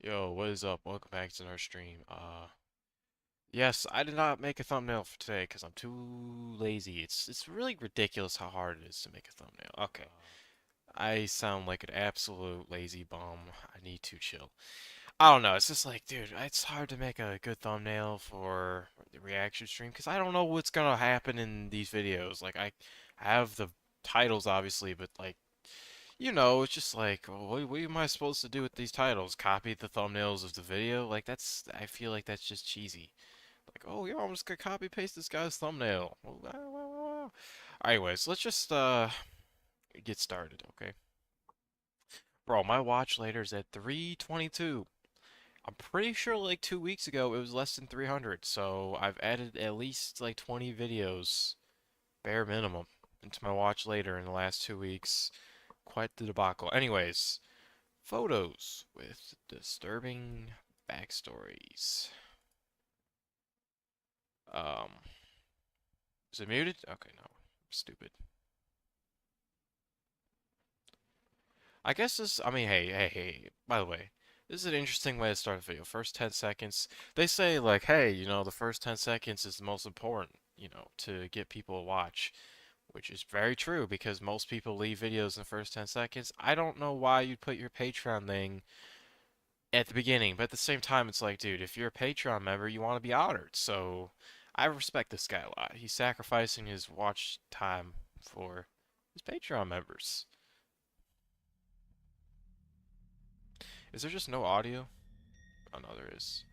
Yo, what is up? Welcome back to our stream. Yes, I did not make a thumbnail for today because I'm too lazy. It's really ridiculous how hard it is to make a thumbnail. Okay, I sound like an absolute lazy bum. I need to chill. I don't know. It's just like, dude, it's hard to make a good thumbnail for the reaction stream because I don't know what's gonna happen in these videos. Like, I have the titles obviously, but like, it's just like, well, what am I supposed to do with these titles? Copy the thumbnails of the video? Like, I feel like that's just cheesy. Like, oh, yeah, I'm just gonna copy paste this guy's thumbnail. Anyways, let's just, get started, okay? Bro, my watch later is at 322. I'm pretty sure like 2 weeks ago it was less than 300, so I've added at least like 20 videos, bare minimum, into my watch later in the last 2 weeks. Quite the debacle. Anyways, photos with disturbing backstories. Um, is it muted? Okay, no. Stupid. I guess this, I mean, hey, by the way, this is an interesting way to start a video. First 10 seconds, they say like, hey, the first 10 seconds is the most important, to get people to watch, which is very true because most people leave videos in the first 10 seconds. I don't know why you'd put your Patreon thing at the beginning, but at the same time, it's like, dude, if you're a Patreon member, you want to be honored. So I respect this guy a lot. He's sacrificing his watch time for his Patreon members. Is there just no audio? Oh no, there is.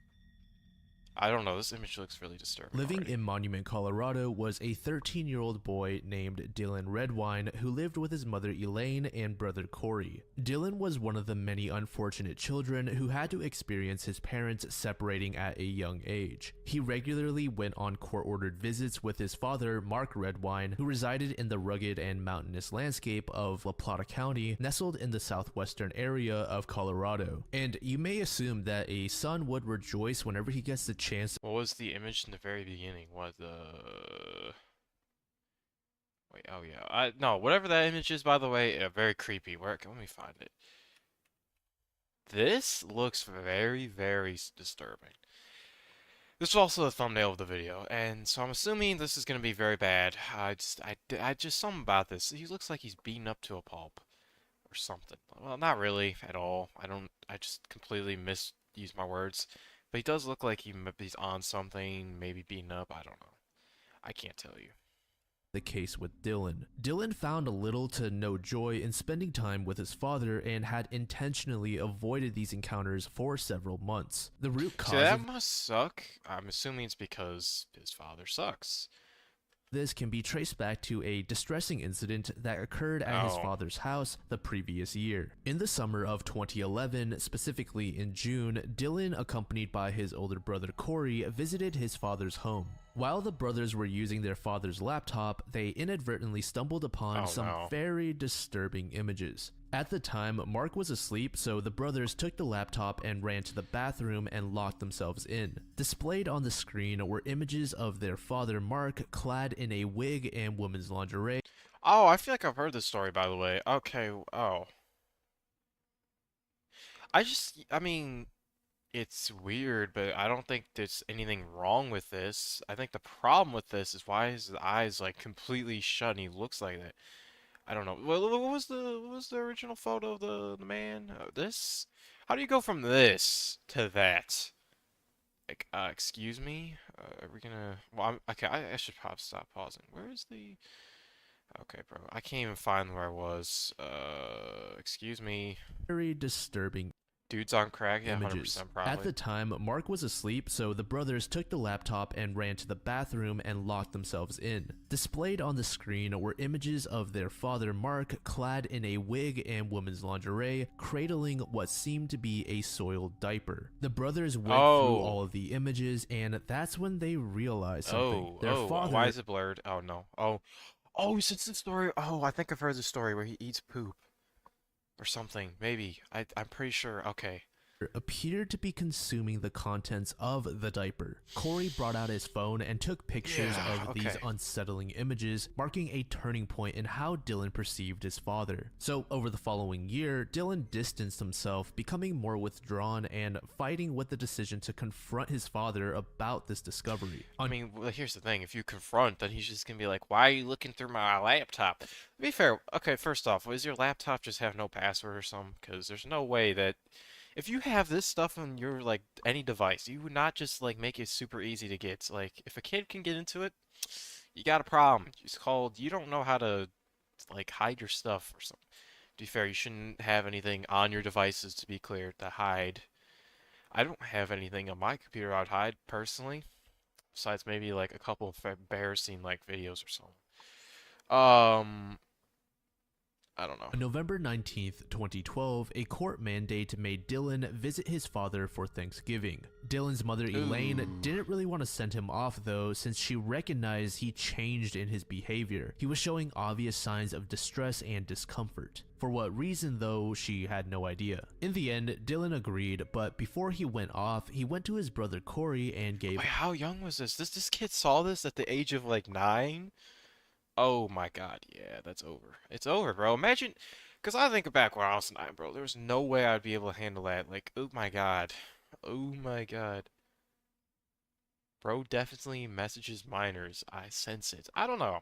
I don't know. This image looks really disturbing Living already. in Monument, Colorado was a 13-year-old boy named Dylan Redwine who lived with his mother Elaine and brother Corey. Dylan was one of the many unfortunate children who had to experience his parents separating at a young age. He regularly went on court-ordered visits with his father, Mark Redwine, who resided in the rugged and mountainous landscape of La Plata County, nestled in the southwestern area of Colorado. And you may assume that a son would rejoice whenever he gets the chance. What was the image in the very beginning? What the... Wait, oh yeah. No, whatever that image is, by the way, very creepy. Let me find it. This looks very, very disturbing. This is also the thumbnail of the video, and so I'm assuming this is gonna be very bad. I just something about this. He looks like he's beaten up to a pulp or something. Well, not really at all. I just completely misused my words. But he does look like he's on something, maybe beaten up. I don't know. I can't tell you. The case with Dylan. Dylan found little to no joy in spending time with his father and had intentionally avoided these encounters for several months. The root See, cause that of must suck. I'm assuming it's because his father sucks. this can be traced back to a distressing incident that occurred at his Oh. father's house the previous year. In the summer of 2011, specifically in June, Dylan, accompanied by his older brother Corey, visited his father's home. While the brothers were using their father's laptop, they inadvertently stumbled upon Oh some no. very disturbing images. At the time, Mark was asleep, so the brothers took the laptop and ran to the bathroom and locked themselves in. Displayed on the screen were images of their father Mark clad in a wig and women's lingerie. Oh, I feel like I've heard this story, by the way. Okay, oh. I mean, it's weird, but I don't think there's anything wrong with this. I think the problem with this is why his eyes like completely shut and he looks like that. I don't know. What was the original photo of the man? This? How do you go from this to that? Like, excuse me? Are we gonna? Well, okay. I should probably stop pausing. Where is the? Okay, bro. I can't even find where I was. Excuse me. Very disturbing Dude's on crack. Yeah, images. 100% At probably. the time, Mark was asleep, so the brothers took the laptop and ran to the bathroom and locked themselves in. Displayed on the screen were images of their father Mark clad in a wig and women's lingerie, cradling what seemed to be a soiled diaper. The brothers went through Oh. all of the images, and that's when they realized something. Oh. Their Oh. Why father is it blurred? Oh no. Oh. Oh, since the story. Oh, I think I've heard the story where he eats poop or something. Maybe. I'm pretty sure. Okay. appeared to be consuming the contents of the diaper. Corey brought out his phone and took pictures Yeah, of these okay. unsettling images, marking a turning point in how Dylan perceived his father. So, over the following year, Dylan distanced himself, becoming more withdrawn and fighting with the decision to confront his father about this discovery. I mean, well, here's the thing. If you confront, then he's just gonna be like, "Why are you looking through my laptop?" To be fair, okay, first off, does your laptop just have no password or something? Because there's no way that if you have this stuff on your, like, any device, you would not just, like, make it super easy to get. Like, if a kid can get into it, you got a problem. It's called, you don't know how to, like, hide your stuff or something. To be fair, you shouldn't have anything on your devices, to be clear, to hide. I don't have anything on my computer I'd hide, personally. Besides maybe like a couple of embarrassing like videos or something. Um, I don't know. On November 19th, 2012, a court mandate made Dylan visit his father for Thanksgiving. Dylan's mother, Elaine, Ooh. didn't really want to send him off though, since she recognized he changed in his behavior. He was showing obvious signs of distress and discomfort. For what reason though, she had no idea. In the end, Dylan agreed, but before he went off, he went to his brother Corey and gave Wait, how young was this? This kid saw this at the age of like 9? Oh my God, yeah, that's over. It's over, bro. Imagine, because I think back when I was 9, bro. There was no way I'd be able to handle that. Like, oh my God. Oh my God. Bro definitely messages minors. I sense it. I don't know.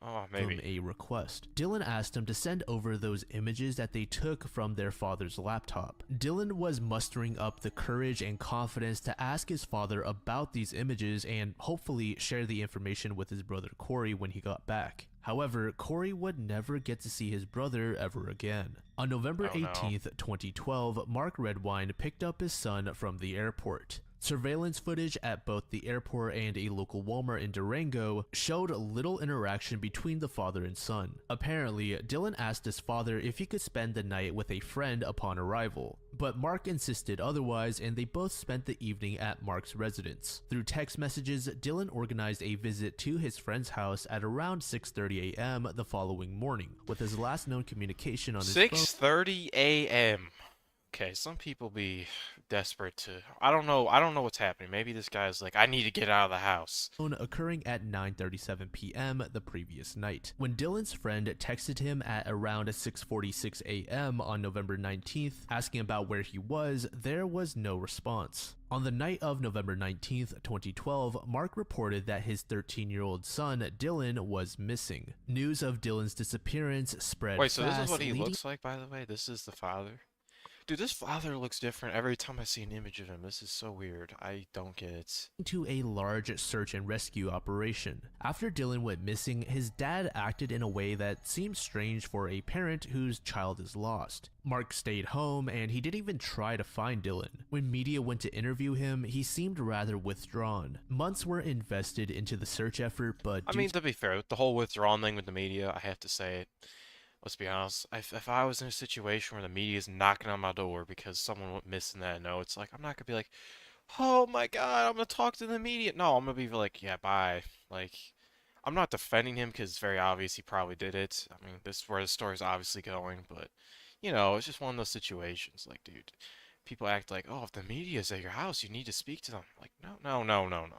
Oh, him maybe. a request. Dylan asked him to send over those images that they took from their father's laptop. Dylan was mustering up the courage and confidence to ask his father about these images and hopefully share the information with his brother Corey when he got back. However, Corey would never get to see his brother ever again. On November Oh no. 18th, 2012, Mark Redwine picked up his son from the airport. Surveillance footage at both the airport and a local Walmart in Durango showed little interaction between the father and son. Apparently, Dylan asked his father if he could spend the night with a friend upon arrival, but Mark insisted otherwise and they both spent the evening at Mark's residence. Through text messages, Dylan organized a visit to his friend's house at around 6:30 a.m. the following morning, with his last known communication on his phone 6:30 a.m. Okay, some people be desperate to. I don't know. I don't know what's happening. Maybe this guy's like, I need to get out of the house. occurring at 9:37 p.m. the previous night. When Dylan's friend texted him at around 6:46 a.m. on November 19th, asking about where he was, there was no response. On the night of November 19th, 2012, Mark reported that his 13-year-old son, Dylan, was missing. News of Dylan's disappearance spread Wait, so fast, this is what he leading looks like, by the way? This is the father? Dude, this father looks different every time I see an image of him. This is so weird. I don't get it. to a large search and rescue operation. After Dylan went missing, his dad acted in a way that seemed strange for a parent whose child is lost. Mark stayed home and he didn't even try to find Dylan. When media went to interview him, he seemed rather withdrawn. Months were invested into the search effort, but I mean, to be fair, the whole withdrawal thing with the media, I have to say it. Let's be honest. If I was in a situation where the media is knocking on my door because someone went missing that no, it's like I'm not gonna be like, oh my God, I'm gonna talk to the media. No, I'm gonna be like, yeah, bye. Like, I'm not defending him because it's very obvious he probably did it. I mean, this is where the story's obviously going, but you know, it's just one of those situations. Like, dude, people act like, oh, if the media's at your house, you need to speak to them. Like, no, no, no, no, no.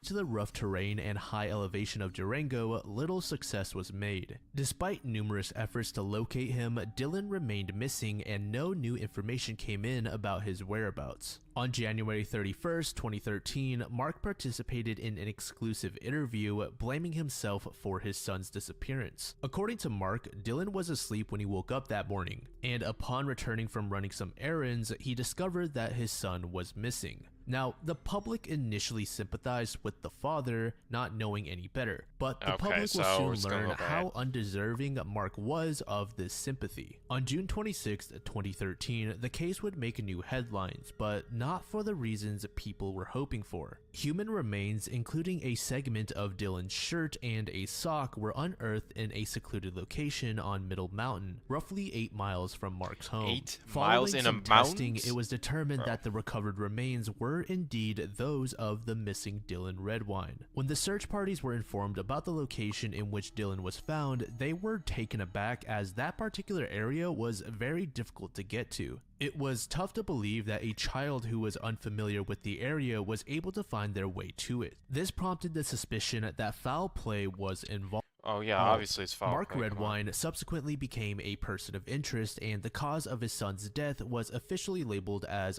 to the rough terrain and high elevation of Durango, little success was made. Despite numerous efforts to locate him, Dylan remained missing and no new information came in about his whereabouts. On January 31st, 2013, Mark participated in an exclusive interview blaming himself for his son's disappearance. According to Mark, Dylan was asleep when he woke up that morning, and upon returning from running some errands, he discovered that his son was missing. Now, the public initially sympathized with the father, not knowing any better, but the Okay, public so will it's soon gonna learn go bad. how undeserving Mark was of this sympathy. On June 26, 2013, the case would make new headlines, but not for the reasons people were hoping for. Human remains, including a segment of Dylan's shirt and a sock, were unearthed in a secluded location on Middle Mountain, roughly 8 miles from Mark's home. 8 Following miles in a some testing, mountain? it was determined Bro. that the recovered remains were were indeed those of the missing Dylan Redwine. When the search parties were informed about the location in which Dylan was found, they were taken aback as that particular area was very difficult to get to. It was tough to believe that a child who was unfamiliar with the area was able to find their way to it. This prompted the suspicion that foul play was involved. Oh yeah, obviously it's foul Mark play, come on. Redwine subsequently became a person of interest, and the cause of his son's death was officially labeled as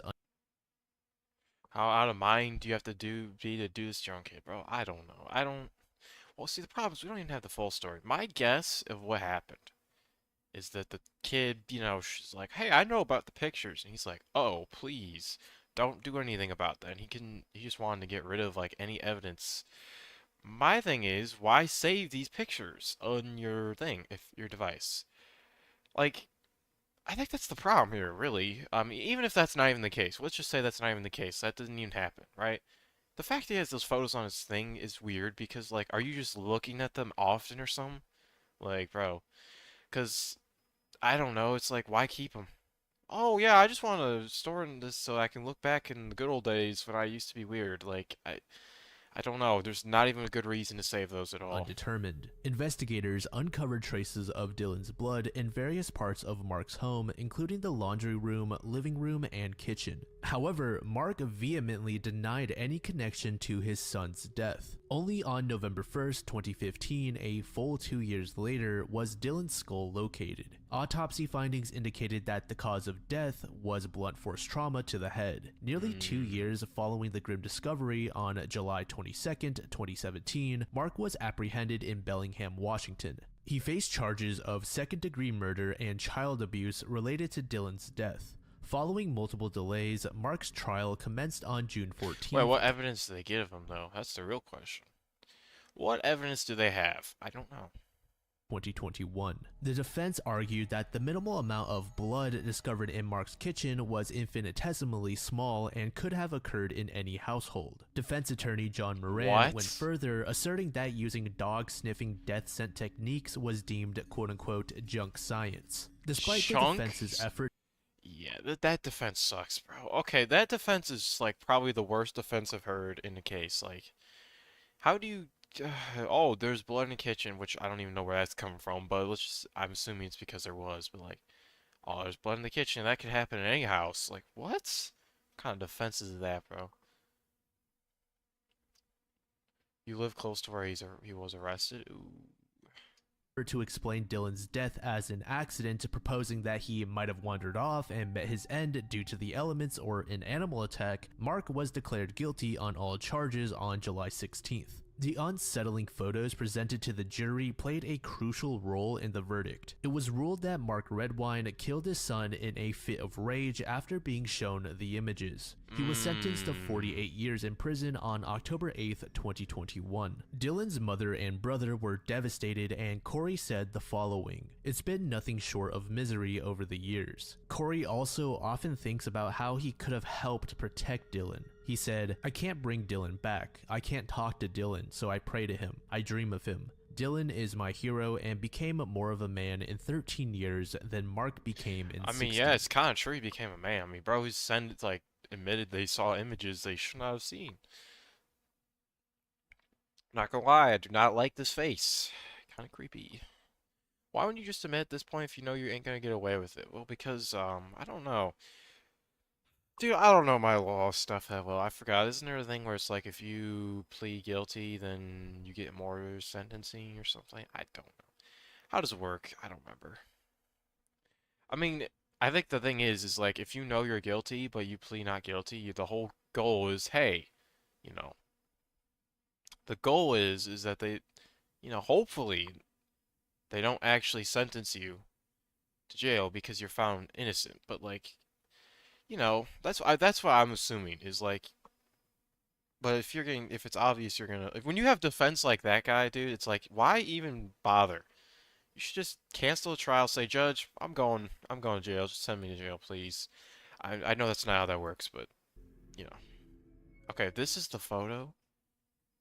How out of mind do you have to be to do this to your own kid, bro? I don't know. Well, see, the problem is we don't even have the full story. My guess of what happened is that the kid, she's like, "Hey, I know about the pictures," and he's like, "Oh, please, don't do anything about that." And he just wanted to get rid of like any evidence. My thing is, why save these pictures on your thing, if your device? Like, I think that's the problem here, really. Even if that's not even the case, let's just say that's not even the case. That doesn't even happen, right? The fact he has those photos on his thing is weird because, like, are you just looking at them often or something? Like, bro, because I don't know. It's like, why keep them? Oh yeah, I just want to store in this so I can look back in the good old days when I used to be weird. Like, I don't know. There's not even a good reason to save those at all. undetermined. Investigators uncovered traces of Dylan's blood in various parts of Mark's home, including the laundry room, living room, and kitchen. However, Mark vehemently denied any connection to his son's death. Only on November 1st, 2015, a full 2 years later, was Dylan's skull located. Autopsy findings indicated that the cause of death was blunt force trauma to the head. Nearly 2 years following the grim discovery, on July 22nd, 2017, Mark was apprehended in Bellingham, Washington. He faced charges of second-degree murder and child abuse related to Dylan's death. Following multiple delays, Mark's trial commenced on June 14th. Wait, what evidence do they give him, though? That's the real question. What evidence do they have? I don't know. 2021. The defense argued that the minimal amount of blood discovered in Mark's kitchen was infinitesimally small and could have occurred in any household. Defense attorney John Moran went further, asserting that using dog-sniffing death scent techniques was deemed quote-unquote junk science. Despite the defense's effort. Yeah, that defense sucks, bro. Okay, that defense is like probably the worst defense I've heard in the case. Like, how do you oh, there's blood in the kitchen, which I don't even know where that's coming from, but I'm assuming it's because there was, but like, oh, there's blood in the kitchen, that could happen in any house. Like, what? What kind of defense is that, bro? You live close to where he was arrested? Ooh. To explain Dylan's death as an accident, proposing that he might have wandered off and met his end due to the elements or an animal attack, Mark was declared guilty on all charges on July 16th. The unsettling photos presented to the jury played a crucial role in the verdict. It was ruled that Mark Redwine killed his son in a fit of rage after being shown the images. He was sentenced to 48 years in prison on October 8th, 2021. Dylan's mother and brother were devastated, and Corey said the following: "It's been nothing short of misery over the years." Corey also often thinks about how he could have helped protect Dylan. He said, "I can't bring Dylan back. I can't talk to Dylan, so I pray to him. I dream of him. Dylan is my hero and became more of a man in 13 years than Mark became in 60. Yeah, it's kind of true he became a man. Bro, admitted they saw images they should not have seen. Not gonna lie, I do not like this face. Kind of creepy. Why wouldn't you just admit at this point if you know you ain't gonna get away with it? Well, because, I don't know. Dude, I don't know my law stuff that well. I forgot. Isn't there a thing where it's like if you plead guilty, then you get more sentencing or something? I don't know. How does it work? I don't remember. I think the thing is like if you know you're guilty, but you plead not guilty, the whole goal is, hey, you know, the goal is that they, hopefully they don't actually sentence you to jail because you're found innocent. But like, that's what I'm assuming is like. But if it's obvious when you have defense like that guy, dude, it's like, why even bother? You should just cancel the trial, say, Judge, I'm going to jail. Just send me to jail, please. I know that's not how that works, but, you know. Okay, this is the photo.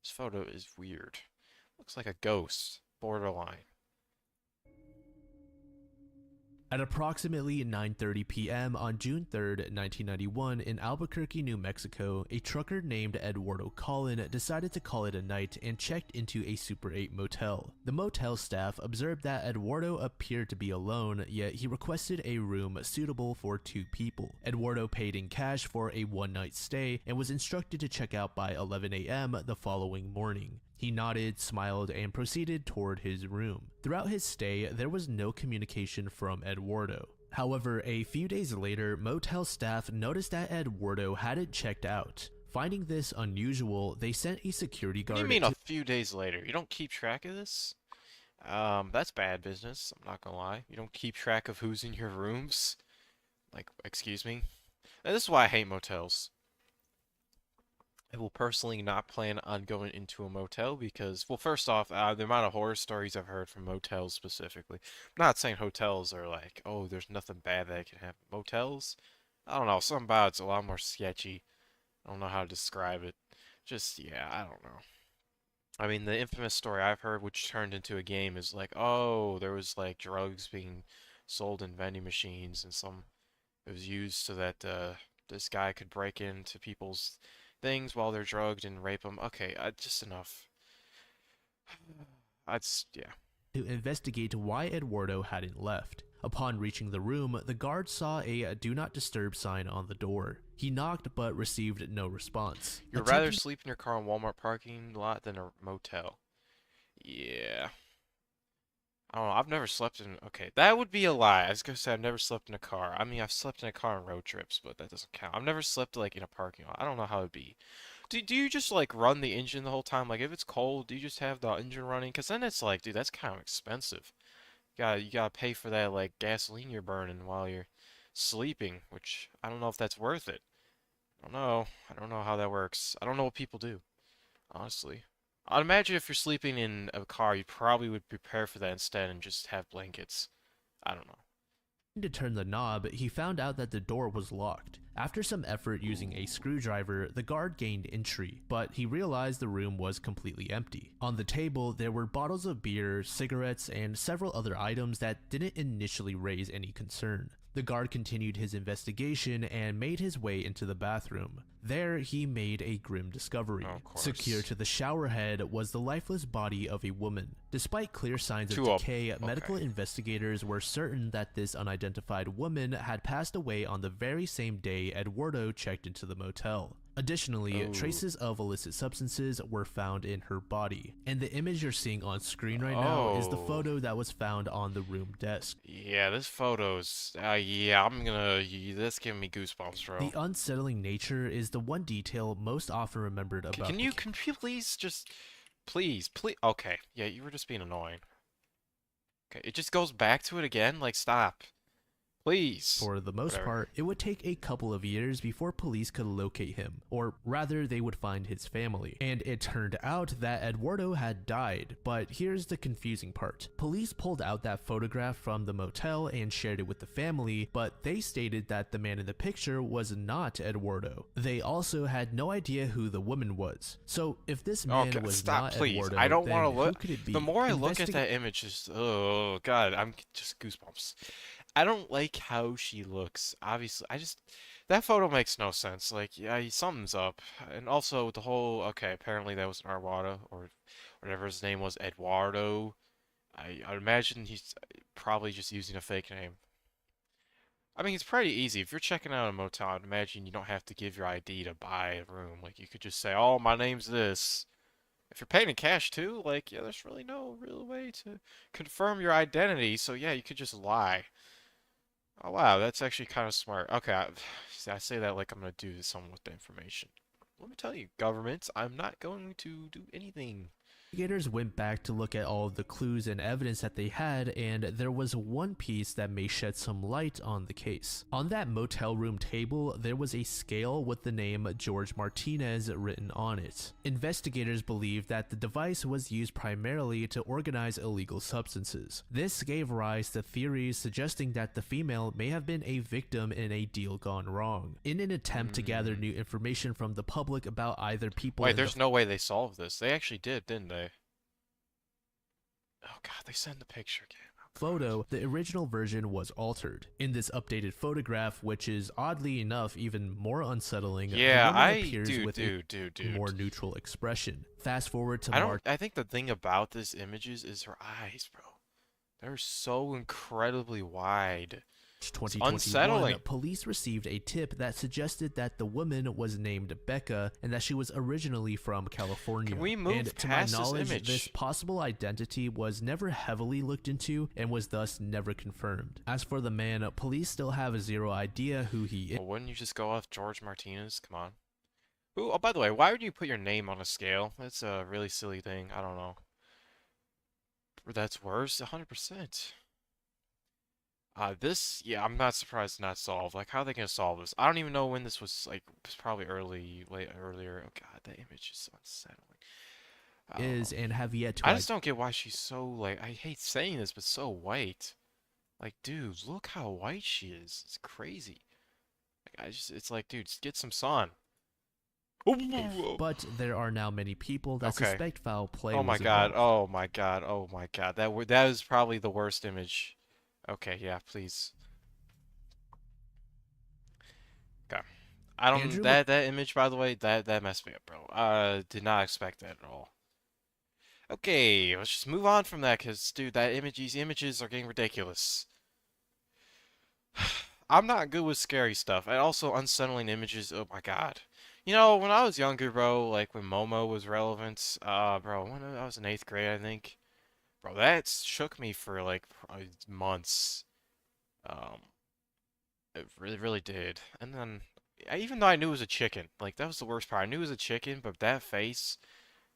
This photo is weird. Looks like a ghost, borderline. At approximately 9:30 p.m. on June 3rd, 1991, in Albuquerque, New Mexico, a trucker named Eduardo Collin decided to call it a night and checked into a Super 8 motel. The motel staff observed that Eduardo appeared to be alone, yet he requested a room suitable for 2 people. Eduardo paid in cash for a one-night stay and was instructed to check out by 11 a.m. the following morning. He nodded, smiled, and proceeded toward his room. Throughout his stay, there was no communication from Eduardo. However, a few days later, motel staff noticed that Eduardo hadn't checked out. Finding this unusual, they sent a security What guard do you mean a few days later? You don't keep track of this? That's bad business, I'm not gonna lie. You don't keep track of who's in your rooms? Like, excuse me? And this is why I hate motels. I will personally not plan on going into a motel because, well, first off, the amount of horror stories I've heard from motels specifically. I'm not saying hotels are like, oh, there's nothing bad that can happen. Motels? I don't know, something about it's a lot more sketchy. I don't know how to describe it. Just, yeah, I don't know. I mean, the infamous story I've heard, which turned into a game, is like, oh, there was like drugs being sold in vending machines, and it was used so that this guy could break into people's things while they're drugged and rape them. Okay, just enough. Yeah. to investigate why Eduardo hadn't left. Upon reaching the room, the guard saw a "Do Not Disturb" sign on the door. He knocked but received no response. You'd rather sleep in your car in Walmart parking lot than a motel. Yeah. I don't know, I've never slept in... Okay, that would be a lie. I was gonna say I've never slept in a car. I mean, I've slept in a car on road trips, but that doesn't count. I've never slept, like, in a parking lot. I don't know how it'd be. Do you just, like, run the engine the whole time? Like, if it's cold, do you just have the engine running? Because then it's like, dude, that's kind of expensive. You gotta pay for that, like, gasoline you're burning while you're sleeping, which I don't know if that's worth it. I don't know. I don't know how that works. I don't know what people do, honestly. I'd imagine if you're sleeping in a car, you probably would prepare for that instead and just have blankets. I don't know. To turn the knob, he found out that the door was locked. After some effort using a screwdriver, the guard gained entry, but he realized the room was completely empty. On the table, there were bottles of beer, cigarettes, and several other items that didn't initially raise any concern. The guard continued his investigation and made his way into the bathroom. There, he made a grim discovery. Oh, of course. Secure to the shower head was the lifeless body of a woman. Despite clear signs of decay, medical investigators were certain that this unidentified woman had passed away on the very same day Eduardo checked into the motel. Additionally, traces of illicit substances were found in her body, and the image you're seeing on screen right now is the photo that was found on the room desk. Yeah, this photo's... This giving me goosebumps, bro. The unsettling nature is the one detail most often remembered about Can you please just... Please. Okay, yeah, you were just being annoying. Okay, it just goes back to it again? Like, stop. Please. For the most part, it would take a couple of years before police could locate him, or rather they would find his family. And it turned out that Eduardo had died, but here's the confusing part. Police pulled out that photograph from the motel and shared it with the family, but they stated that the man in the picture was not Eduardo. They also had no idea who the woman was. So if this man was not Eduardo, I don't want to who look. could it be? The more I look at that image, oh god, I'm just goosebumps. I don't like how she looks. Obviously, that photo makes no sense. Like, yeah, something's up. And also the whole, okay, apparently that was Arwada or whatever his name was, Eduardo. I imagine he's probably just using a fake name. I mean, it's pretty easy. If you're checking out a motel, I'd imagine you don't have to give your ID to buy a room. Like, you could just say, oh, my name's this. If you're paying in cash too, like, yeah, there's really no real way to confirm your identity. So yeah, you could just lie. Oh wow, that's actually kind of smart. Okay, I say that like I'm gonna do something with the information. Let me tell you, government, I'm not going to do anything. Investigators went back to look at all of the clues and evidence that they had, and there was one piece that may shed some light on the case. On that motel room table, there was a scale with the name George Martinez written on it. Investigators believe that the device was used primarily to organize illegal substances. This gave rise to theories suggesting that the female may have been a victim in a deal gone wrong. In an attempt to gather new information from the public about either people... Wait, there's no way they solved this. They actually did, didn't they? Oh god, they sent the picture again. photo, the original version was altered. In this updated photograph, which is oddly enough even more unsettling, the Yeah, woman appears with a more dude. neutral expression. Fast forward to I don't. March I think the thing about this images is her eyes, bro. They're so incredibly wide. It's 2021, unsettling. police received a tip that suggested that the woman was named Becca and that she was originally from California. Can we move And to my past this knowledge, this image? possible identity was never heavily looked into and was thus never confirmed. As for the man, police still have zero idea who he is. Well, wouldn't you just go off George Martinez? Come on. Ooh, oh, by the way, why would you put your name on a scale? That's a really silly thing. I don't know. That's worse. 100%. Yeah, I'm not surprised it's not solved. Like, how are they gonna solve this? I don't even know when this was, like, it was probably earlier. Oh god, that image is so unsettling. I don't know. And have yet to I just don't get why she's so, like, I hate saying this, but so white. Like, dude, look how white she is. It's crazy. Like, it's like, dude, just get some sun. but there are now many people that Okay. suspect foul play Oh my was god. involved. Oh my god. Oh my god. That is probably the worst image. Okay, yeah, please. Okay. I don't Andrew that image, by the way, that messed me up, bro. Did not expect that at all. Okay, let's just move on from that, cause dude, these images are getting ridiculous. I'm not good with scary stuff, and also unsettling images. Oh my god. You know, when I was younger, bro, like when Momo was relevant, bro, when I was in 8th grade, I think, bro, that shook me for like probably months. Um, it really, really did. And then, even though I knew it was a chicken, like that was the worst part. I knew it was a chicken, but that face,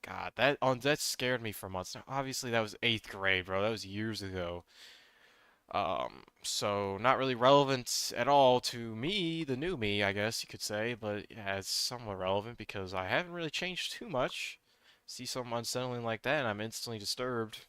God, that scared me for months. Now, obviously, that was 8th grade, bro. That was years ago. So not really relevant at all to me, the new me, I guess you could say, but yeah, it's somewhat relevant because I haven't really changed too much. See something unsettling like that, and I'm instantly disturbed.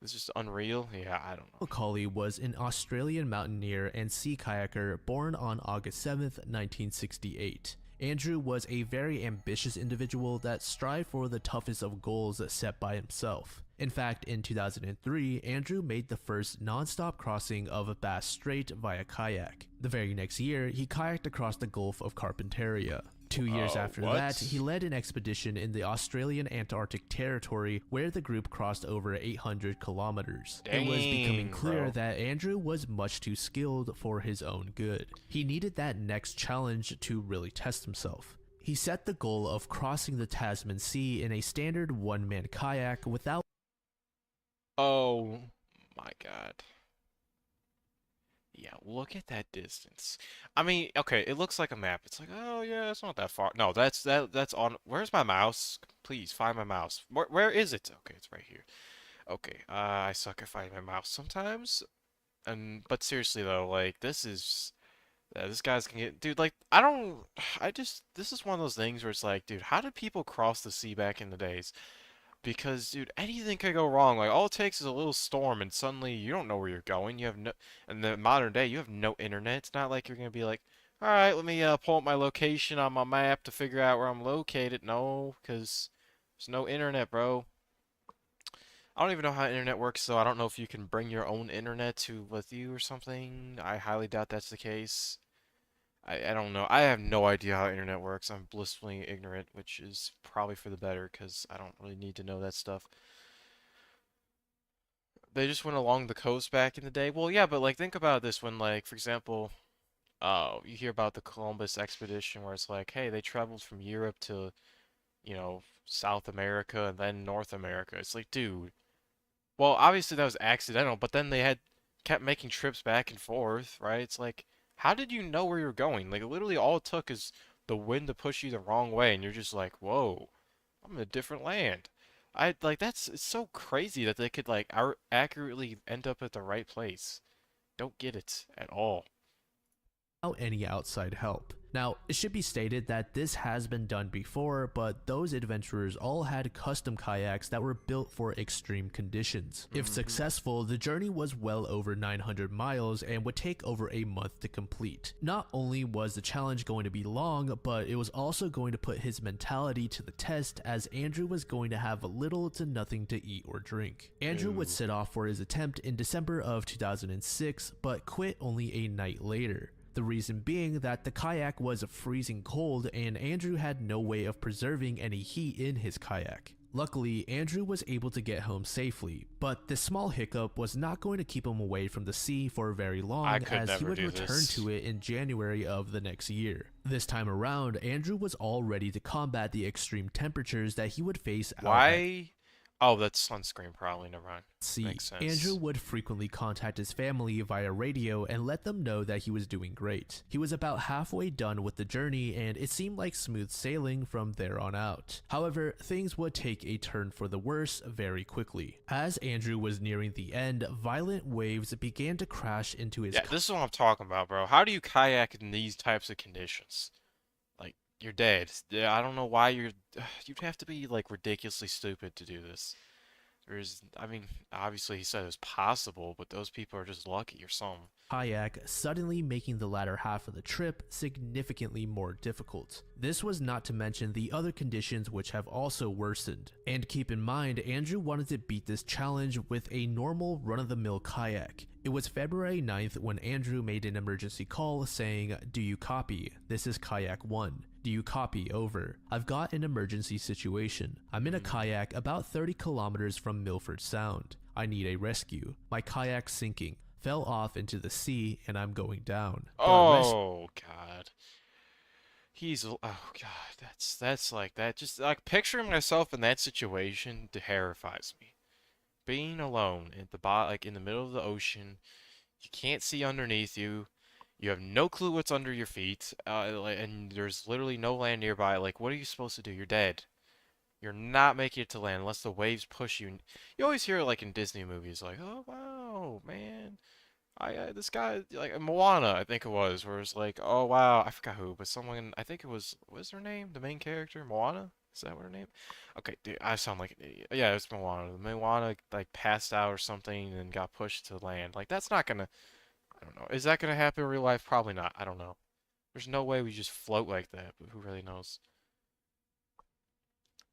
It's just unreal. Yeah, I don't know. Macaulay was an Australian mountaineer and sea kayaker born on August 7th, 1968. Andrew was a very ambitious individual that strived for the toughest of goals set by himself. In fact, in 2003, Andrew made the first non-stop crossing of Bass Strait via kayak. The very next year, he kayaked across the Gulf of Carpentaria. 2 years after What? that, he led an expedition in the Australian Antarctic Territory where the group crossed over 800 kilometers. It was becoming Dang, clear bro. that Andrew was much too skilled for his own good. He needed that next challenge to really test himself. He set the goal of crossing the Tasman Sea in a standard one-man kayak without Oh my God. Yeah, look at that distance. I mean, okay, it looks like a map. It's like, oh yeah, it's not that far. No, that's on. Where's my mouse? Please find my mouse. Where is it? Okay, it's right here. Okay, I suck at finding my mouse sometimes. But seriously though, like this guy's gonna get, dude. Like this is one of those things where it's like, dude, how did people cross the sea back in the days? Because, dude, anything could go wrong. Like, all it takes is a little storm, and suddenly you don't know where you're going. You have no, in the modern day, you have no internet. It's not like you're gonna be like, all right, let me pull up my location on my map to figure out where I'm located. No, because there's no internet, bro. I don't even know how internet works, so I don't know if you can bring your own internet to with you or something. I highly doubt that's the case. I don't know. I have no idea how internet works. I'm blissfully ignorant, which is probably for the better because I don't really need to know that stuff. They just went along the coast back in the day. Well, yeah, but like think about this when like for example, you hear about the Columbus expedition where it's like, hey, they traveled from Europe to, South America and then North America. It's like, dude, well, obviously that was accidental, but then they had kept making trips back and forth, right? It's like, how did you know where you're going? Like, literally all it took is the wind to push you the wrong way, and you're just like, whoa, I'm in a different land. I like it's so crazy that they could like accurately end up at the right place. Don't get it at all. any outside help. Now, it should be stated that this has been done before, but those adventurers all had custom kayaks that were built for extreme conditions. If successful, the journey was well over 900 miles and would take over a month to complete. Not only was the challenge going to be long, but it was also going to put his mentality to the test, as Andrew was going to have little to nothing to eat or drink. Andrew would set off for his attempt in December of 2006, but quit only a night later. The reason being that the kayak was freezing cold and Andrew had no way of preserving any heat in his kayak. Luckily, Andrew was able to get home safely, but this small hiccup was not going to keep him away from the sea for very long, as he would return to it in January of the next year. This time around, Andrew was all ready to combat the extreme temperatures that he would face out at Why? Oh, that's sunscreen probably. Never mind. sea. Makes sense. Andrew would frequently contact his family via radio and let them know that he was doing great. He was about halfway done with the journey, and it seemed like smooth sailing from there on out. However, things would take a turn for the worse very quickly. As Andrew was nearing the end, violent waves began to crash into his Yeah, this is what I'm talking about, bro. How do you kayak in these types of conditions? Like, you're dead. Yeah, I don't know why you'd have to be like ridiculously stupid to do this. I mean, obviously he said it was possible, but those people are just lucky or something. kayak, suddenly making the latter half of the trip significantly more difficult. This was not to mention the other conditions which have also worsened. And keep in mind, Andrew wanted to beat this challenge with a normal run-of-the-mill kayak. It was February 9th when Andrew made an emergency call saying, "Do you copy? This is Kayak 1. Do you copy? Over. I've got an emergency situation. I'm in a kayak about 30 kilometers from Milford Sound. I need a rescue. My kayak's sinking. Fell off into the sea and I'm going down." Oh God. Oh God, that's like that. Just like picturing myself in that situation terrifies me. Being alone in like in the middle of the ocean, you can't see underneath you. You have no clue what's under your feet, and there's literally no land nearby. Like, what are you supposed to do? You're dead. You're not making it to land unless the waves push you. You always hear like in Disney movies, like, "Oh wow, man, this guy like Moana, I think it was, where it's like, oh wow, I forgot who, but someone, I think it was, what's her name? The main character, Moana? Is that what her name? Okay, dude, I sound like an idiot. Yeah, it's Moana. Moana like passed out or something and got pushed to land. Like that's not gonna. I don't know. Is that gonna happen in real life? Probably not. I don't know. There's no way we just float like that. But who really knows?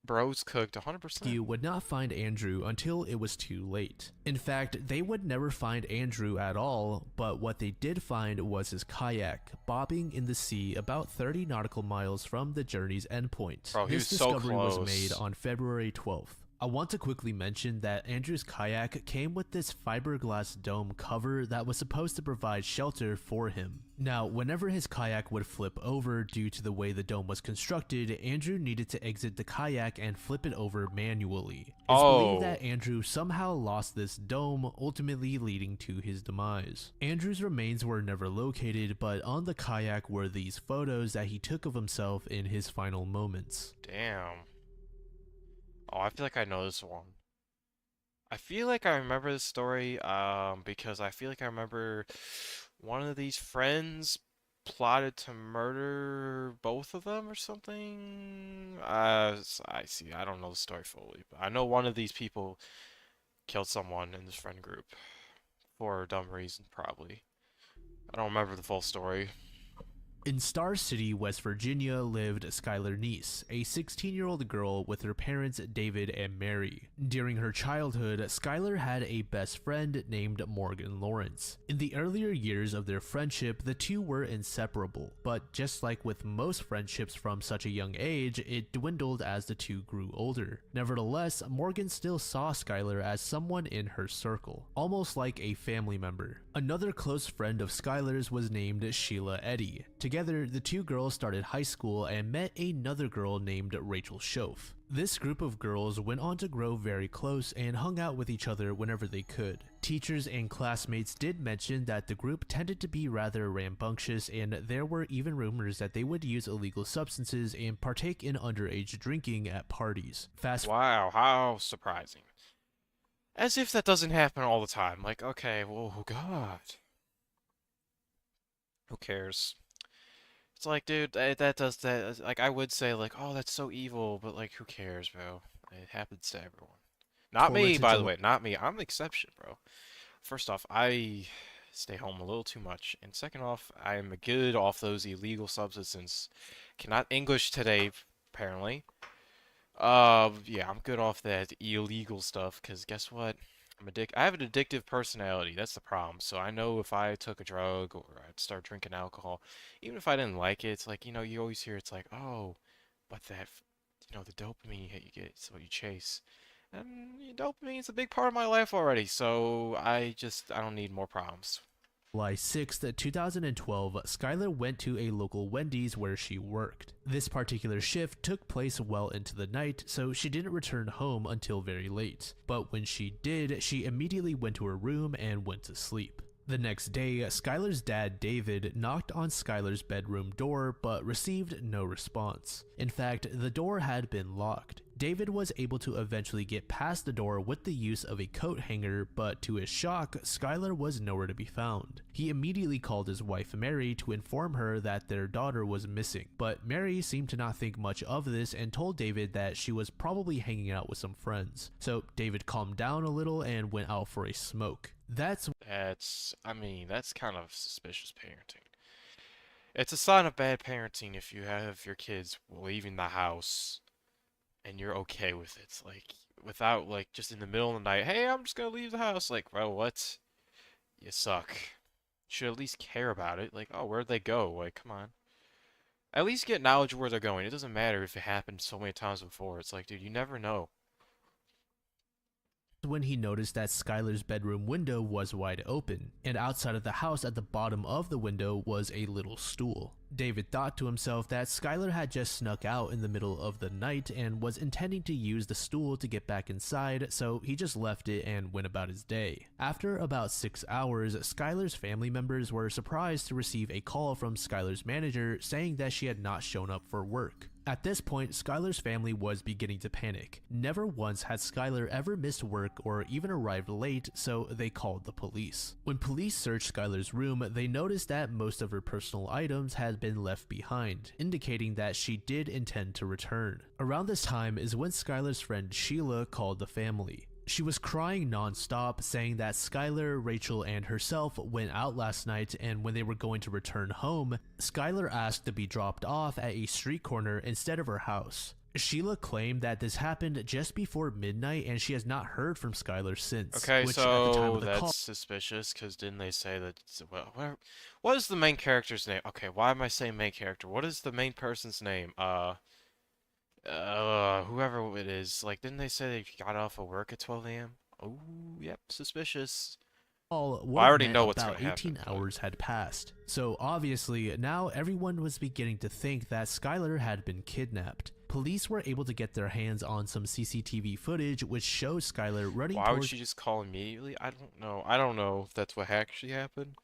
Bro's cooked 100%. Rescue would not find Andrew until it was too late. In fact, they would never find Andrew at all, but what they did find was his kayak, bobbing in the sea about 30 nautical miles from the journey's endpoint. Bro, he This was so discovery was close. made on February 12th. I want to quickly mention that Andrew's kayak came with this fiberglass dome cover that was supposed to provide shelter for him. Now, whenever his kayak would flip over due to the way the dome was constructed, Andrew needed to exit the kayak and flip it over manually. It's believed that Andrew somehow lost this dome, ultimately leading to his demise. Andrew's remains were never located, but on the kayak were these photos that he took of himself in his final moments. Damn. Oh, I feel like I know this one. I feel like I remember this story, because I feel like I remember one of these friends plotted to murder both of them or something. I see. I don't know the story fully, but I know one of these people killed someone in this friend group for a dumb reason, probably. I don't remember the full story. In Star City, West Virginia, lived Skylar Neese, a 16-year-old girl with her parents David and Mary. During her childhood, Skylar had a best friend named Morgan Lawrence. In the earlier years of their friendship, the two were inseparable, but just like with most friendships from such a young age, it dwindled as the two grew older. Nevertheless, Morgan still saw Skylar as someone in her circle, almost like a family member. Another close friend of Skylar's was named Sheila Eddy. Together, the two girls started high school and met another girl named Rachel Schoaf. This group of girls went on to grow very close and hung out with each other whenever they could. Teachers and classmates did mention that the group tended to be rather rambunctious, and there were even rumors that they would use illegal substances and partake in underage drinking at parties. Wow, how surprising. As if that doesn't happen all the time. Like, okay, well, God. Who cares? It's like, dude, that does that. Like, I would say, like, oh, that's so evil, but like, who cares, bro? It happens to everyone. Not Told her me, to by the delete. way. Not me. I'm the exception, bro. First off, I stay home a little too much, and second off, I'm good off those illegal substances. Cannot English today, apparently. Yeah, I'm good off that illegal stuff, because guess what? I have an addictive personality. That's the problem. So I know if I took a drug or I'd start drinking alcohol, even if I didn't like it, it's like, you always hear it's like, oh, but the dopamine hit you get, it's what you chase. And dopamine's a big part of my life already, so I don't need more problems. July 6th, 2012, Skylar went to a local Wendy's where she worked. This particular shift took place well into the night, so she didn't return home until very late. But when she did, she immediately went to her room and went to sleep. The next day, Skylar's dad, David, knocked on Skylar's bedroom door but received no response. In fact, the door had been locked. David was able to eventually get past the door with the use of a coat hanger, but to his shock, Skylar was nowhere to be found. He immediately called his wife Mary to inform her that their daughter was missing, but Mary seemed to not think much of this and told David that she was probably hanging out with some friends. So David calmed down a little and went out for a smoke. That's kind of suspicious parenting. It's a sign of bad parenting if you have your kids leaving the house and you're okay with it. Like, without, like, just in the middle of the night, hey, I'm just gonna leave the house. Like, bro, what? You suck. You should at least care about it. Like, oh, where'd they go? Like, come on. At least get knowledge of where they're going. It doesn't matter if it happened so many times before. It's like, dude, you never know. When he noticed that Skylar's bedroom window was wide open, and outside of the house at the bottom of the window was a little stool. David thought to himself that Skylar had just snuck out in the middle of the night and was intending to use the stool to get back inside, so he just left it and went about his day. After about 6 hours, Skylar's family members were surprised to receive a call from Skylar's manager saying that she had not shown up for work. At this point, Skylar's family was beginning to panic. Never once had Skylar ever missed work or even arrived late, so they called the police. When police searched Skylar's room, they noticed that most of her personal items had been left behind, indicating that she did intend to return. Around this time is when Skylar's friend Sheila called the family. She was crying non-stop, saying that Skylar, Rachel, and herself went out last night, and when they were going to return home, Skylar asked to be dropped off at a street corner instead of her house. Sheila claimed that this happened just before midnight, and she has not heard from Skylar since. Okay, which at the time so of the that's call, suspicious, because didn't they say that, well, what is the main character's name? Okay, why am I saying main character? What is the main person's name? Whoever it is, like, didn't they say they got off of work at 12 a.m.? Oh, yep, suspicious. would Well, I have already meant know what's about gonna 18 happen, but hours had passed. So obviously, now everyone was beginning to think that Skylar had been kidnapped. Police were able to get their hands on some CCTV footage which shows Skylar running why would towards she just call immediately? I don't know. I don't know if that's what actually happened.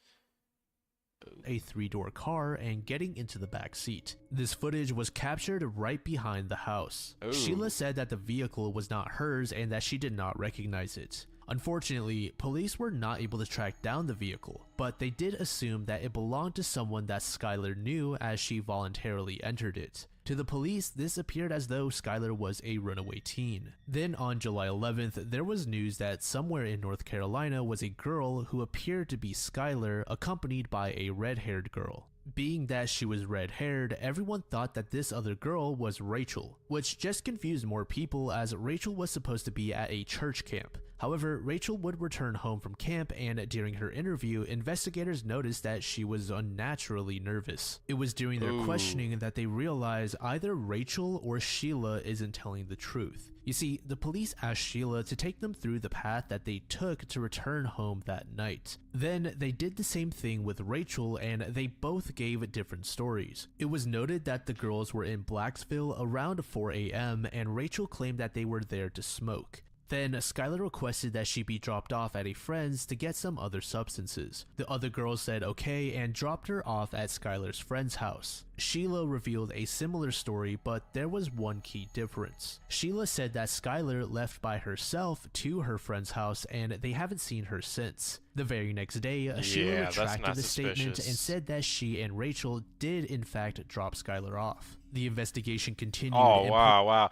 a three-door car and getting into the back seat. This footage was captured right behind the house. Oh. Sheila said that the vehicle was not hers and that she did not recognize it. Unfortunately, police were not able to track down the vehicle, but they did assume that it belonged to someone that Skylar knew as she voluntarily entered it. To the police, this appeared as though Skylar was a runaway teen. Then on July 11th, there was news that somewhere in North Carolina was a girl who appeared to be Skylar, accompanied by a red-haired girl. Being that she was red-haired, everyone thought that this other girl was Rachel, which just confused more people as Rachel was supposed to be at a church camp. However, Rachel would return home from camp, and during her interview, investigators noticed that she was unnaturally nervous. It was during their questioning that they realized either Rachel or Sheila isn't telling the truth. You see, the police asked Sheila to take them through the path that they took to return home that night. Then they did the same thing with Rachel, and they both gave different stories. It was noted that the girls were in Blacksville around 4 a.m. and Rachel claimed that they were there to smoke. Then Skylar requested that she be dropped off at a friend's to get some other substances. The other girls said okay and dropped her off at Skylar's friend's house. Sheila revealed a similar story, but there was one key difference. Sheila said that Skylar left by herself to her friend's house and they haven't seen her since. The very next day, Sheila Yeah, that's retracted not the statement and suspicious. said that she and Rachel did in fact drop Skylar off. The investigation continued Oh, and wow, wow.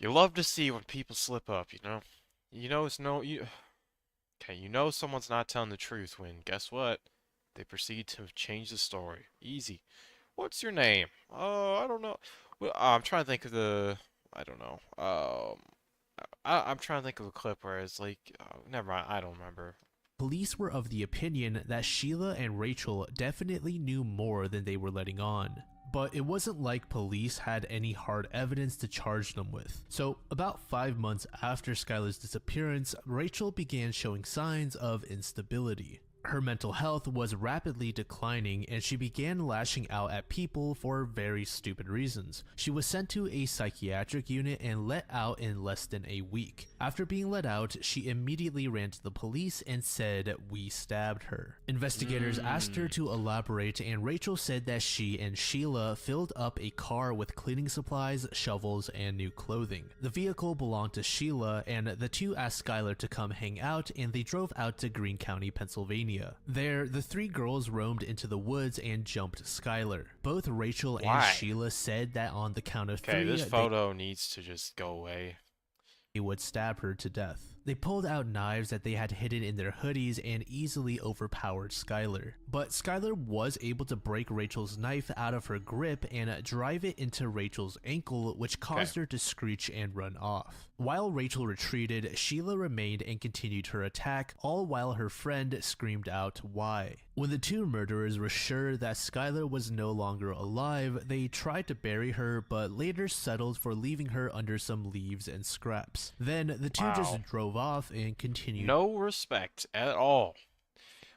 You love to see when people slip up, you know? You know it's no you Okay, you know someone's not telling the truth when, guess what? They proceed to change the story. Easy. What's your name? Oh, I don't know. Well, I'm trying to think of the I don't know. I'm trying to think of a clip where it's like, never mind, I don't remember. police were of the opinion that Sheila and Rachel definitely knew more than they were letting on. But it wasn't like police had any hard evidence to charge them with. So, about 5 months after Skylar's disappearance, Rachel began showing signs of instability. Her mental health was rapidly declining and she began lashing out at people for very stupid reasons. She was sent to a psychiatric unit and let out in less than a week. After being let out, she immediately ran to the police and said, "We stabbed her." Investigators asked her to elaborate and Rachel said that she and Sheila filled up a car with cleaning supplies, shovels, and new clothing. The vehicle belonged to Sheila and the two asked Skylar to come hang out and they drove out to Greene County, Pennsylvania. There, the three girls roamed into the woods and jumped Skylar. Both Rachel and Why? Sheila said that on the count of Okay, three, this photo needs to just go away. they would stab her to death. They pulled out knives that they had hidden in their hoodies and easily overpowered Skylar. But Skylar was able to break Rachel's knife out of her grip and drive it into Rachel's ankle, which caused her to screech and run off. While Rachel retreated, Sheila remained and continued her attack, all while her friend screamed out, "Why?" When the two murderers were sure that Skylar was no longer alive, they tried to bury her, but later settled for leaving her under some leaves and scraps. Then the two just drove off and continued. No respect at all.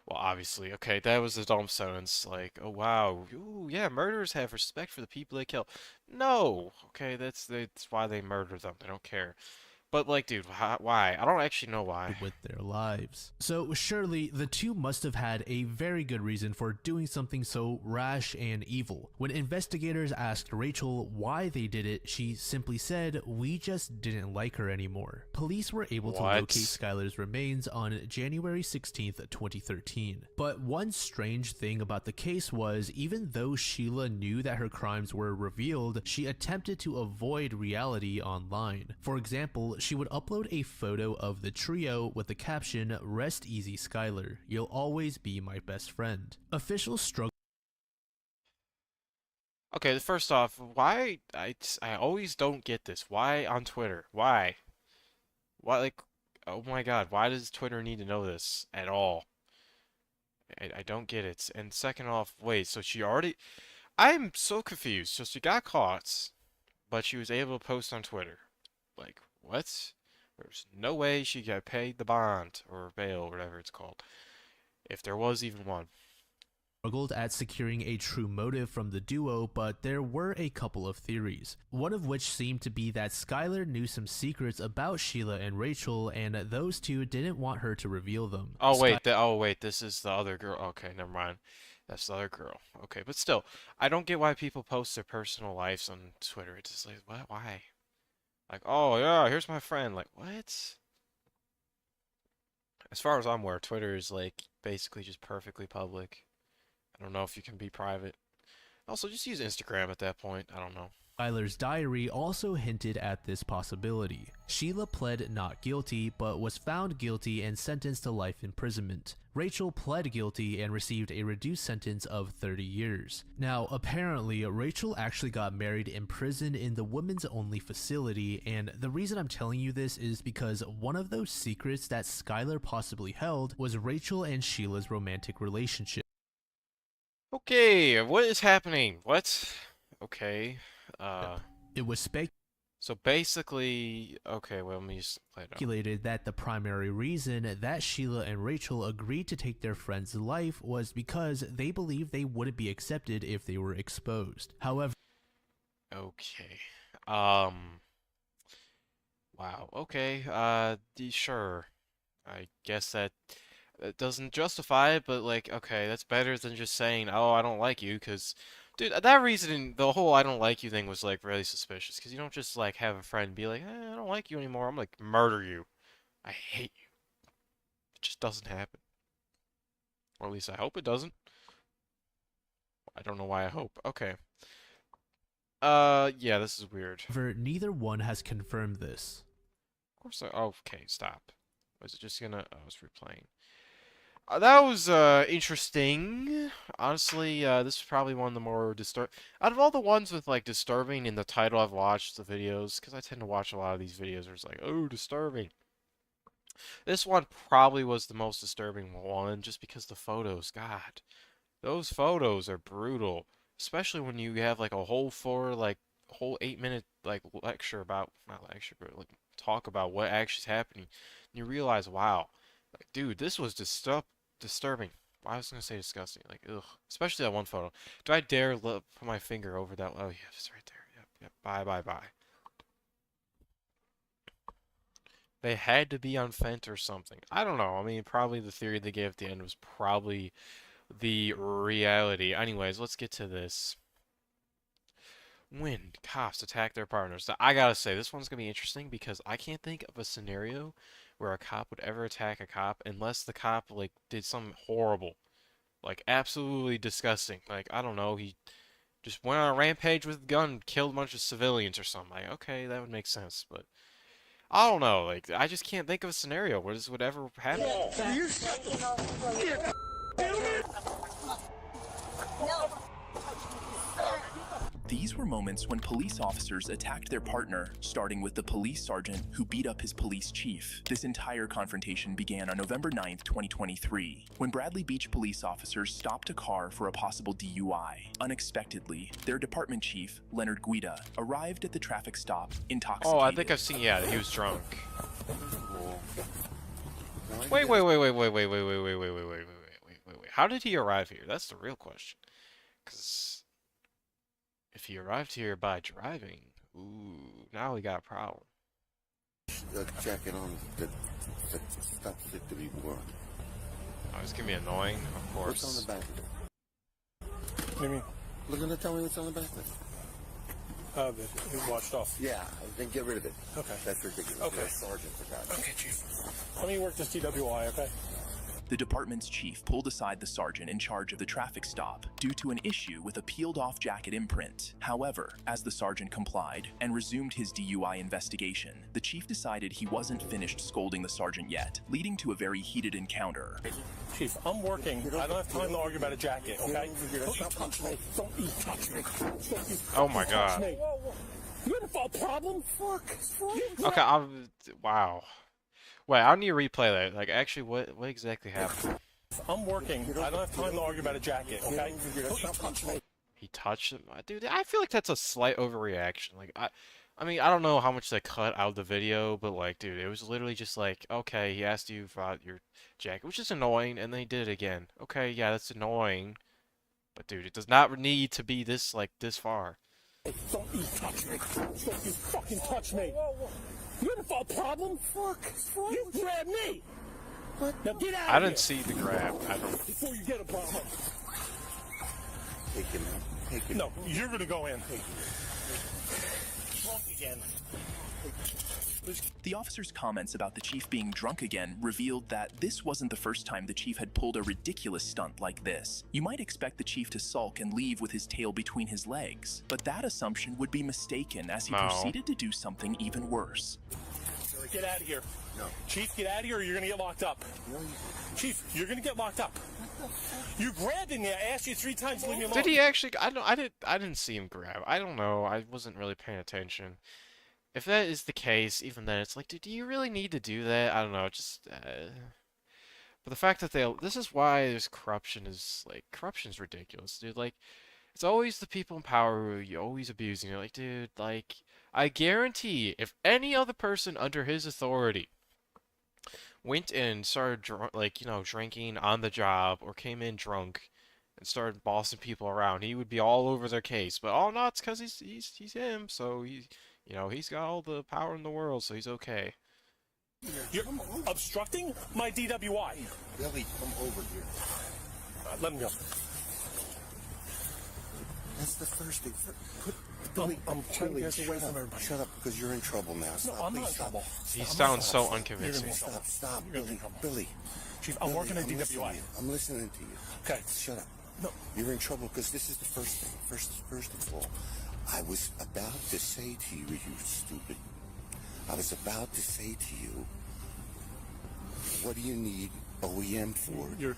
Well, obviously, okay, that was a dumb sentence. Like, oh wow, ooh, yeah, murderers have respect for the people they kill. No, okay, that's why they murder them. They don't care. But like, dude, why? I don't actually know why. With their lives. So surely the two must have had a very good reason for doing something so rash and evil. When investigators asked Rachel why they did it, she simply said, "We just didn't like her anymore." Police were able to locate Skylar's remains on January 16th, 2013. But one strange thing about the case was, even though Sheila knew that her crimes were revealed, she attempted to avoid reality online. For example, she would upload a photo of the trio with the caption, "Rest easy Skylar, you'll always be my best friend." Officials struggled. Okay, first off, why I always don't get this. Why on Twitter? Why? Why like, oh my God, why does Twitter need to know this at all? I don't get it. And second off, wait, so she already I'm so confused. So she got caught, but she was able to post on Twitter. Like, what? There's no way she got paid the bond or bail, whatever it's called, if there was even one. At securing a true motive from the duo, but there were a couple of theories. One of which seemed to be that Skylar knew some secrets about Sheila and Rachel, and those two didn't want her to reveal them. Oh wait, this is the other girl. Okay, never mind. That's the other girl. Okay, but still, I don't get why people post their personal lives on Twitter. It's just like, what? Why? Like, oh yeah, here's my friend. Like, what? As far as I'm aware, Twitter is like basically just perfectly public. I don't know if you can be private. Also, just use Instagram at that point. I don't know. Skylar's diary also hinted at this possibility. Sheila pled not guilty, but was found guilty and sentenced to life imprisonment. Rachel pled guilty and received a reduced sentence of 30 years. Now, apparently, Rachel actually got married in prison in the women's only facility, and the reason I'm telling you this is because one of those secrets that Skylar possibly held was Rachel and Sheila's romantic relationship. Okay, what is happening? What? Okay. It was So basically, okay, well, let me just play it out. speculated that the primary reason that Sheila and Rachel agreed to take their friend's life was because they believed they wouldn't be accepted if they were exposed. However, Okay. Wow. Okay. Sure. I guess that doesn't justify it, but like, okay, that's better than just saying, "Oh, I don't like you," because, dude, that reasoning, the whole "I don't like you" thing was like really suspicious. Because you don't just like have a friend be like, I don't like you anymore. I'm like murder you. I hate you. It just doesn't happen. Or at least I hope it doesn't. I don't know why I hope. Okay. Yeah, this is weird. However, neither one has confirmed this. Of course I. Okay, stop. Was it just gonna? Oh, I was replaying. That was interesting. Honestly, this is probably one of the more disturb out of all the ones with like disturbing in the title I've watched the videos, because I tend to watch a lot of these videos where it's like, oh, disturbing. This one probably was the most disturbing one, just because the photos, God, those photos are brutal. Especially when you have like a whole 8 minute like lecture about not lecture, but like talk about what actually is happening. And you realize, wow, like, dude, this was disturbing. I was gonna say disgusting. Like, ugh. Especially that one photo. Do I dare put my finger over that? Oh, yeah, it's right there. Yep, yep. Bye, bye, bye. They had to be on Fent or something. I don't know. I mean, probably the theory they gave at the end was probably the reality. Anyways, let's get to this. When cops attack their partners. Now, I gotta say, this one's gonna be interesting because I can't think of a scenario where a cop would ever attack a cop unless the cop like did something horrible, like absolutely disgusting. Like I don't know, he just went on a rampage with a gun, killed a bunch of civilians or something. Like okay, that would make sense, but I don't know. Like I just can't think of a scenario where this would ever happen. These were moments when police officers attacked their partner, starting with the police sergeant who beat up his police chief. This entire confrontation began on November 9th, 2023, when Bradley Beach police officers stopped a car for a possible DUI. Unexpectedly, their department chief, Leonard Guida, arrived at the traffic stop intoxicated. Oh, I think I've seen. Yeah, he was drunk. Wait, wait, wait, wait, wait, wait, wait, wait, wait, wait, wait, wait, wait, wait. How did he arrive here? That's the real question. Because if he arrived here by driving, ooh, now we got a problem. The jacket on the stuff that we wore. Oh, it's gonna be annoying, of What's on course. the back of it? What do you mean? Look at tell me what's on the back of it. It washed off. Yeah, then get rid of it. Okay. That's ridiculous. Okay. You're a sergeant, for God's sake. Okay, Chief. Let me work this DWI, okay? The department's chief pulled aside the sergeant in charge of the traffic stop due to an issue with a peeled-off jacket imprint. However, as the sergeant complied and resumed his DUI investigation, the chief decided he wasn't finished scolding the sergeant yet, leading to a very heated encounter. Chief, I'm working. I don't have time to argue about a jacket, okay? Don't you touch me. Don't you touch me. Don't you Oh my touch God. me. You had a problem? Fuck. Okay, wow. Wait, I need to replay that. Like, actually, what exactly happened? I'm working. I don't have time to argue about a jacket, okay? Don't you touch me. He touched him? Dude, I feel like that's a slight overreaction. Like, I mean, I don't know how much they cut out of the video, but like, dude, it was literally just like, okay, he asked you about your jacket, which is annoying, and then he did it again. Okay, yeah, that's annoying. But dude, it does not need to be this, like, this far. Don't you touch me. Don't you fucking touch me. You had a problem? Fuck. You grabbed me. What? Now get out I of didn't here see the grab. I don't. before you get a problem. Take him out. Take him. No, you're gonna go in. Drunk again. The officer's comments about the chief being drunk again revealed that this wasn't the first time the chief had pulled a ridiculous stunt like this. You might expect the chief to sulk and leave with his tail between his legs, but that assumption would be mistaken as he No. proceeded to do something even worse. Get out of here. No. Chief, get out of here or you're gonna get locked up. No, Chief, you're gonna get locked up. You grabbed me. I asked you 3 times to leave me alone. Did he actually? I didn't see him grab. I don't know. I wasn't really paying attention. If that is the case, even then, it's like, dude, do you really need to do that? I don't know. Just. But the fact that this is why there's corruption is like corruption's ridiculous, dude. Like, it's always the people in power who you always abusing. You're like, dude, like, I guarantee if any other person under his authority went and started like, drinking on the job or came in drunk, and started bossing people around, he would be all over their case. But oh no, it's because he's him, so he's got all the power in the world, so he's okay. You're obstructing my DWI. Billy, come over here. Let him go. That's the first thing. Billy, I'm trying to get away shut from up. everybody. Shut up, because you're in trouble now. No, Stop, I'm please, not in stop. trouble. He I'm sounds so not. unconvincing. Stop, You're gonna be in Billy. trouble. Billy. Chief, I'm Billy, working at listening DWI. to you. I'm listening to you. Okay. Shut up. No. You're in trouble because this is the first thing. First of all, I was about to say to you, you stupid. I was about to say to you, what do you need OEM for? You're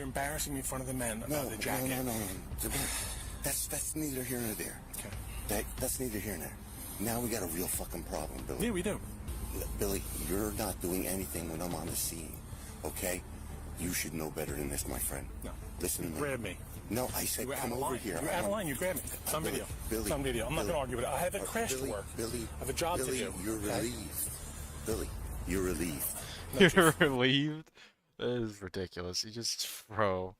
embarrassing me in front of the men about the jacket. No. That's neither here nor there. Okay. That's neither here nor there. Now we got a real fucking problem, Billy. Yeah, we do. Billy, you're not doing anything when I'm on the scene, okay? You should know better than this, my friend. No. Listen to me. Grab me. No, I said You were out come of over line. here. You were out of line. You grabbed me. It's on video. Billy, It's on video. I'm not Billy. going to argue with it. I have a crash to work. Billy, I have a job Billy, to do. you're okay? relieved. Billy, you're relieved. You're relieved? That is ridiculous. You just bro.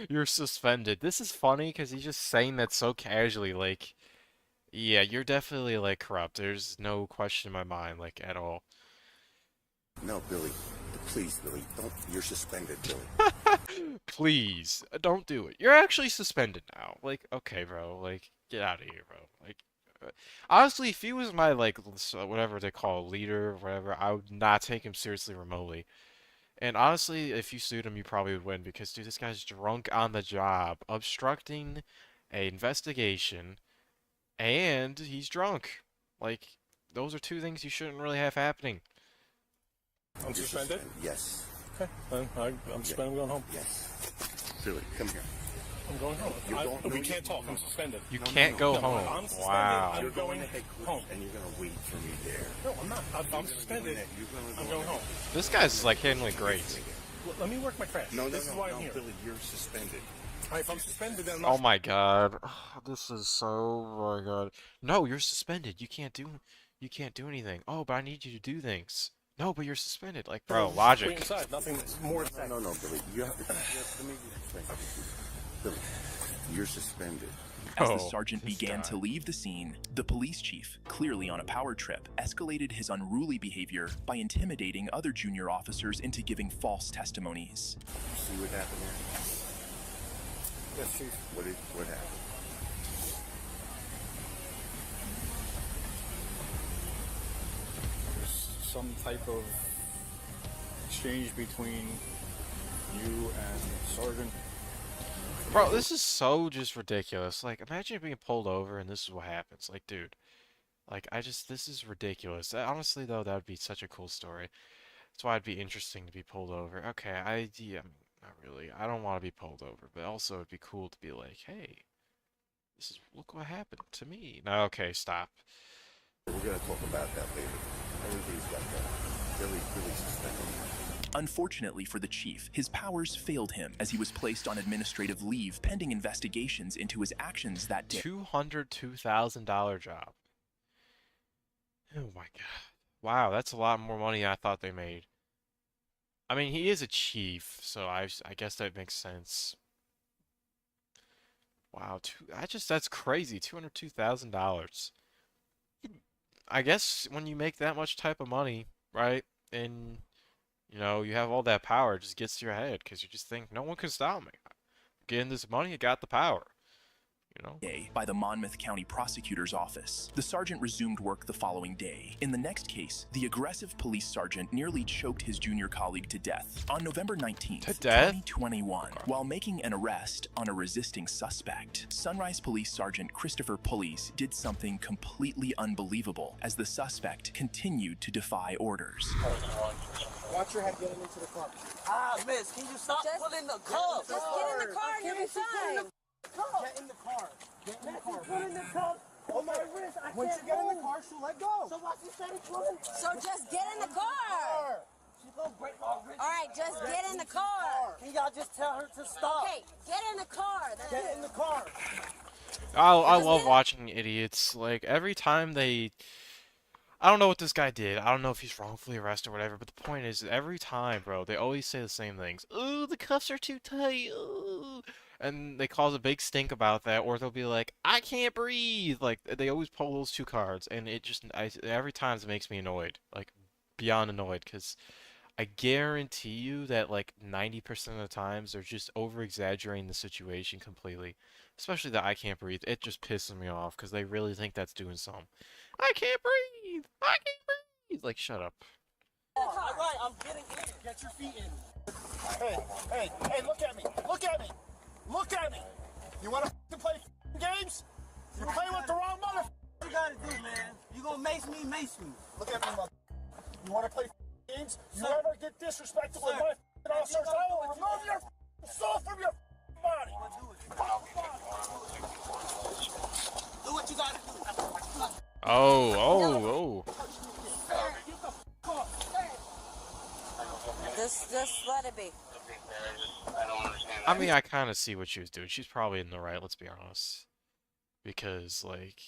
You're suspended. This is funny because he's just saying that so casually, like, yeah, you're definitely like corrupt. There's no question in my mind, like, at all. No, Billy. Please, Billy, don't. You're suspended, Billy. Please, don't do it. You're actually suspended now. Like, okay, bro. Like, get out of here, bro. Like, honestly, if he was my, like, whatever they call leader or whatever, I would not take him seriously remotely. And honestly, if you sued him, you probably would win because, dude, this guy's drunk on the job, obstructing an investigation, and he's drunk. Like, those are two things you shouldn't really have happening. I'm suspended? Yes. Okay. Then I'm suspended. I'm going home. Yes. Billy, come here. I'm going home. We can't talk. I'm suspended. You can't go No, home. I'm suspended. Wow. I'm You're going to headquarters, home. and you're going to wait for me there. No, I'm not. I'm suspended. I'm going home. This guy's, like, handling great. Let me work my crash. This is why I'm here. Billy, you're suspended. All right, if I'm suspended, then I'm not. Oh my god. This is so, oh my god. No, you're suspended. You can't do anything. Oh, but I need you to do things. No, but you're suspended. Like, bro, Wait logic. inside. Nothing more. No, Billy. You have to let me explain something to you. Billy, you're suspended. As the Oh, sergeant this began guy. to leave the scene, the police chief, clearly on a power trip, escalated his unruly behavior by intimidating other junior officers into giving false testimonies. See what happened there? Yes, Chief. What happened? There's some type of exchange between you and Sergeant. Bro, this is so just ridiculous. Like, imagine being pulled over and this is what happens. Like, dude. Like, this is ridiculous. Honestly, though, that would be such a cool story. That's why it'd be interesting to be pulled over. Okay, yeah, not really. I don't want to be pulled over, but also it'd be cool to be like, hey, look what happened to me. No, okay, stop. We're going to talk about that later. Everybody's got that. Billy's suspended. Unfortunately for the chief, his powers failed him as he was placed on administrative leave pending investigations into his actions that day. $202,000 job. Oh my god. Wow, that's a lot more money than I thought they made. I mean, he is a chief, so I guess that makes sense. Wow, that's crazy. $202,000. I guess when you make that much type of money, right, and you know, you have all that power, it just gets to your head because you just think no one can stop me. Getting this money, I got the power. You know? By the Monmouth County Prosecutor's Office. The sergeant resumed work the following day. In the next case, the aggressive police sergeant nearly choked his junior colleague to death. On November 19th, To death? 2021, while making an arrest on a resisting suspect, Sunrise Police Sergeant Christopher Pulleys did something completely unbelievable as the suspect continued to defy orders. Watch your head getting into the car. Miss, can you stop pulling the cuffs? Just get in the car and you'll be fine. Get in the car. Get in the car. Put in the cup. Oh my wrist. Once you get in the car, she'll let go. So watch you steady pulling. So just get in the car. She's gonna break my wrist. All right, just get in the car. Can y'all just tell her to stop? Okay, get in the car. That's Get it. in the car. I love watching idiots. Like every time they, I don't know what this guy did. I don't know if he's wrongfully arrested or whatever, but the point is, every time, bro, they always say the same things. Ooh, the cuffs are too tight. Ooh. And they cause a big stink about that, or they'll be like, I can't breathe. Like, they always pull those two cards, and it just, every time it makes me annoyed. Like, beyond annoyed, because I guarantee you that, like, 90% of the times, they're just over-exaggerating the situation completely. Especially the I can't breathe. It just pisses me off, because they really think that's doing something. I can't breathe! I can't breathe! Like, shut up. All right, I'm getting in. Get your feet in. Hey, look at me. Look at me. Look at me. You want to play games? You're playing with the wrong mother. What you gotta do, man? You gonna mace me, mace me. Look at me, mother. You want to play games? You ever get disrespectful with my officers, I will remove your soul from your body. Do what you gotta do. Oh. Just let it be. I mean, I kind of see what she was doing. She's probably in the right, let's be honest. Because, like,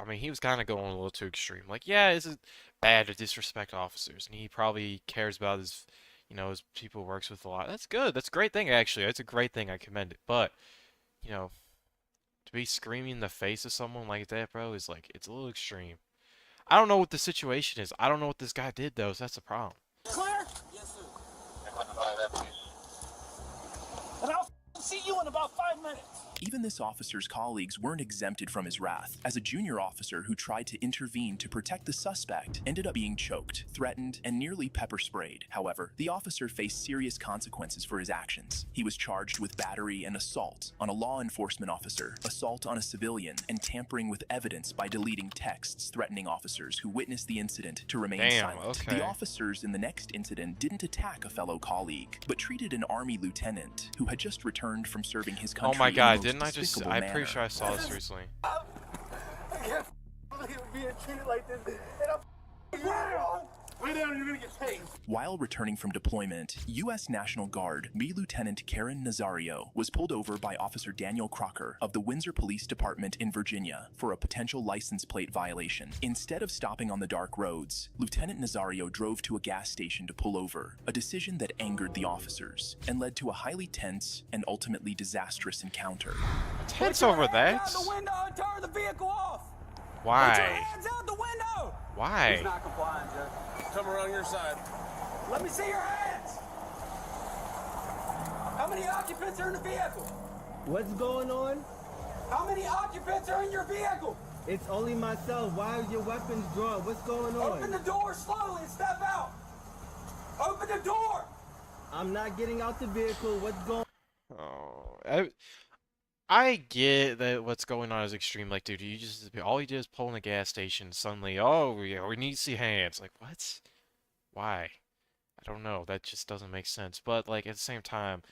I mean, he was kind of going a little too extreme. Like, yeah, it's bad to disrespect officers, and he probably cares about his, his people works with a lot. That's good. That's a great thing, actually. That's a great thing. I commend it. But, to be screaming in the face of someone like that, bro, is like, it's a little extreme. I don't know what the situation is. I don't know what this guy did, though, so that's the problem. Clear? Yes, sir. And I'll see you in about 5 minutes. Even this officer's colleagues weren't exempted from his wrath, as a junior officer who tried to intervene to protect the suspect ended up being choked, threatened, and nearly pepper sprayed. However, the officer faced serious consequences for his actions. He was charged with battery and assault on a law enforcement officer, assault on a civilian, and tampering with evidence by deleting texts threatening officers who witnessed the incident to remain silent. Okay. The officers in the next incident didn't attack a fellow colleague, but treated an army lieutenant who had just returned from serving his country. Oh my god, didn't I just? I'm pretty sure I saw this recently. I can't believe being treated like this. And I'm down. Lay down, you're gonna get paid. While returning from deployment, U.S. National Guard B. Lieutenant Karen Nazario was pulled over by Officer Daniel Crocker of the Windsor Police Department in Virginia for a potential license plate violation. Instead of stopping on the dark roads, Lieutenant Nazario drove to a gas station to pull over, a decision that angered the officers and led to a highly tense and ultimately disastrous encounter. Tense over that? Out the window and turn the vehicle off. Why? Put your hands out the window. Why? He's not complying, Jeff. Come around your side. Let me see your hands. How many occupants are in the vehicle? What's going on? How many occupants are in your vehicle? It's only myself. Why are your weapons drawn? What's going on? Open the door slowly and step out. Open the door. I'm not getting out the vehicle. What's going on? Oh, I get that what's going on is extreme. Like, dude, all you did is pull in a gas station. Suddenly, oh yeah, we need to see hands. Like, what? Why? I don't know. That just doesn't make sense. But like at the same time,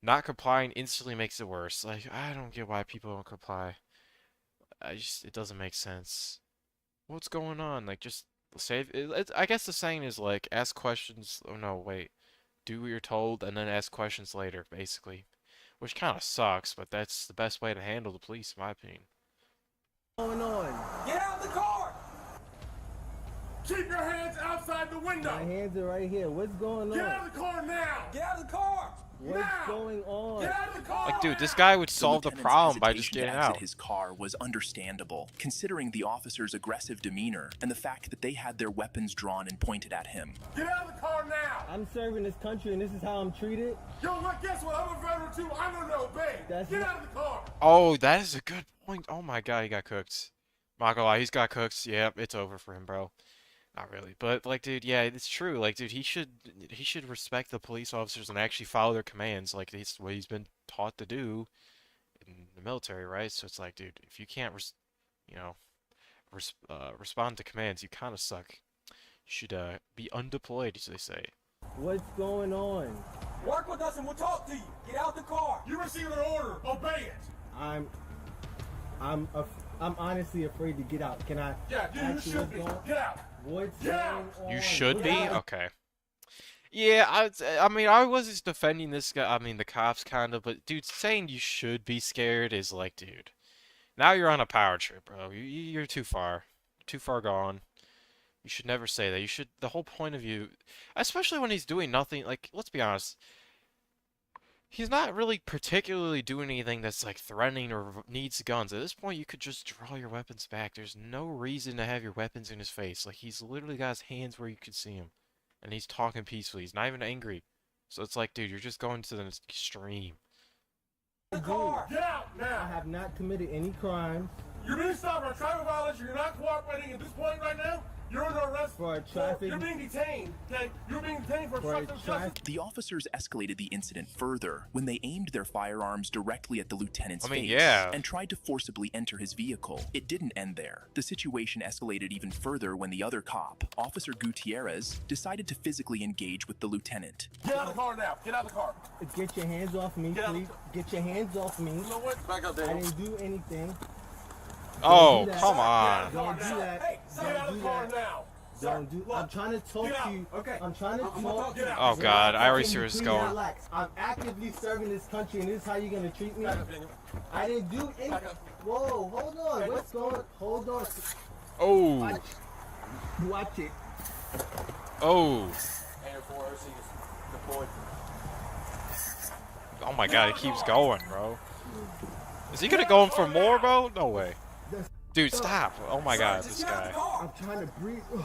not complying instantly makes it worse. Like, I don't get why people don't comply. It doesn't make sense. What's going on? Like, just save. I guess the saying is like, ask questions. Oh no, wait. Do what you're told and then ask questions later, basically. Which kind of sucks, but that's the best way to handle the police, in my opinion. What's going on? Get out of the car. Keep your hands outside the window. My hands are right here. What's going on? Get out of the car now. Get out of the car. What's now. going on? Get out of the car. Like, dude, this guy would solve the problem by just getting out. His car was understandable, considering the officer's aggressive demeanor and the fact that they had their weapons drawn and pointed at him. Get out of the car now. I'm serving this country and this is how I'm treated? Yo, look, guess what? I'm a veteran too. I don't know, babe. Get out of the car. Oh, that is a good point. Oh my god, he got cooked. Not gonna lie, he's got cooked. Yep, it's over for him, bro. Not really, but like, dude, yeah, it's true. Like, dude, he should respect the police officers and actually follow their commands, like it's what he's been taught to do in the military, right? So it's like, dude, if you can't, respond to commands, you kind of suck. You should be undeployed, as they say. What's going on? Work with us and we'll talk to you. Get out the car. You received an order. Obey it. I'm honestly afraid to get out. Can I? Yeah, you should be. Get out. What's going on? You should be? Okay. Yeah, I mean, I was just defending this guy, I mean, the cops kind of, but dude, saying you should be scared is like, dude, now you're on a power trip, bro. You're too far. Too far gone. You should never say that. You should, the whole point of you, especially when he's doing nothing, like, let's be honest, he's not really particularly doing anything that's like threatening or needs guns. At this point, you could just draw your weapons back. There's no reason to have your weapons in his face. Like, he's literally got his hands where you could see him. And he's talking peacefully. He's not even angry. So it's like, dude, you're just going to the extreme. Get out I now. have not committed any crimes You're being stopped for a traffic violation. You're not cooperating at this point right now. You're under arrest. for a traffic. You're being detained. Okay? You're being detained for For a obstruction of justice. traffic. The officers escalated the incident further when they aimed their firearms directly at the lieutenant's face yeah. and tried to forcibly enter his vehicle. It didn't end there. The situation escalated even further when the other cop, Officer Gutierrez, decided to physically engage with the lieutenant. Get out of the car now. Get out of the car. Get your hands off me, Get out. please. Get your hands off me. You know what? Back up I there. didn't do anything. Oh, do that. come on. Don't do that. Hey, get out of the car now. Don't do. I'm trying to talk Get out. to you. Okay. I'm trying to talk. Get out. Oh, God. I already see Can where you this is please going. relax? I'm actively serving this country, and this is how you're gonna treat me. Back up, Daniel. I didn't do anything. Back up. Whoa, hold on. What's going? Hold on. Oh. Watch. Watch it. Oh. Air 4 OC is deployed. Oh, my God. It keeps going, bro. Is he gonna go in for more, bro? No way. Dude, stop. Oh, my God. This guy. I'm trying to breathe. Ugh.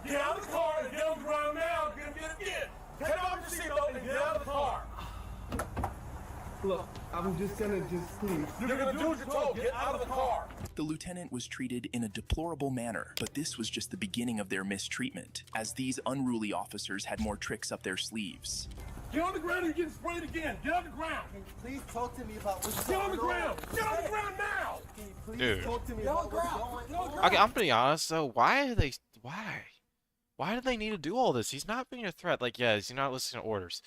Get out of the car and get on the ground now. Get. Take off your seatbelt and get out of the car. Look, I'm just gonna please. You're gonna do what you're told. Get out of the car. The lieutenant was treated in a deplorable manner, but this was just the beginning of their mistreatment, as these unruly officers had more tricks up their sleeves. Get on the ground and you're getting sprayed again. Get on the ground. Can you please talk to me about what's Get on going the ground. Get on the ground now. Can you please Dude. talk to me about what's going on? Okay, I'm being honest though. Why? Why do they need to do all this? He's not being a threat. Like, yeah, he's not listening to orders.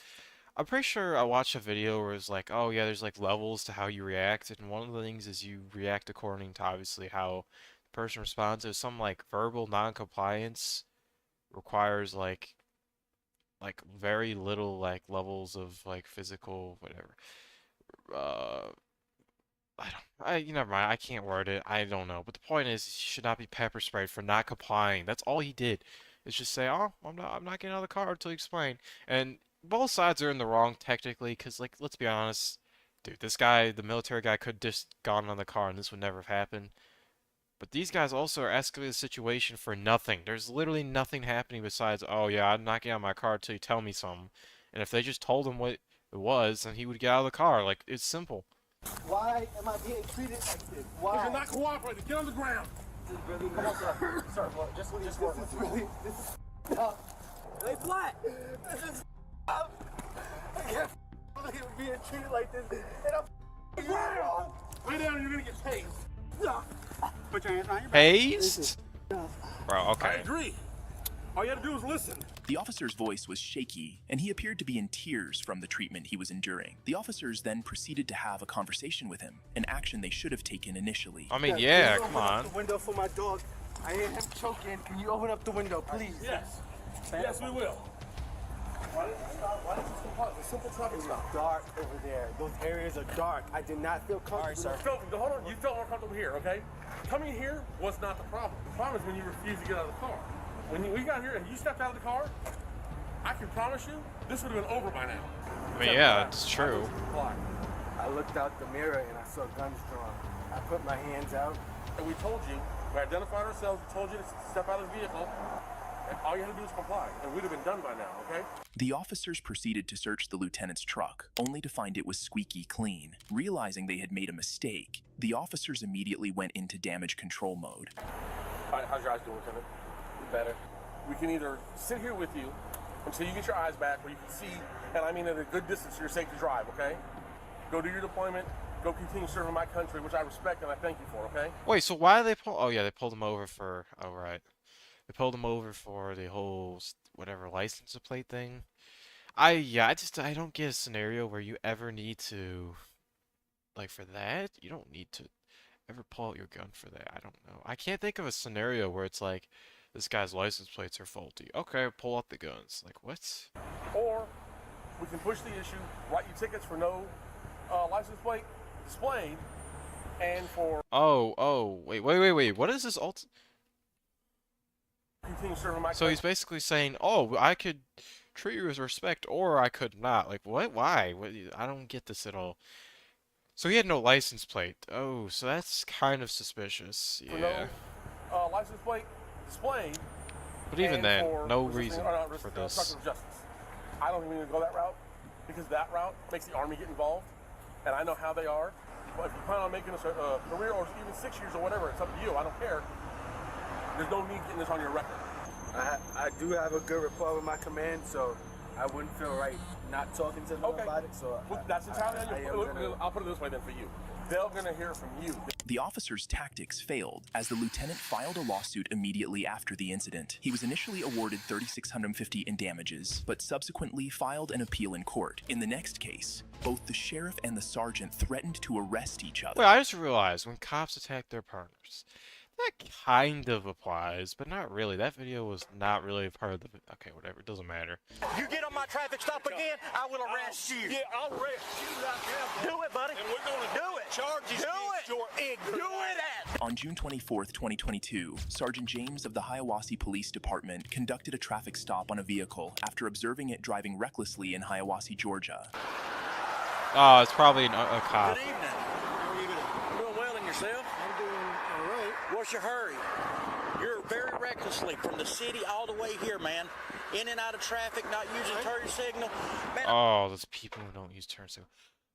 I'm pretty sure I watched a video where it's like, oh yeah, there's like levels to how you react, and one of the things is you react according to obviously how the person responds. There's some like verbal non-compliance requires like very little like levels of like physical whatever. Never mind. I can't word it. I don't know. But the point is, he should not be pepper sprayed for not complying. That's all he did. Is just say, "Oh, I'm not getting out of the car until you explain." And both sides are in the wrong technically, because like, let's be honest, dude, this guy, the military guy, could just gone on the car and this would never have happened. But these guys also are escalating the situation for nothing. There's literally nothing happening besides, "Oh yeah, I'm not getting out of my car until you tell me something." And if they just told him what it was, then he would get out of the car. Like, it's simple. Why am I being treated like this? Why? You're not cooperating. Get on the ground. Come on, sir. Sir, look, just work with me. This is tough. Lay flat. This is tough. I can't believe being treated like this. And I'm Ground. Lay down and you're gonna get tased. Put your hands on your back. Hazed? Bro, I okay. agree. All you have to do is listen. The officer's voice was shaky, and he appeared to be in tears from the treatment he was enduring. The officers then proceeded to have a conversation with him, an action they should have taken initially. I mean, yeah, Can you come open up on. the window for my dog. I hear him choking. Can you open up the window, please? Yes. Yes, we will. Why did you stop? Why did you stop? It's a simple traffic It's stop. dark over there. Those areas are dark. I did not feel comfortable. Hold on. You felt more comfortable here, okay? Coming here was not the problem. The problem is when you refuse to get out of the car. When we got here and you stepped out of the car, I can promise you, this would have been over by now. I mean, yeah, it's true. I looked out the mirror and I saw guns drawn. I put my hands out. And we told you, we identified ourselves, we told you to step out of the vehicle, and all you had to do was comply, and we'd have been done by now, okay? The officers proceeded to search the lieutenant's truck, only to find it was squeaky clean. Realizing they had made a mistake, the officers immediately went into damage control mode. All right, how's your eyes doing, Lieutenant? Better. We can either sit here with you until you get your eyes back where you can see, and I mean at a good distance so you're safe to drive, okay? Go do your deployment, go continue serving my country, which I respect and I thank you for, okay? Wait, so why did they pull? Oh yeah, they pulled him over for. Oh right, they pulled him over for the whole whatever license plate thing. I don't get a scenario where you ever need to, like for that, you don't need to ever pull out your gun for that. I don't know. I can't think of a scenario where it's like, this guy's license plates are faulty. Okay, pull out the guns. Like what? Or we can push the issue, write you tickets for no license plate displayed, and for Oh, wait. What is this continue serving my So he's basically saying, "Oh, I could treat you with respect, or I could not." Like, what? Why? What? I don't get this at all. So he had no license plate. Oh, so that's kind of suspicious. for Yeah. no license plate displayed. But even and then, for no resisting- reason or not for resisting this. obstruction of justice. I don't even go that route because that route makes the Army get involved, and I know how they are. But if you plan on making a career or even 6 years or whatever, it's up to you. I don't care. There's no need getting this on your record. I do have a good rapport with my command, so I wouldn't feel right not talking to them Okay. about it. So Well, that's entirely on I you. am gonna- I'll put it this way then for you. They're going to hear from you. The officer's tactics failed as the lieutenant filed a lawsuit immediately after the incident. He was initially awarded $3,650 in damages, but subsequently filed an appeal in court. In the next case, both the sheriff and the sergeant threatened to arrest each other. Wait, I just realized when cops attack their partners, that kind of applies, but not really. That video was not really a part of the. Okay, whatever. It doesn't matter. You get on my traffic stop again, I will arrest you. Yeah, I'll arrest you right now. Do it, buddy. And we're going to do it. Charges do it. Your ignorance. Do it. On June 24th, 2022, Sergeant James of the Hiawassee Police Department conducted a traffic stop on a vehicle after observing it driving recklessly in Hiawassee, Georgia. Oh, it's probably a cop. Good evening. How are you doing? Well in yourself? I'm doing all right. What's your hurry? You're very recklessly from the city all the way here, man. In and out of traffic, not using turn signal. Man, Oh, those people who don't use turn signal.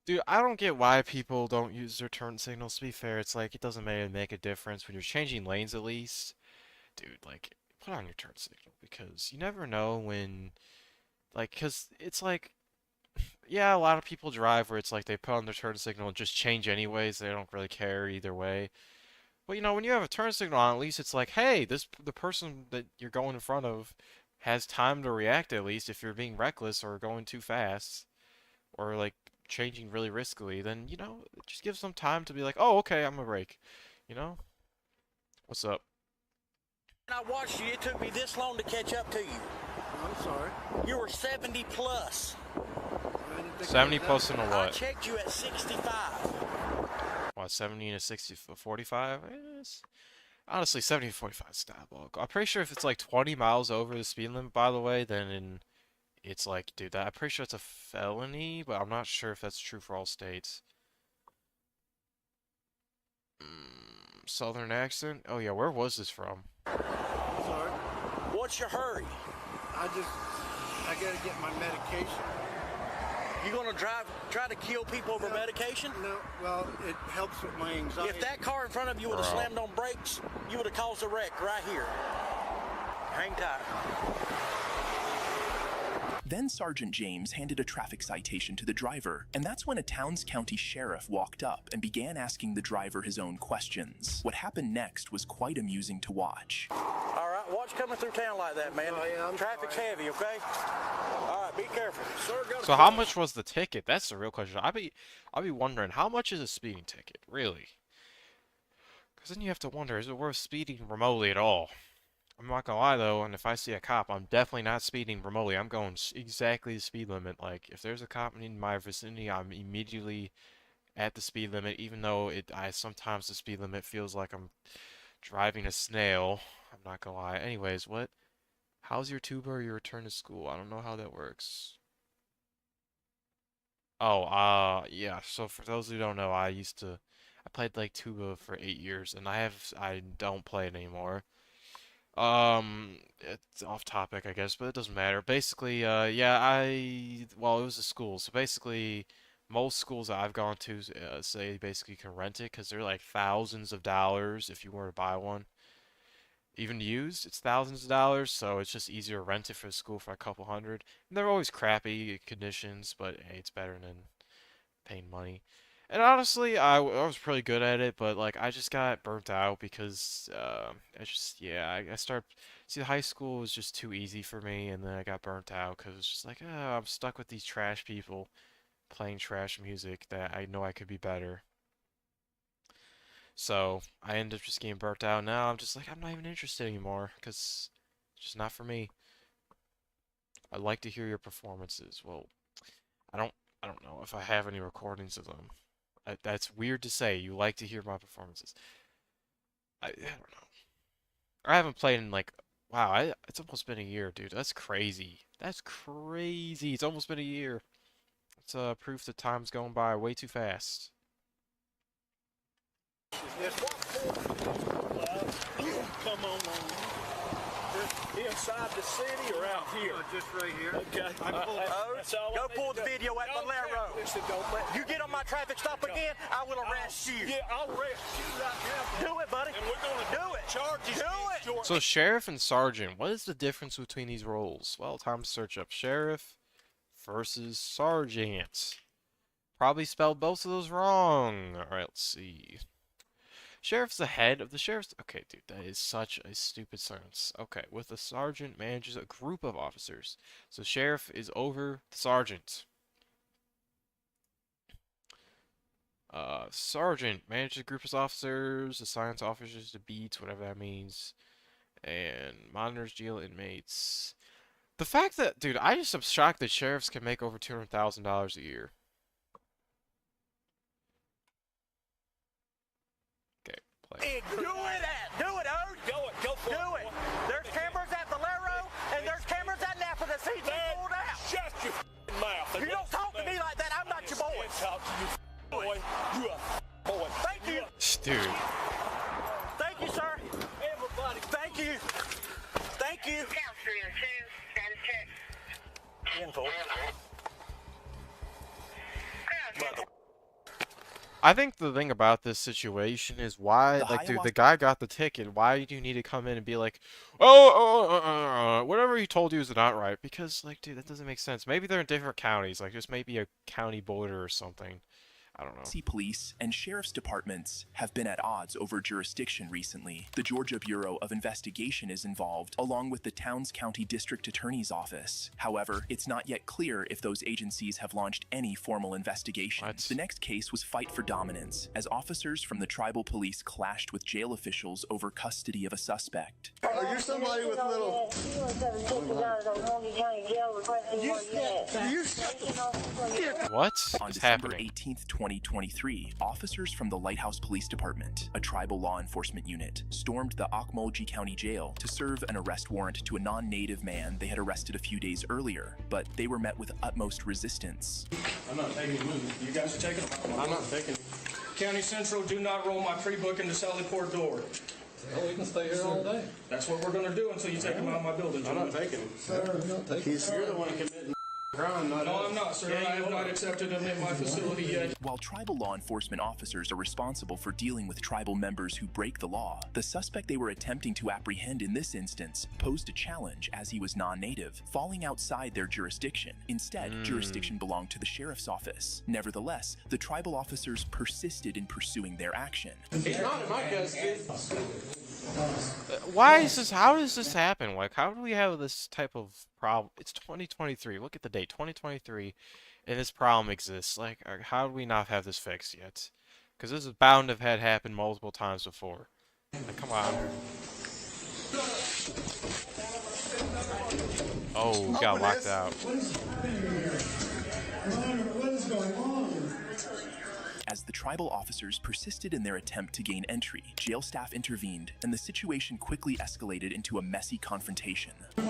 Dude, I don't get why people don't use their turn signals. To be fair, it's like it doesn't make a difference when you're changing lanes at least. Dude, like, put on your turn signal because you never know when, like, because it's like, yeah, a lot of people drive where it's like they put on their turn signal and just change anyways. They don't really care either way. But you know, when you have a turn signal on, at least it's like, hey, the person that you're going in front of has time to react at least if you're being reckless or going too fast or like changing really riskily, then you know, it just gives them time to be like, oh, okay, I'm gonna brake. You know? What's up? I watched you. It took me this long to catch up to you. I'm sorry. You were 70 plus. 70 plus in a I what? checked you at 65. What, 70 and a 60, 45? Yes. Honestly, 70 to 45 is diabolical. I'm pretty sure if it's like 20 miles over the speed limit, by the way, then it's like, dude, I'm pretty sure it's a felony, but I'm not sure if that's true for all states. Southern accent? Oh yeah, where was this from? Sorry. What's your hurry? I gotta get my medication. You gonna try to kill people over medication? No, well, it helps with my anxiety. If that car in front of you would have Bro. slammed on brakes, you would have caused a wreck right here. Hang tight. Then Sergeant James handed a traffic citation to the driver, and that's when a Towns County sheriff walked up and began asking the driver his own questions. What happened next was quite amusing to watch. All right, watch coming through town like that, man. Oh, yeah, I'm Traffic's sorry. heavy, okay? All right, be careful. Sir, got a So how much was the ticket? That's the real question. I'll be wondering, how much is a speeding ticket, really? Because then you have to wonder, is it worth speeding remotely at all? I'm not gonna lie though, and if I see a cop, I'm definitely not speeding remotely. I'm going exactly the speed limit. Like, if there's a cop in my vicinity, I'm immediately at the speed limit, even though sometimes the speed limit feels like I'm driving a snail. I'm not gonna lie. Anyways, how's your tuba or your return to school? I don't know how that works. Oh, yeah, so for those who don't know, I played like tuba for 8 years, and I don't play it anymore. It's off topic, I guess, but it doesn't matter. Basically, yeah, well, it was a school, so basically, most schools that I've gone to say basically you can rent it, because they're like thousands of dollars if you were to buy one. Even used, it's thousands of dollars, so it's just easier to rent it for the school for a couple hundred. And they're always crappy conditions, but hey, it's better than paying money. And honestly, I was pretty good at it, but like I just got burnt out because I started see high school was just too easy for me, and then I got burnt out because it's just like, oh, I'm stuck with these trash people playing trash music that I know I could be better. So I ended up just getting burnt out. Now I'm just like, I'm not even interested anymore because it's just not for me. I'd like to hear your performances. Well, I don't know if I have any recordings of them. That's weird to say. You like to hear my performances. I don't know. I haven't played in like Wow, it's almost been a year, dude. That's crazy. That's crazy. It's almost been a year. It's proof that time's going by way too fast. Come on. Inside the city or out here? Just right here. Okay. Go pull the video at Valero. You get on my traffic stop again, I will arrest you. Yeah, I'll arrest you right now. Do it, buddy. And we're going to do it. Charges. Do it. So sheriff and sergeant, what is the difference between these roles? Well, time to search up sheriff versus sergeant. Probably spelled both of those wrong. All right, let's see. Sheriff's the head of the sheriff's... Okay, dude, that is such a stupid sentence. Okay, with the sergeant manages a group of officers. So sheriff is over the sergeant. Sergeant manages a group of officers, assigns officers to beats, whatever that means, and monitors jail inmates. The fact that, dude, I just am shocked that sheriffs can make over $200,000 a year. Hey, do it, Ode. Go for it. There's cameras at Valero, and there's cameras at Napa that see you pulled out. Shut your mouth. You don't talk to me like that. I'm not your boy. Talk to you, boy. You a boy. Thank you. Dude. Thank you, sir. Everybody, thank you. Thank you. Count 302, status check. Info. Mother. I think the thing about this situation is why, like, dude, the guy got the ticket. Why do you need to come in and be like, whatever he told you is not right? Because, like, dude, that doesn't make sense. Maybe they're in different counties. Like, just maybe a county border or something. I don't know. Police and sheriff's departments have been at odds over jurisdiction recently. The Georgia Bureau of Investigation is involved, along with the Towns County District Attorney's Office. However, it's not yet clear if those agencies have launched any formal investigation. The next case was fight for dominance, as officers from the tribal police clashed with jail officials over custody of a suspect. Are you somebody with little... What On is December happening? 18th, 2023, officers from the Lighthouse Police Department, a tribal law enforcement unit, stormed the Okmulgee County Jail to serve an arrest warrant to a non-native man they had arrested a few days earlier, but they were met with utmost resistance. I'm not taking them. You guys are taking them. I'm not taking them. County Central, do not roll my pre-book into Sally Port door. Well, we can stay here all day. That's what we're going to do until you take them out of my building. I'm not taking them. Sir, I'm not taking them. You're the one committing crime, not No, I'm not, sir. I have not accepted them in my facility yet. While tribal law enforcement officers are responsible for dealing with tribal members who break the law, the suspect they were attempting to apprehend in this instance posed a challenge as he was non-native, falling outside their jurisdiction. Instead, jurisdiction belonged to the sheriff's office. Nevertheless, the tribal officers persisted in pursuing their action. He's not in my custody. Why is this? How does this happen? Like, how do we have this type of problem? It's 2023. Look at the date, 2023, and this problem exists. Like, how do we not have this fixed yet? Because this is bound to have had happened multiple times before. Like, come on. Oh, we got locked out. What is going on? As the tribal officers persisted in their attempt to gain entry, jail staff intervened, and the situation quickly escalated into a messy confrontation. Are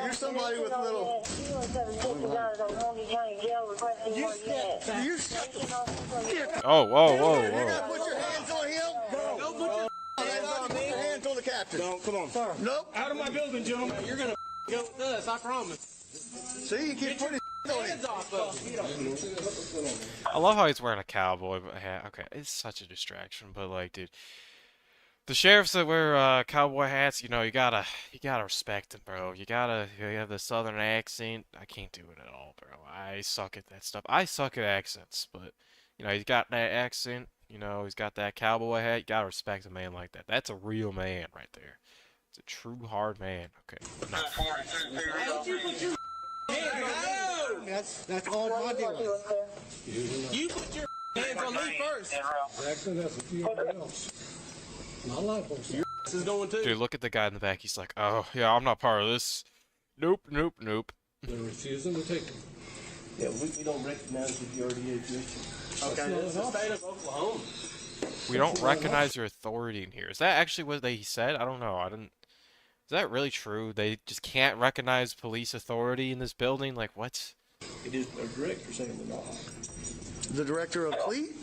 you somebody with little... Oh, whoa, whoa, You whoa. gotta put your hands on him? Don't put your hands on the captain. No, come on. Nope. Out of my building, gentlemen. You're going to go with us, I promise. See, you keep putting Hands off of him. I love how he's wearing a cowboy hat. Okay, it's such a distraction, but like, dude, the sheriffs that wear cowboy hats, you know, you gotta respect them, bro. You have the southern accent. I can't do it at all, bro. I suck at that stuff. I suck at accents, but you know, he's got that accent. You know, he's got that cowboy hat. You gotta respect a man like that. That's a real man right there. It's a true hard man. Okay. No. That's all my deal. You put your hands on me first. Jackson, that's a few else. Not a lot of folks. This is going too. Dude, look at the guy in the back. He's like, oh, yeah, I'm not part of this. Nope, nope, nope. They're refusing to take them. Yeah, we don't recognize that you already exist. Okay, it's the state of Oklahoma. We don't recognize your authority in here. Is that actually what they said? I don't know. I didn't. Is that really true? They just can't recognize police authority in this building? Like, what? It is the director saying they're not. The director of Cleat?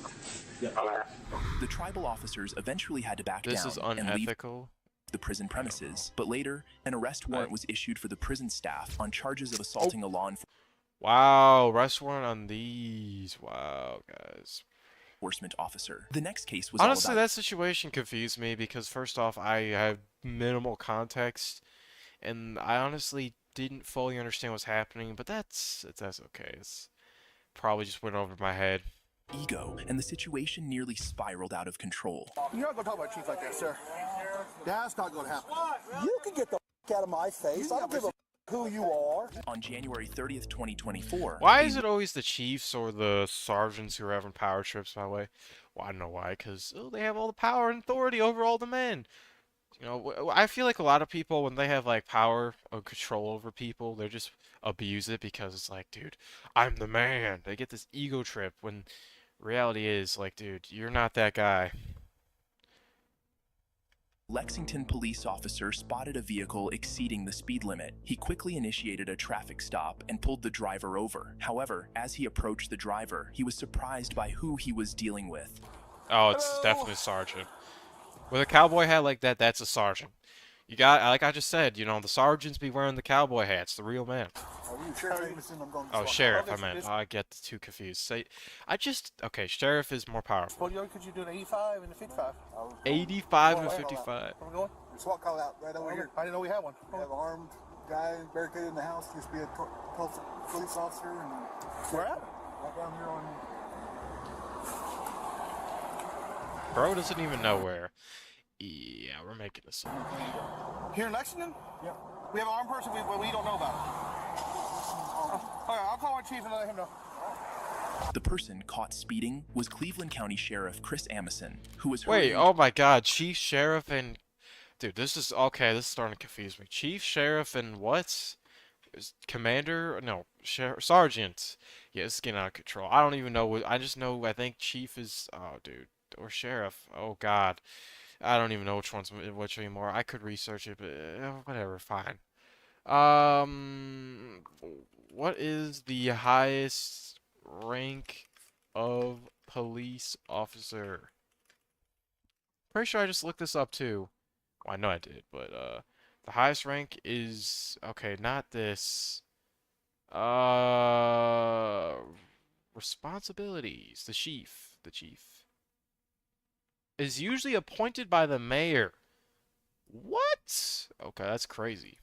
The tribal officers eventually had to back This down is and leave unethical. the prison premises, but later, an arrest warrant was issued for the prison staff on charges of assaulting a law Wow, arrest warrant on these. Wow, guys. enforcement officer. The next case was Honestly, all about that situation confused me because first off, I have minimal context, and I honestly didn't fully understand what's happening. But that's okay. It's probably just went over my head. ego, and the situation nearly spiraled out of control. You're not going to talk about Chief like that, sir. That's not going to happen. You can get the out of my face. I don't give a who you are. On January 30th, 2024, Why is it always the chiefs or the sergeants who are having power trips, by the way? Well, I don't know why, because they have all the power and authority over all the men. You know, I feel like a lot of people, when they have, like, power or control over people, they just abuse it because it's like, dude, I'm the man. They get this ego trip when reality is, like, dude, you're not that guy. Lexington police officer spotted a vehicle exceeding the speed limit. He quickly initiated a traffic stop and pulled the driver over. However, as he approached the driver, he was surprised by who he was dealing with. Oh, it's definitely a sergeant. With a cowboy hat like that, that's a sergeant. You got, like I just said, you know, the sergeants be wearing the cowboy hats, the real man. Oh, sheriff, I meant. I get the two confused. Say, okay, sheriff is more powerful. Could you do an 85 and a 55? 85 and 55. Where we going? SWAT call out right over here. I didn't know we had one. We have an armed guy barricaded in the house. Used to be a police officer. And where at? Right down here on. Bro doesn't even know where. Yeah, we're making this up. Here in Lexington? Yeah. We have an armed person we don't know about. All right, I'll call our chief and let him know. The person caught speeding was Cleveland County Sheriff Chris Amison, who was Wait, hurrying- oh my god, Chief Sheriff and... Dude, this is... Okay, this is starting to confuse me. Chief Sheriff and what? Commander? No, Sergeant. Yeah, this is getting out of control. I don't even know what... I just know, I think Chief is... Oh, dude. Or Sheriff. Oh, God. I don't even know which one's which anymore. I could research it, but whatever, fine. What is the highest rank of police officer? Pretty sure I just looked this up too. Well, I know I did, but the highest rank is okay, not this. Responsibilities. The chief is usually appointed by the mayor. What? Okay, that's crazy.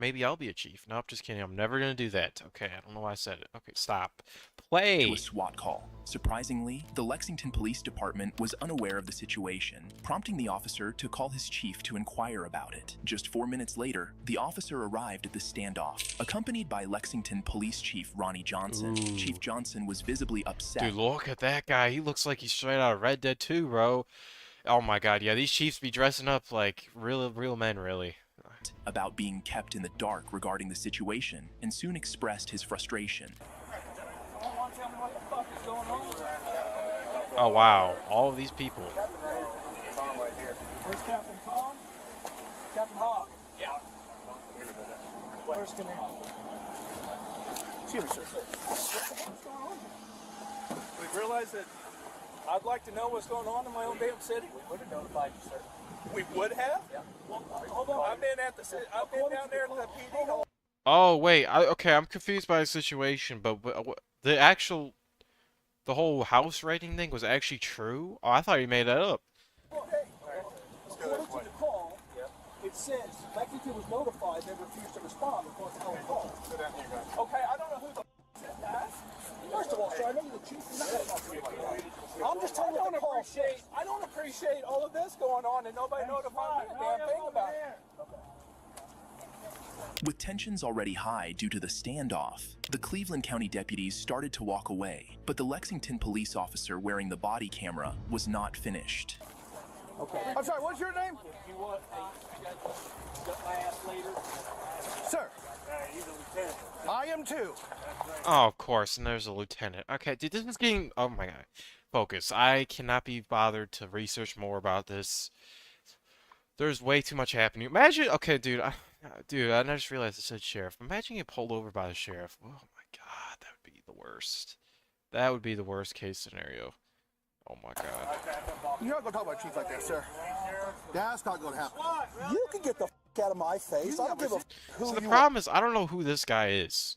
Maybe I'll be a chief. Nope, just kidding. I'm never gonna do that. Okay, I don't know why I said it. Okay, stop. Play. to a SWAT call. Surprisingly, the Lexington Police Department was unaware of the situation, prompting the officer to call his chief to inquire about it. Just 4 minutes later, the officer arrived at the standoff, accompanied by Lexington Police Chief Ronnie Johnson. Ooh. Chief Johnson was visibly upset. Dude, look at that guy. He looks like he's straight out of Red Dead 2, bro. Oh my god, yeah, these chiefs be dressing up like real men, really. About being kept in the dark regarding the situation, and soon expressed his frustration. Oh wow, all of these people. Where's Captain Tom? Captain Hawk. Yeah. Where's Commander? Excuse me, sir. We've realized that I'd like to know what's going on in my own damn city. We would have notified you, sir. We would have? Yeah. Well, hold on. I've been down there at the PD. Oh wait, okay, I'm confused by the situation, but the whole house raiding thing was actually true? Oh, I thought you made that up. Well, hey, according to the call, it says Lexington was notified they refused to respond according to the call. Okay, I don't know who the said that. First of all, sir, I know you're the chief. I'm just telling you what the call says. I don't appreciate all of this going on and nobody notified me a damn thing about it. With tensions already high due to the standoff, the Cleveland County deputies started to walk away, but the Lexington police officer wearing the body camera was not finished. Okay. I'm sorry, what's your name? If you want, you got my ass later. Sir. He's a lieutenant. I am too. Oh, of course, and there's a lieutenant. Okay, dude, this is getting... Oh my god. focus. I cannot be bothered to research more about this. There's way too much happening. Imagine, okay, dude, I just realized it said sheriff. Imagine getting pulled over by the sheriff. Oh my God, that would be the worst. That would be the worst case scenario. Oh my God. You're not gonna talk about chief like that, sir. That's not gonna happen. You can get the out of my face. I don't give a who So the you problem is, I don't know who this guy is.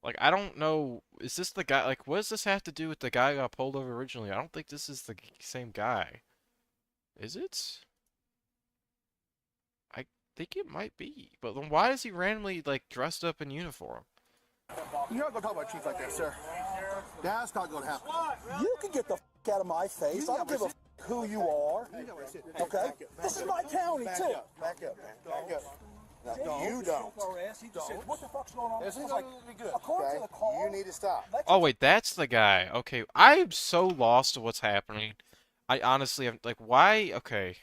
Like, I don't know. Is this the guy? Like, what does this have to do with the guy who got pulled over originally? I don't think this is the same guy. Is it? I think it might be. But then why is he randomly, like, dressed up in uniform? You're not gonna talk about chief like that, sir. That's not gonna happen. You can get the out of my face. I don't give a who you are. Okay? This is my county too. Back up, man. Back up. No, you don't. He just said, what the fuck's going on? This is like, gonna be good. according Okay? to the call, You need to stop. Oh, wait, that's the guy. Okay, I'm so lost to what's happening. I honestly have, like, why? Okay.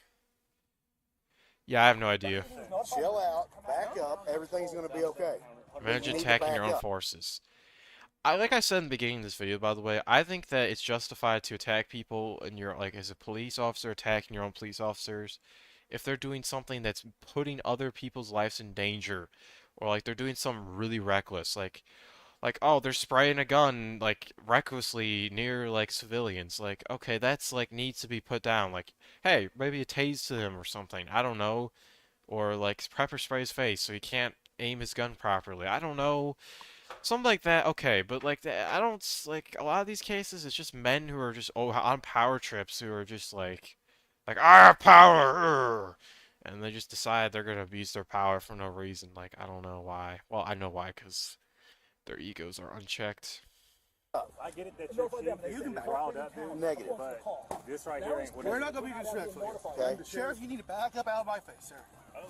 Yeah, I have no idea. Chill out. Back up. Everything's gonna be okay. Imagine You need to attacking your back own up. forces. Like I said in the beginning of this video, by the way, I think that it's justified to attack people and you're like as a police officer attacking your own police officers if they're doing something that's putting other people's lives in danger, or like they're doing something really reckless, like oh they're spraying a gun like recklessly near like civilians. Like okay, that's like needs to be put down. Like hey, maybe a tase to him or something. I don't know, or like pepper spray his face so he can't aim his gun properly. I don't know. Something like that, okay, but like I don't like a lot of these cases. It's just men who are just on power trips who are just like I have power, and they just decide they're gonna abuse their power for no reason. Like I don't know why. Well, I know why, because their egos are unchecked. I get it that you can riled up, dude. Negative. But this right here ain't what we're not gonna be disrespectful. Okay? Sheriff, you need to back up out of my face, sir.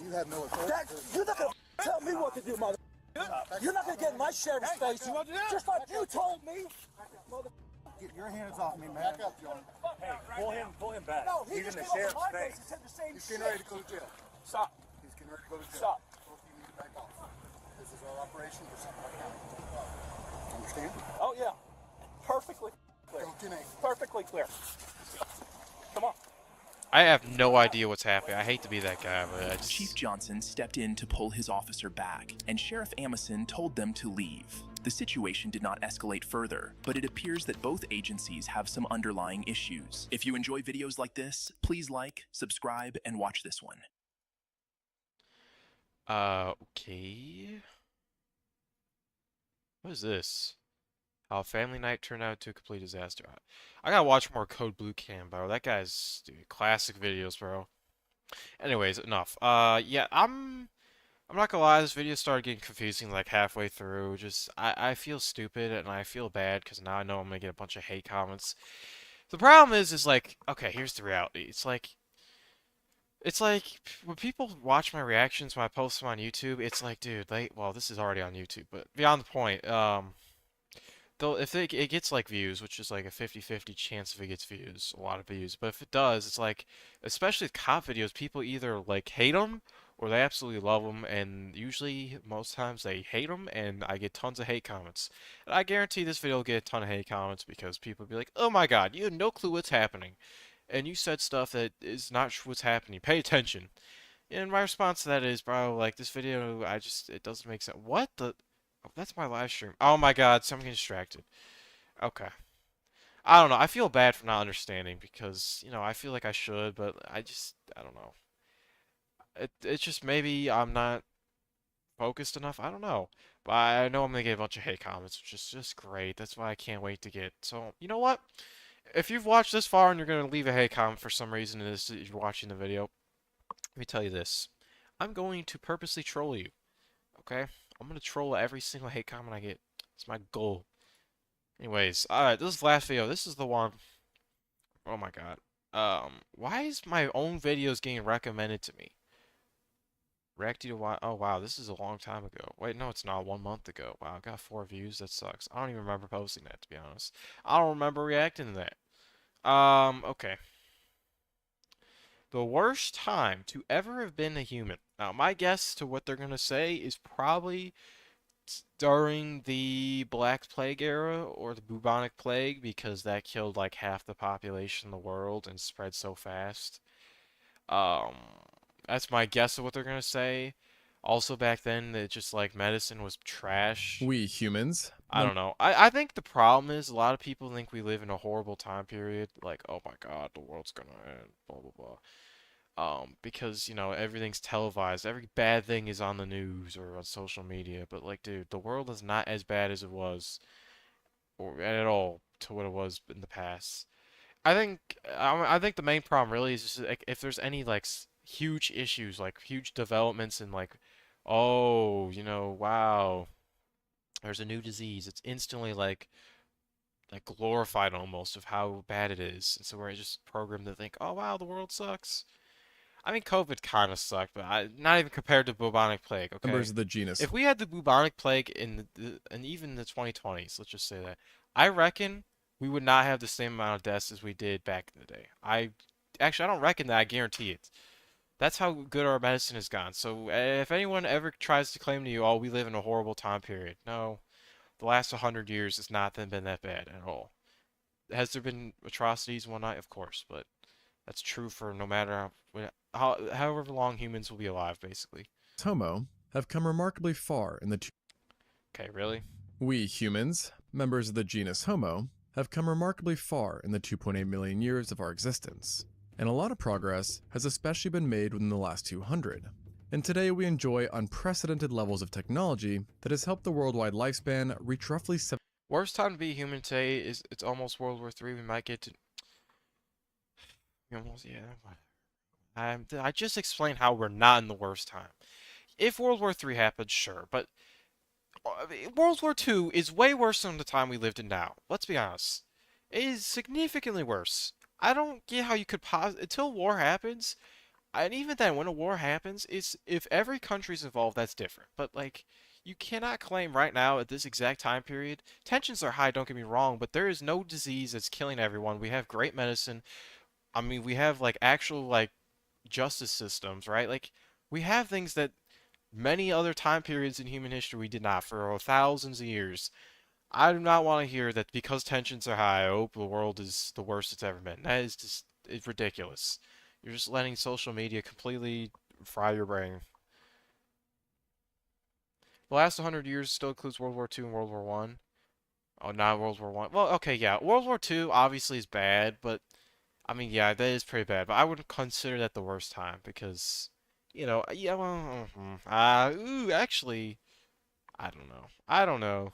You have no authority. You're not gonna tell me what to do, mother. You're not gonna get in my sheriff's face, just like you told me. Get your hands off me, man. Back up, John. Hey, pull him back. No, he He's in just the called sheriff's my face face. and said the same He's shit. getting ready to go to jail. Stop. He's getting ready to go to jail. Stop. Both of you need to back off. This is our operation for Sumter County. Understand? Oh yeah. Perfectly clear. Go 10-8. Perfectly clear. Come on. I have no idea what's happening. I hate to be that guy, but I just... Chief Johnson stepped in to pull his officer back, and Sheriff Amison told them to leave. The situation did not escalate further, but it appears that both agencies have some underlying issues. If you enjoy videos like this, please like, subscribe, and watch this one. Okay. What is this? How family night turned out to a complete disaster. I gotta watch more Code Blue Cam, bro. That guy's dude, classic videos, bro. Anyways, enough. Yeah, I'm not gonna lie. This video started getting confusing like halfway through. Just I feel stupid and I feel bad because now I know I'm gonna get a bunch of hate comments. The problem is like okay, here's the reality. It's like when people watch my reactions when I post them on YouTube, it's like, dude, well, this is already on YouTube, but beyond the point, though, if it gets like views, which is like a 50-50 chance if it gets views, a lot of views, but if it does, it's like, especially with cop videos, people either like hate them or they absolutely love them, and usually, most times, they hate them, and I get tons of hate comments. And I guarantee this video will get a ton of hate comments because people will be like, oh my god, you have no clue what's happening. And you said stuff that is not what's happening. Pay attention. And my response to that is, bro, like, this video, it doesn't make sense. What the? Oh, that's my live stream. Oh my god, so I'm getting distracted. Okay. I don't know. I feel bad for not understanding because, you know, I feel like I should, but I don't know. It's just maybe I'm not focused enough. I don't know. But I know I'm gonna get a bunch of hate comments, which is just great. That's why I can't wait to get. So, you know what? If you've watched this far and you're going to leave a hate comment for some reason and you're watching the video, let me tell you this. I'm going to purposely troll you. Okay? I'm going to troll every single hate comment I get. It's my goal. Anyways, alright, this is the last video. This is the one. Oh my god. Why is my own videos getting recommended to me? React to why? Oh wow, this is a long time ago. Wait, no, it's not. 1 month ago. Wow, I got 4 views. That sucks. I don't even remember posting that, to be honest. I don't remember reacting to that. Okay. The worst time to ever have been a human. Now, my guess to what they're gonna say is probably during the Black Plague era or the bubonic plague because that killed like half the population in the world and spread so fast. Um, that's my guess of what they're gonna say. Also back then, it just like medicine was trash. We humans, I don't know. I think the problem is a lot of people think we live in a horrible time period. Like, oh my God, the world's gonna end, blah blah blah. Because, you know, everything's televised. Every bad thing is on the news or on social media. But like, dude, the world is not as bad as it was, or at all, to what it was in the past. I think the main problem really is just like if there's any like huge issues, like huge developments in like, oh, you know, wow, there's a new disease. It's instantly like glorified almost of how bad it is, and so we're just programmed to think, oh wow, the world sucks. I mean, COVID kind of sucked, but not even compared to bubonic plague. Okay, members of the genus. if we had the bubonic plague in and even the 2020s, let's just say that, I reckon we would not have the same amount of deaths as we did back in the day. I don't reckon that. I guarantee it. That's how good our medicine has gone. So if anyone ever tries to claim to you, oh, we live in a horrible time period, no, the last 100 years has not been that bad at all. Has there been atrocities and whatnot? Of course, but that's true for no matter however long humans will be alive, basically. Homo have come remarkably far in the Okay, really? We humans, members of the genus Homo, have come remarkably far in the 2.8 million years of our existence, and a lot of progress has especially been made within the last 200. And today we enjoy unprecedented levels of technology that has helped the worldwide lifespan reach roughly Worst time to be human today is it's almost World War III. We might get to almost, yeah. I just explained how we're not in the worst time. If World War III happened, sure, but World War II is way worse than the time we lived in now. Let's be honest. It is significantly worse. I don't get how you could until war happens, and even then, when a war happens, is if every country's involved, that's different. But like, you cannot claim right now at this exact time period. Tensions are high, don't get me wrong, but there is no disease that's killing everyone. We have great medicine. I mean, we have like actual like justice systems, right? Like, we have things that many other time periods in human history we did not for thousands of years. I do not want to hear that because tensions are high, I hope the world is the worst it's ever been. That is just it's ridiculous. You're just letting social media completely fry your brain. The last 100 years still includes World War II and World War One. Oh, not World War One. Well, okay, yeah, World War II obviously is bad, but I mean, yeah, that is pretty bad. But I wouldn't consider that the worst time because, you know, yeah, well, actually, I don't know. I don't know.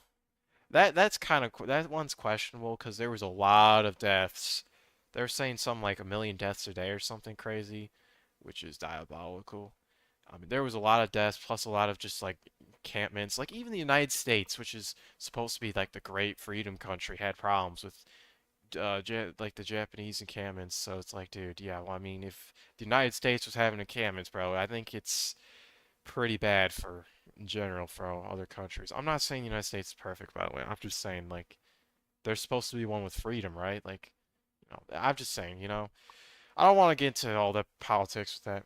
That's kind of that one's questionable because there was a lot of deaths. They're saying something like 1 million deaths a day or something crazy, which is diabolical. I mean, there was a lot of deaths plus a lot of just like encampments. Like even the United States, which is supposed to be like the great freedom country, had problems with like the Japanese encampments. So it's like, dude, yeah. Well, I mean, if the United States was having encampments, bro, I think it's pretty bad for in general for all other countries. I'm not saying the United States is perfect, by the way. I'm just saying like there's supposed to be one with freedom, right? Like, you know, I'm just saying, you know, I don't want to get into all the politics with that.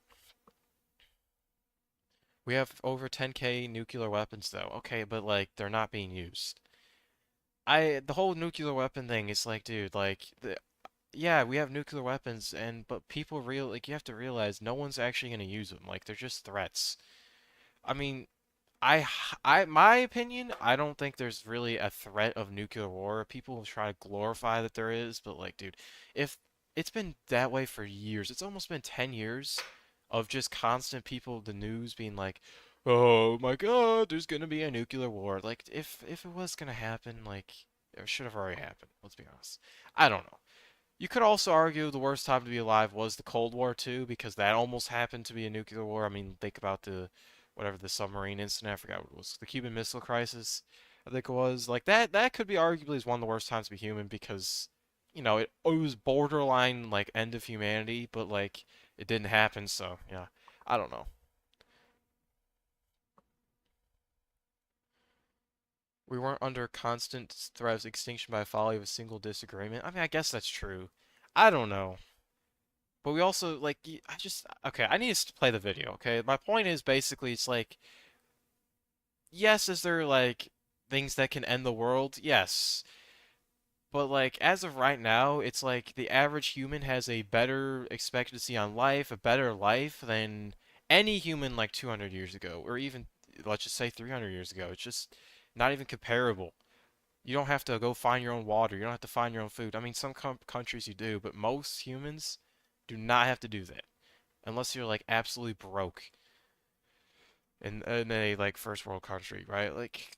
We have over 10K nuclear weapons though. Okay, but like they're not being used. The whole nuclear weapon thing is like, dude, like yeah, we have nuclear weapons but people like you have to realize no one's actually going to use them. Like they're just threats. I mean, my opinion, I don't think there's really a threat of nuclear war. People try to glorify that there is, but like, dude, if it's been that way for years, it's almost been 10 years of just constant people, the news being like, oh my God, there's gonna be a nuclear war. Like, if it was gonna happen, like, it should have already happened. Let's be honest. I don't know. You could also argue the worst time to be alive was the Cold War too, because that almost happened to be a nuclear war. I mean, think about whatever the submarine incident, I forgot what it was, the Cuban Missile Crisis, I think it was. Like that could be arguably as one of the worst times to be human because, you know, it was borderline like end of humanity, but like it didn't happen, so yeah. I don't know. We weren't under constant threat of extinction by folly of a single disagreement. I mean, I guess that's true. I don't know. But we also, like, okay, I need to play the video, okay? My point is, basically, it's like, yes, is there like things that can end the world? Yes. But like as of right now, it's like the average human has a better expectancy on life, a better life than any human like 200 years ago, or even let's just say 300 years ago. It's just not even comparable. You don't have to go find your own water. You don't have to find your own food. I mean, some countries you do, but most humans do not have to do that unless you're like absolutely broke in a like first world country, right? Like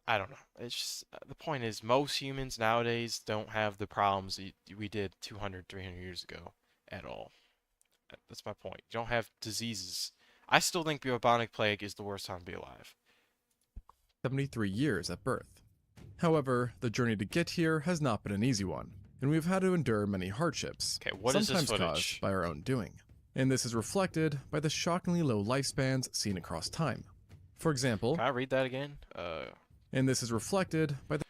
I don't know. It's just the point is most humans nowadays don't have the problems we did 200, 300 years ago at all. That's my point. You don't have diseases. I still think bubonic plague is the worst time to be alive. 73 years at birth. However, the journey to get here has not been an easy one, and we've had to endure many hardships, Okay, what is this sometimes caused footage? by our own doing. And this is reflected by the shockingly low lifespans seen across time. For example, Can I read that again? and this is reflected by the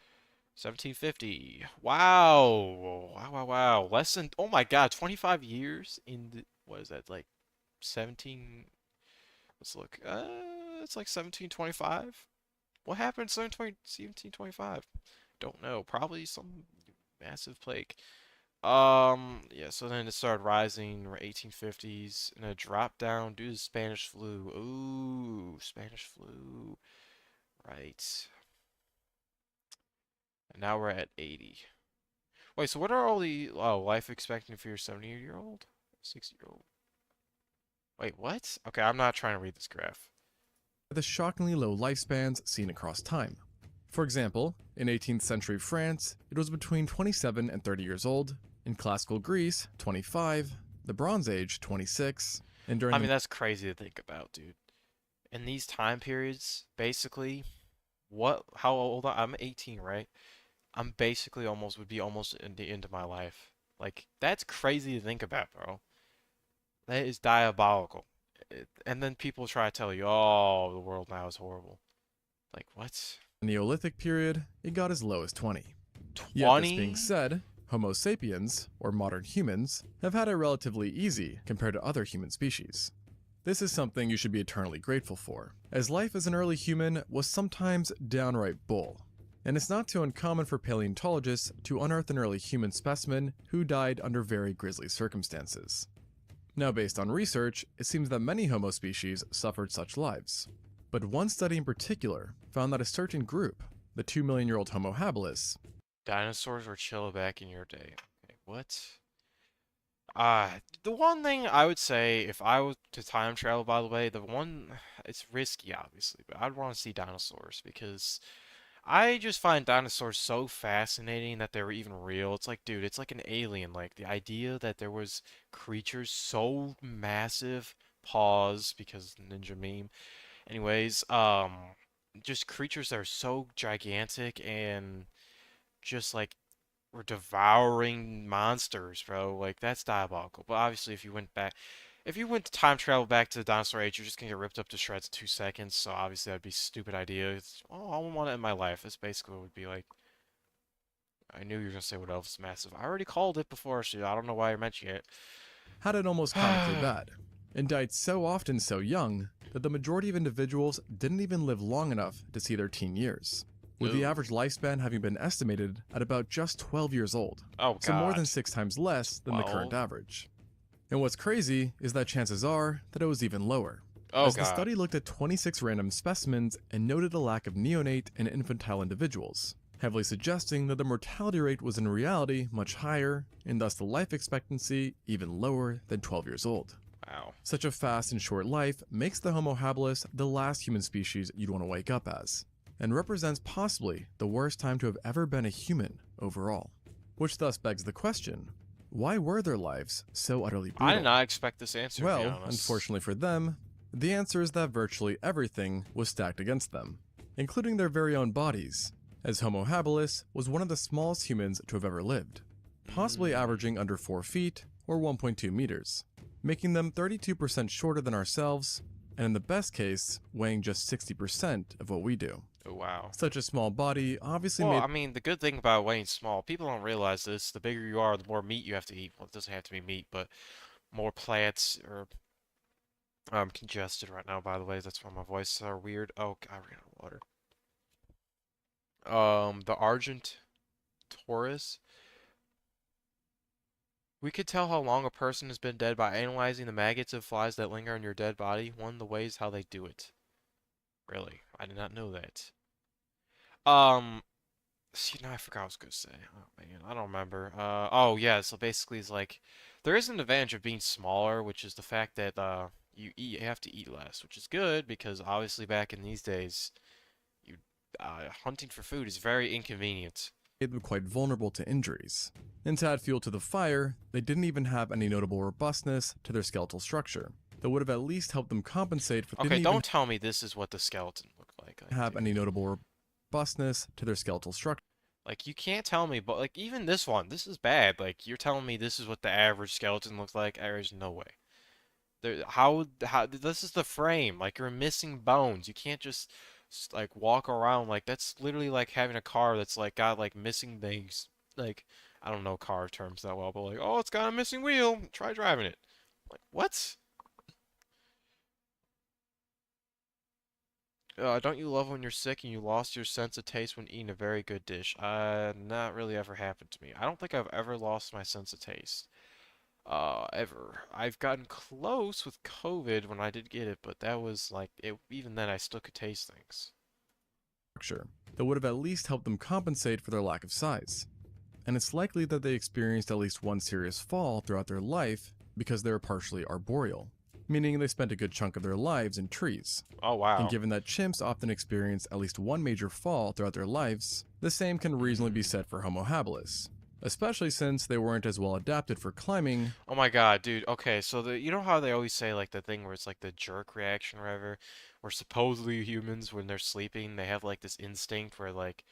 1750. Wow. Wow, wow, wow. Less than, oh my God, 25 years in the, what is that, like 17, let's look. It's like 1725. What happened in 1725? Don't know. Probably some massive plague. Yeah, so then it started rising in the 1850s and it dropped down due to the Spanish flu. Ooh, Spanish flu. Right. And now we're at 80. Wait, so what are all the life expectancy for your 70-year-old? 60-year-old? Wait, what? Okay, I'm not trying to read this graph. the shockingly low lifespans seen across time. For example, in 18th century France, it was between 27 and 30 years old, in classical Greece, 25, the Bronze Age, 26, and during I mean, that's crazy to think about, dude. In these time periods, basically, how old I'm 18, right? I'm basically would be almost in the end of my life. Like, that's crazy to think about, bro. That is diabolical. And then people try to tell you, oh, the world now is horrible. Like, what? the Neolithic period, it got as low as 20. 20? Yet this being said, Homo sapiens, or modern humans, have had it relatively easy compared to other human species. This is something you should be eternally grateful for, as life as an early human was sometimes downright bull. And it's not too uncommon for paleontologists to unearth an early human specimen who died under very grisly circumstances. Now, based on research, it seems that many Homo species suffered such lives. But one study in particular found that a certain group, the 2 million-year-old Homo habilis, Dinosaurs were chill back in your day. Okay, what? The one thing I would say if I was to time travel, by the way, it's risky, obviously, but I'd want to see dinosaurs because I just find dinosaurs so fascinating that they were even real. It's like, dude, it's like an alien. Like, the idea that there was creatures so massive, pause, because ninja meme. Anyways, just creatures that are so gigantic and just like we're devouring monsters, bro. Like that's diabolical. But obviously, if you went to time travel back to the dinosaur age, you're just gonna get ripped up to shreds in 2 seconds. So obviously, that'd be a stupid idea. Oh, I want it in my life. That's basically what it would be like. I knew you were gonna say what else is massive. I already called it before, so I don't know why you're mentioning it. had it almost comically bad, and died so often so young that the majority of individuals didn't even live long enough to see their teen years, with the Ooh. average lifespan having been estimated at about just 12 years old, Oh god. so more than 6 times less than the current 12? average. And what's crazy is that chances are that it was even lower, Oh as the god. study looked at 26 random specimens and noted a lack of neonate and infantile individuals, heavily suggesting that the mortality rate was in reality much higher, and thus the life expectancy even lower than 12 years old. Wow. Such a fast and short life makes the Homo habilis the last human species you'd want to wake up as, and represents possibly the worst time to have ever been a human overall. Which thus begs the question, why were their lives so utterly brutal? I did not expect this answer, to be Well, honest. unfortunately for them, the answer is that virtually everything was stacked against them, including their very own bodies, as Homo habilis was one of the smallest humans to have ever lived, possibly averaging under 4 feet or 1.2 meters, making them 32% shorter than ourselves, and in the best case, weighing just 60% of what we do. Oh wow. Such a small body obviously Well, made I mean, the good thing about weighing small, people don't realize this. The bigger you are, the more meat you have to eat. Well, it doesn't have to be meat, but more plants or I'm congested right now, by the way. That's why my voices are weird. Oh, I ran out of water. The Argent Taurus. We could tell how long a person has been dead by analyzing the maggots of flies that linger on your dead body. One of the ways how they do it. Really? I did not know that. See, now I forgot what I was gonna say. Oh man, I don't remember. Oh yeah, so basically it's like, there is an advantage of being smaller, which is the fact that, you have to eat less, which is good because obviously back in these days, you, hunting for food is very inconvenient. Made them quite vulnerable to injuries. And to add fuel to the fire, they didn't even have any notable robustness to their skeletal structure that would have at least helped them compensate for. Okay, don't tell me this is what the skeleton looked like. Have any notable robustness to their skeletal structure. Like, you can't tell me, but like even this one, this is bad. Like, you're telling me this is what the average skeleton looks like? There's no way. How this is the frame. Like, you're missing bones. You can't just like walk around like that's literally like having a car that's like got like missing things. Like, I don't know car terms that well, but like, oh, it's got a missing wheel. Try driving it. Like, what? Don't you love when you're sick and you lost your sense of taste when eating a very good dish? Not really ever happened to me. I don't think I've ever lost my sense of taste. Ever. I've gotten close with COVID when I did get it, but that was like, even then I still could taste things. That would have at least helped them compensate for their lack of size. And it's likely that they experienced at least one serious fall throughout their life because they were partially arboreal, meaning they spent a good chunk of their lives in trees. Oh wow. And given that chimps often experience at least one major fall throughout their lives, the same can reasonably be said for Homo habilis, especially since they weren't as well adapted for climbing. Oh my god, dude. Okay, so you know how they always say like the thing where it's like the jerk reaction or whatever, where supposedly humans when they're sleeping, they have like this instinct where like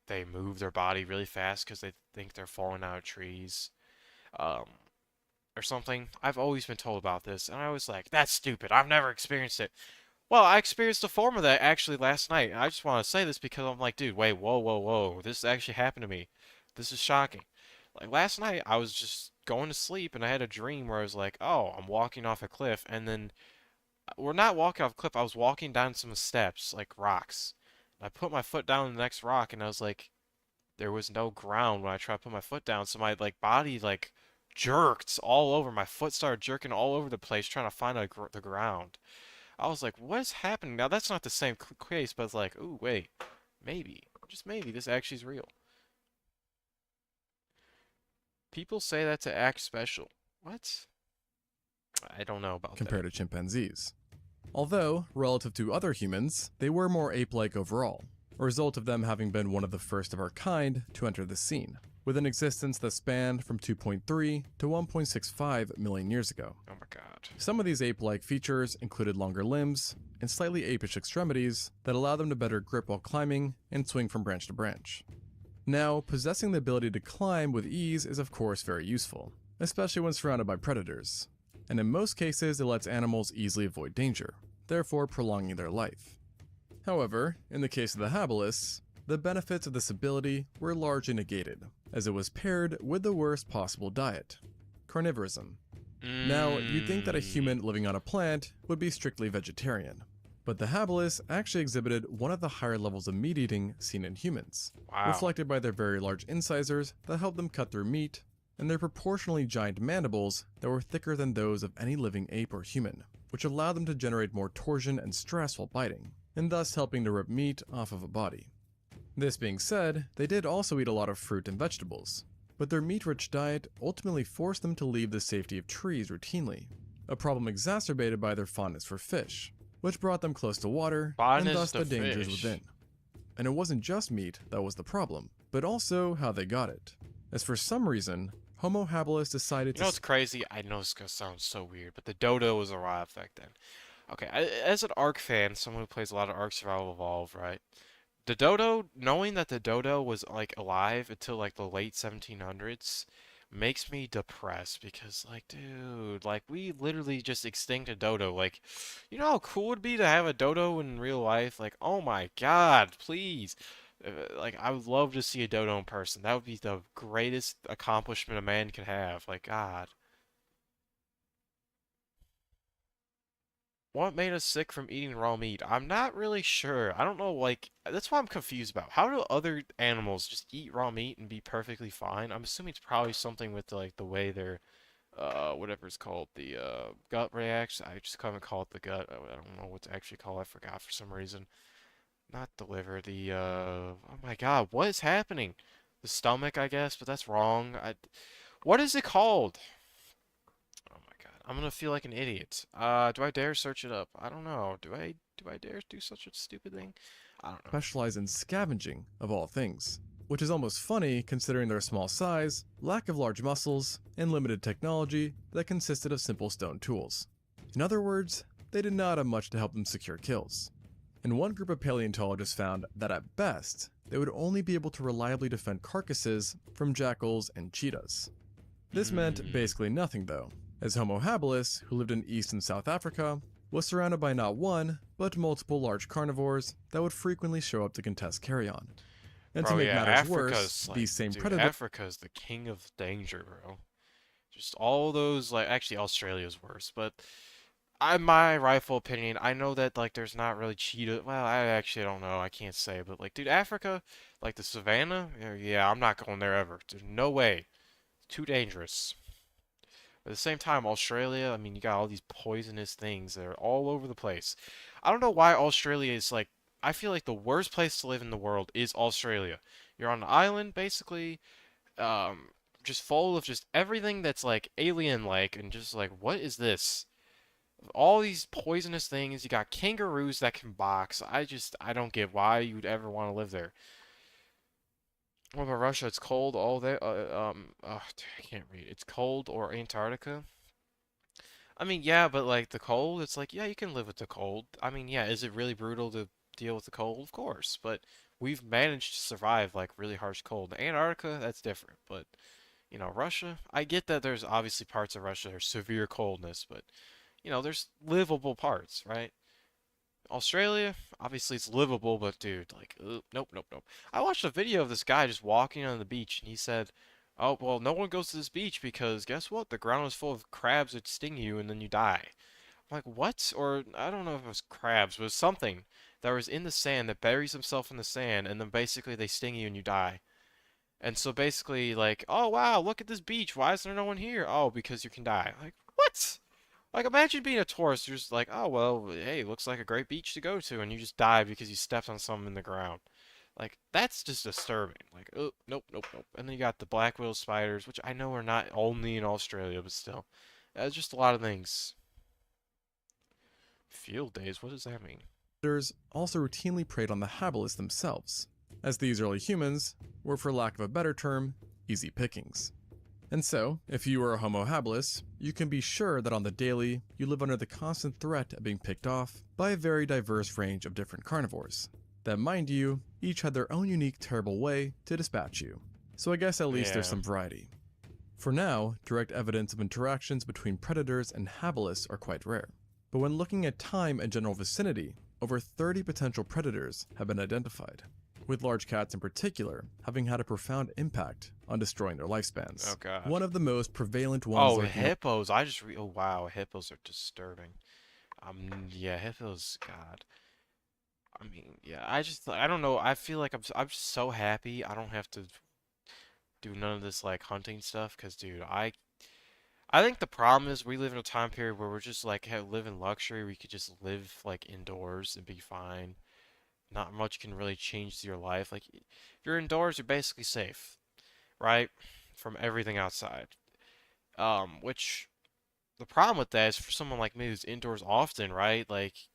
they move their body really fast because they think they're falling out of trees. Or something. I've always been told about this, and I was like, that's stupid. I've never experienced it. Well, I experienced a form of that actually last night. And I just want to say this because I'm like, dude, wait, whoa, whoa, whoa. This actually happened to me. This is shocking. Like last night, I was just going to sleep, and I had a dream where I was like, oh, I'm walking off a cliff, and then we're not walking off a cliff. I was walking down some steps, like rocks. And I put my foot down on the next rock, and I was like, there was no ground when I tried to put my foot down, so my like body like jerked all over. My foot started jerking all over the place trying to find the ground. I was like, what is happening? Now, that's not the same case, but it's like, ooh, wait. Maybe. Just maybe this actually is real. People say that to act special. What? I don't know about compared that. to chimpanzees. Although, relative to other humans, they were more ape-like overall, a result of them having been one of the first of our kind to enter the scene, with an existence that spanned from 2.3 to 1.65 million years ago. Oh my god. Some of these ape-like features included longer limbs and slightly apish extremities that allow them to better grip while climbing and swing from branch to branch. Now, possessing the ability to climb with ease is of course very useful, especially when surrounded by predators, and in most cases it lets animals easily avoid danger, therefore prolonging their life. However, in the case of the habilis, the benefits of this ability were largely negated, as it was paired with the worst possible diet, carnivorism. Now, you'd think that a human living on a plant would be strictly vegetarian, but the habilis actually exhibited one of the higher levels of meat eating seen in humans, reflected by their very large incisors that helped them cut through meat, and their proportionally giant mandibles that were thicker than those of any living ape or human, which allowed them to generate more torsion and stress while biting, and thus helping to rip meat off of a body. This being said, they did also eat a lot of fruit and vegetables, but their meat-rich diet ultimately forced them to leave the safety of trees routinely, a problem exacerbated by their fondness for fish, which brought them close to water, and thus the dangers within. And it wasn't just meat that was the problem, but also how they got it, as for some reason, Homo habilis decided to— You know what's crazy? I know it's gonna sound so weird, but the dodo was alive back then. Okay, as an Ark fan, someone who plays a lot of Ark Survival Evolved, right? The dodo, knowing that the dodo was like alive until like the late 1700s, makes me depressed because like, dude, like we literally just extinct a dodo. Like, you know how cool it would be to have a dodo in real life? Like, oh my god, please. Like, I would love to see a dodo in person. That would be the greatest accomplishment a man could have. Like, God. What made us sick from eating raw meat? I'm not really sure. I don't know, like, that's what I'm confused about. How do other animals just eat raw meat and be perfectly fine? I'm assuming it's probably something with, like, the way their, whatever it's called, the, gut reacts. I just haven't call it the gut. I don't know what to actually call it. I forgot for some reason. Not the liver, the, oh my God, what is happening? The stomach, I guess, but that's wrong. What is it called? Oh my God, I'm gonna feel like an idiot. Do I dare search it up? I don't know. Do I dare do such a stupid thing? I don't know. Specialize in scavenging, of all things. Which is almost funny considering their small size, lack of large muscles, and limited technology that consisted of simple stone tools. In other words, they did not have much to help them secure kills. And one group of paleontologists found that at best, they would only be able to reliably defend carcasses from jackals and cheetahs. This meant basically nothing though, as Homo habilis, who lived in East and South Africa, was surrounded by not one, but multiple large carnivores that would frequently show up to contest carrion. And Bro, to make yeah, matters Africa's worse, like, these same dude, predators Africa's the king of danger, bro. Just all those, like, actually Australia's worse, but my rifle opinion, I know that, like, there's not really cheetah. Well, I actually don't know. I can't say, but, like, dude, Africa, like the savannah, yeah, I'm not going there ever. There's no way. Too dangerous. At the same time, Australia, I mean, you got all these poisonous things that are all over the place. I don't know why Australia is, like, I feel like the worst place to live in the world is Australia. You're on an island, basically, just full of just everything that's, like, alien-like, and just, like, what is this? All these poisonous things. You got kangaroos that can box. I don't get why you'd ever want to live there. What about Russia? It's cold all there. Oh, I can't read. It's cold, or Antarctica. I mean, yeah, but like the cold, it's like, yeah, you can live with the cold. I mean, yeah, is it really brutal to deal with the cold? Of course, but we've managed to survive like really harsh cold. Antarctica, that's different, but you know, Russia, I get that there's obviously parts of Russia that are severe coldness, but you know, there's livable parts, right? Australia, obviously it's livable, but dude, like, nope, nope, nope. I watched a video of this guy just walking on the beach, and he said, "Oh, well, no one goes to this beach because guess what? The ground is full of crabs that sting you, and then you die." I'm like, what? Or I don't know if it was crabs, but it was something that was in the sand that buries himself in the sand, and then basically they sting you and you die. And so basically, like, oh wow, look at this beach. Why is there no one here? Oh, because you can die. Like, what? Like, imagine being a tourist, you're just like, oh, well, hey, looks like a great beach to go to, and you just die because you stepped on something in the ground. Like, that's just disturbing. Like, oh, nope, nope, nope. And then you got the black widow spiders, which I know are not only in Australia, but still. Just a lot of things. Field days, what does that mean? also routinely preyed on the habilis themselves, as these early humans were, for lack of a better term, easy pickings. And so, if you are a Homo habilis, you can be sure that on the daily, you live under the constant threat of being picked off by a very diverse range of different carnivores, that, mind you, each had their own unique terrible way to dispatch you. So I guess at least there's some variety. For now, direct evidence of interactions between predators and habilis are quite rare. But when looking at time and general vicinity, over 30 potential predators have been identified, with large cats in particular having had a profound impact on destroying their lifespans. Oh god. One of the most prevalent ones. Oh, hippos! Oh wow, hippos are disturbing. Yeah, hippos. God. I mean, yeah. I don't know. I feel like I'm just so happy I don't have to do none of this like hunting stuff. Cause dude, I think the problem is we live in a time period where we're just like live in luxury. We could just live like indoors and be fine. Not much can really change your life. Like, if you're indoors, you're basically safe, right? From everything outside. Which, the problem with that is for someone like me who's indoors often, right? Like,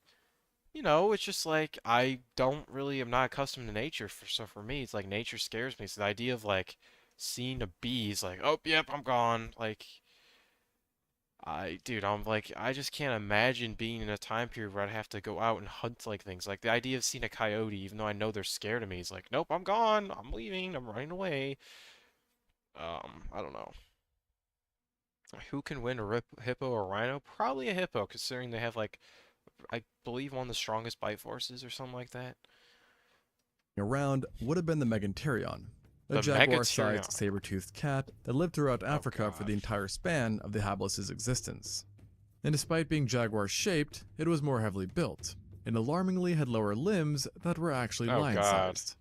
you know, it's just like, I'm not accustomed to nature. So for me, it's like nature scares me. So the idea of like, seeing a bee is like, oh, yep, I'm gone. Like, dude, I just can't imagine being in a time period where I'd have to go out and hunt like things. Like the idea of seeing a coyote, even though I know they're scared of me, is like, nope, I'm gone. I'm leaving. I'm running away. I don't know. Who can win, a hippo or a rhino? Probably a hippo, considering they have like, I believe one of the strongest bite forces or something like that. Around would have been the Meganterion, a jaguar-sized saber-toothed cat that lived throughout Africa for the entire span of the habilis' existence. And despite being jaguar-shaped, it was more heavily built, and alarmingly had lower limbs that were actually Oh, lion-sized.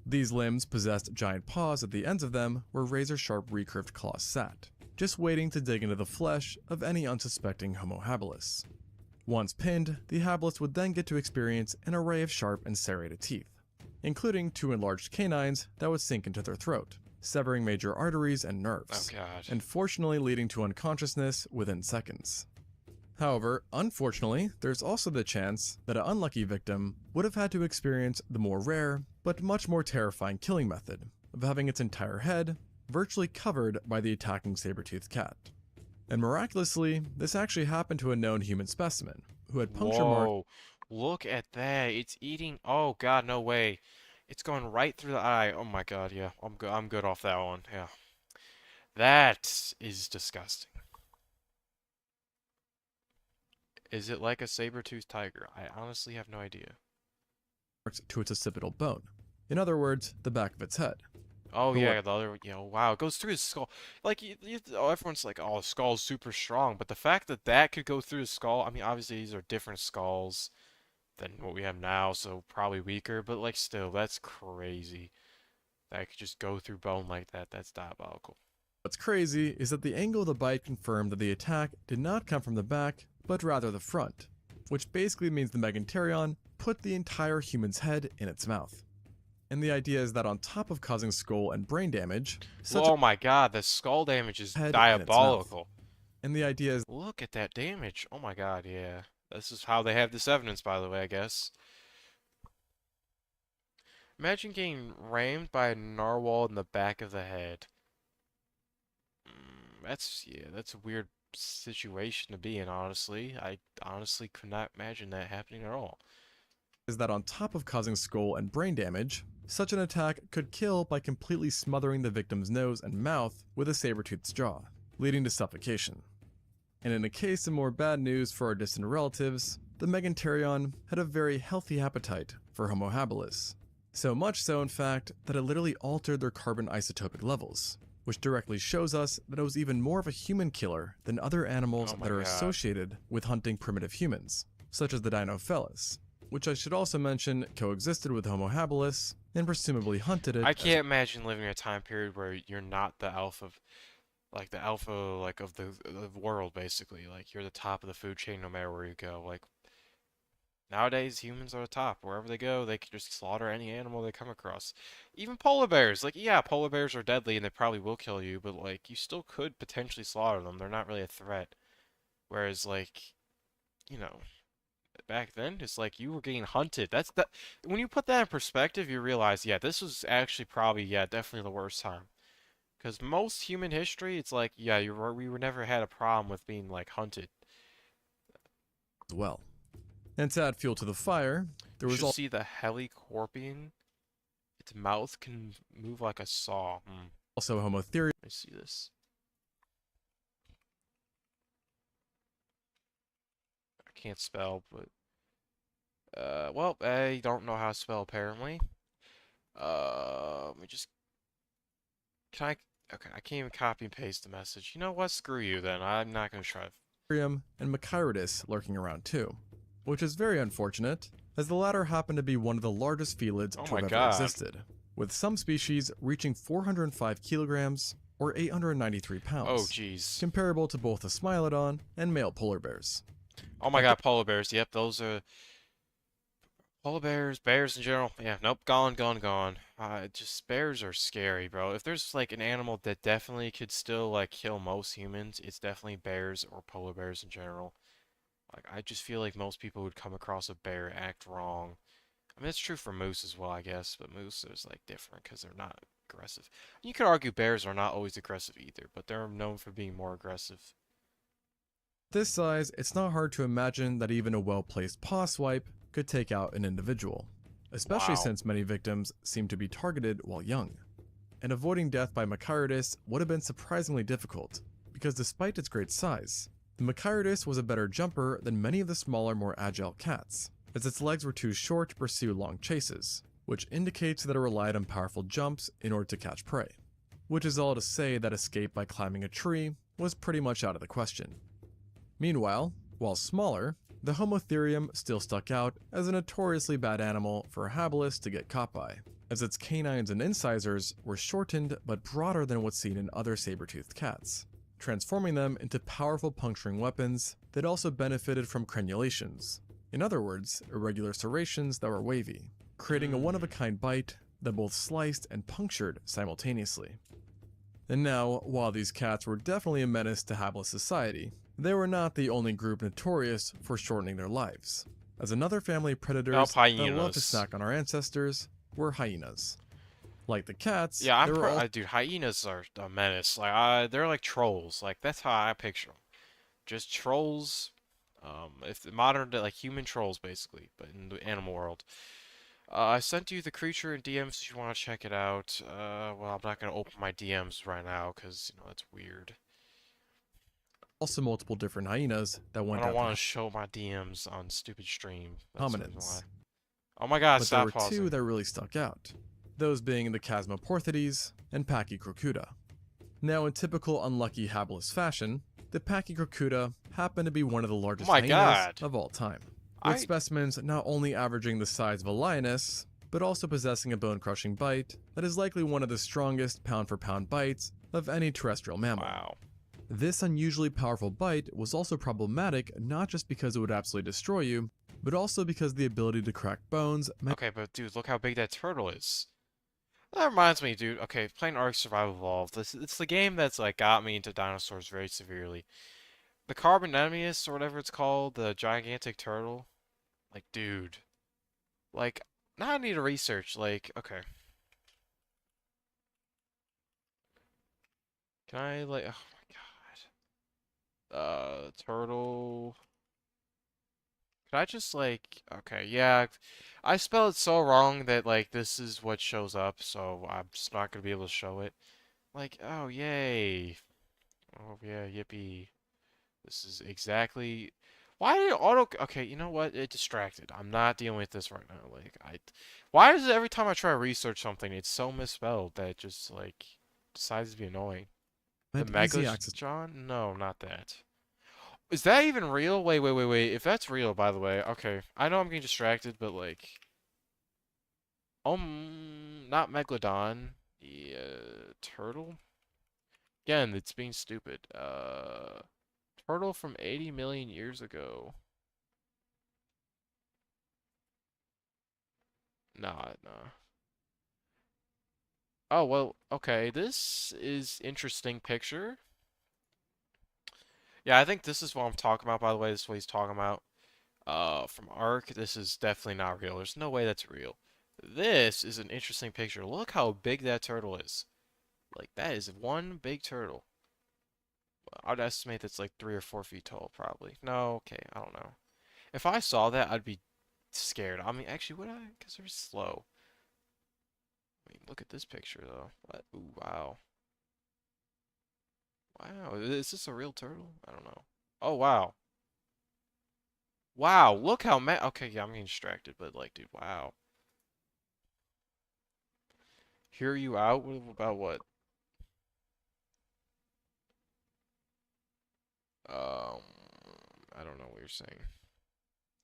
These limbs possessed giant paws at the ends of them where razor-sharp recurved claws sat, just waiting to dig into the flesh of any unsuspecting Homo habilis. Once pinned, the habilis would then get to experience an array of sharp and serrated teeth, including 2 enlarged canines that would sink into their throat, severing major arteries and nerves, Oh god. and fortunately leading to unconsciousness within seconds. However, unfortunately, there's also the chance that an unlucky victim would have had to experience the more rare, but much more terrifying killing method of having its entire head virtually covered by the attacking saber-toothed cat. And miraculously, this actually happened to a known human specimen, who had puncture marks. Whoa. Look at that. It's eating. Oh god, no way. It's going right through the eye. Oh my god, yeah. I'm good off that one. Yeah. That is disgusting. Is it like a saber-toothed tiger? I honestly have no idea. To its occipital bone. In other words, the back of its head. Oh But yeah, what- the other, wow, it goes through his skull. Like, everyone's like, oh, the skull's super strong, but the fact that that could go through his skull, I mean, obviously these are different skulls than what we have now, so probably weaker, but like, still, that's crazy. That could just go through bone like that, that's diabolical. What's crazy is that the angle of the bite confirmed that the attack did not come from the back, but rather the front, which basically means the Meganterion put the entire human's head in its mouth. And the idea is that on top of causing skull and brain damage, Oh my god, the skull damage is head in its diabolical. and the idea is Look at that damage. Oh my god, yeah. This is how they have this evidence, by the way, I guess. Imagine getting rammed by a narwhal in the back of the head. That's a weird situation to be in, honestly. I honestly could not imagine that happening at all. is that on top of causing skull and brain damage, such an attack could kill by completely smothering the victim's nose and mouth with a saber-tooth's jaw, leading to suffocation. And in a case of more bad news for our distant relatives, the Meganterion had a very healthy appetite for Homo habilis. So much so, in fact, that it literally altered their carbon isotopic levels, which directly shows us that it was even more of a human killer than other animals Oh my that are God. associated with hunting primitive humans, such as the Dinofelis, which I should also mention coexisted with Homo habilis and presumably hunted it. I can't imagine living in a time period where you're not the alpha, like of the world, basically. Like, you're the top of the food chain no matter where you go. Like, nowadays, humans are the top. Wherever they go, they can just slaughter any animal they come across. Even polar bears. Like, yeah, polar bears are deadly and they probably will kill you, but, like, you still could potentially slaughter them. They're not really a threat. Whereas, like, you know, back then, it's like you were getting hunted. When you put that in perspective, you realize, yeah, this was actually probably, yeah, definitely the worst time. Because most human history, it's like, yeah, we were never had a problem with being, like, hunted. as well. And to add fuel to the fire, there You was should see the helicorpion. Its mouth can move like a saw. also Homo therius, Let me see this. I can't spell, but well, I don't know how to spell apparently. Let me just. Can I? Okay, I can't even copy and paste the message. You know what? Screw you then. I'm not gonna try. and Machairodus lurking around too, which is very unfortunate, as the latter happen to be one of the largest felids Oh to my have God. ever existed, with some species reaching 405 kilograms or 893 pounds. Oh, jeez. Comparable to both the Smilodon and male polar bears. Oh my god, polar bears. Yep, those are polar bears, bears in general. Yeah, nope, gone. Just bears are scary, bro. If there's like an animal that definitely could still like kill most humans, it's definitely bears or polar bears in general. Like, I just feel like most people would come across a bear, act wrong. I mean, it's true for moose as well, I guess, but moose is like different because they're not aggressive. You could argue bears are not always aggressive either, but they're known for being more aggressive. This size, it's not hard to imagine that even a well-placed paw swipe could take out an individual, especially Wow. since many victims seem to be targeted while young. And avoiding death by Machairodus would have been surprisingly difficult, because despite its great size, the Machairodus was a better jumper than many of the smaller, more agile cats, as its legs were too short to pursue long chases, which indicates that it relied on powerful jumps in order to catch prey. Which is all to say that escape by climbing a tree was pretty much out of the question. Meanwhile, While smaller, the Homotherium still stuck out as a notoriously bad animal for a habilis to get caught by, as its canines and incisors were shortened but broader than what's seen in other saber-toothed cats, transforming them into powerful puncturing weapons that also benefited from crenulations. In other words, irregular serrations that were wavy, creating a one-of-a-kind bite that both sliced and punctured simultaneously. And now, while these cats were definitely a menace to habilis society, they were not the only group notorious for shortening their lives, as another family of predators that loved to hyenas. snack on our ancestors were hyenas. Like the cats, Yeah, there were dude, hyenas are a menace. Like, they're like trolls. Like, that's how I picture them. Just trolls. If the modern day, like human trolls, basically, but in the animal world. I sent you the creature in DMs if you want to check it out. Well, I'm not gonna open my DMs right now because that's weird. also multiple different hyenas that went I don't out want to to show my DMs on stupid stream. That's the reason hominins. why. Oh my God! But Stop there were pausing. two that really stuck out, those being the Chasmoporthides and Pachycrocuta. Now, in typical unlucky habilis fashion, the Pachycrocuta happened to be one of the largest my hyenas God. of all time, with specimens not only averaging the size of a lioness, but also possessing a bone-crushing bite that is likely one of the strongest pound-for-pound bites of any terrestrial mammal. Wow. This unusually powerful bite was also problematic not just because it would absolutely destroy you, but also because the ability to crack bones meant Okay, but dude, look how big that turtle is. That reminds me, dude. Okay, playing Ark Survival Evolved. It's the game that's like got me into dinosaurs very severely. The Carbonemius or whatever it's called, the gigantic turtle. Like, dude. Like, now I need to research. Like, okay. Can I like? Oh my God. Turtle. Could I just like? Okay, yeah. I spelled it so wrong that like this is what shows up, so I'm just not gonna be able to show it. Like, oh yay. Oh yeah, yippee. This is exactly why did auto okay, you know what? It distracted. I'm not dealing with this right now. Like why is it every time I try to research something it's so misspelled that it just like decides to be annoying? The easy access. Megalodon? No, not that. Is that even real? Wait. If that's real, by the way, okay. I know I'm getting distracted, but like, not Megalodon. The turtle. Again, it's being stupid. Turtle from 80 million years ago. Nah. Oh well, okay. This is interesting picture. Yeah, I think this is what I'm talking about, by the way. This is what he's talking about. From Ark, this is definitely not real. There's no way that's real. This is an interesting picture. Look how big that turtle is. Like, that is one big turtle. I'd estimate that's like 3 or 4 feet tall, probably. No, okay, I don't know. If I saw that, I'd be scared. I mean, actually, would I? Because they're slow. I mean, look at this picture, though. What? Ooh, wow. Wow, is this a real turtle? I don't know. Oh, wow. Wow, look how okay, yeah, I'm getting distracted, but like, dude, wow. Hear you out? About what? I don't know what you're saying.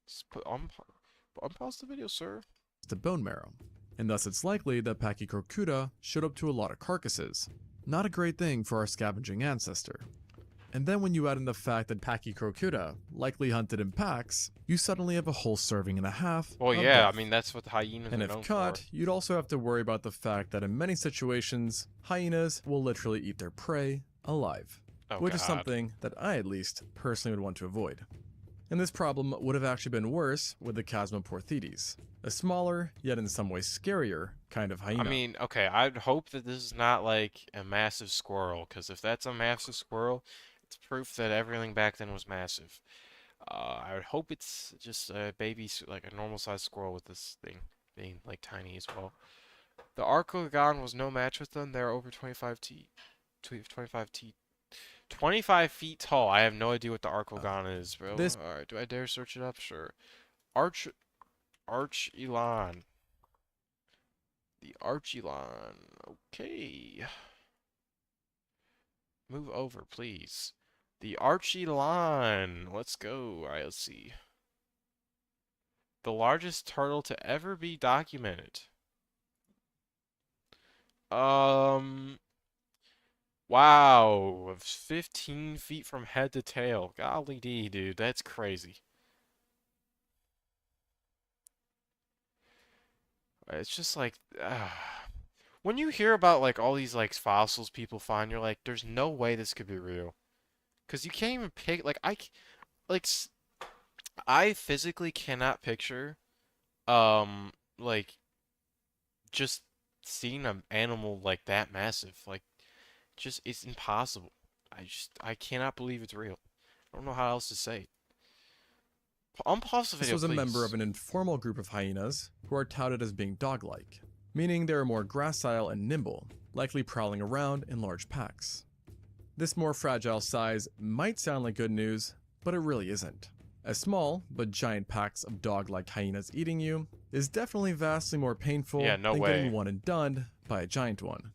Just unpause the video, sir. To bone marrow, and thus it's likely that Pachycrocuta showed up to a lot of carcasses. Not a great thing for our scavenging ancestor. And then when you add in the fact that Pachycrocuta likely hunted in packs, you suddenly have a whole serving and a half. Well, of yeah, both. I mean, that's what the hyenas And are if known caught, for. you'd also have to worry about the fact that in many situations, hyenas will literally eat their prey alive. Oh, which is God. something that I, at least, personally would want to avoid. And this problem would have actually been worse with the Chasmoporthides, a smaller, yet in some ways scarier, kind of hyena. I mean, okay, I'd hope that this is not like a massive squirrel, because if that's a massive squirrel, it's proof that everything back then was massive. I would hope it's just a baby, like a normal-sized squirrel with this thing being like tiny as well. The Archogon was no match with them. They're over 25 feet tall. I have no idea what the Archogon is, bro. Alright, do I dare search it up? Sure. Archelon. The Archelon. Okay. Move over, please. The Archelon. Let's go. Alright, let's see. The largest turtle to ever be documented. Wow. 15 feet from head to tail. Golly dee, dude. That's crazy. It's just like, when you hear about like all these like fossils people find, you're like, there's no way this could be real. 'Cause you can't even pick, like, I physically cannot picture, like, just seeing an animal like that massive. Like, just, it's impossible. I cannot believe it's real. I don't know how else to say it. Unpause the This video, was a member please. of an informal group of hyenas who are touted as being dog-like, meaning they are more gracile and nimble, likely prowling around in large packs. This more fragile size might sound like good news, but it really isn't. As small, but giant packs of dog-like hyenas eating you is definitely vastly more painful Yeah, no than way. getting one and done by a giant one.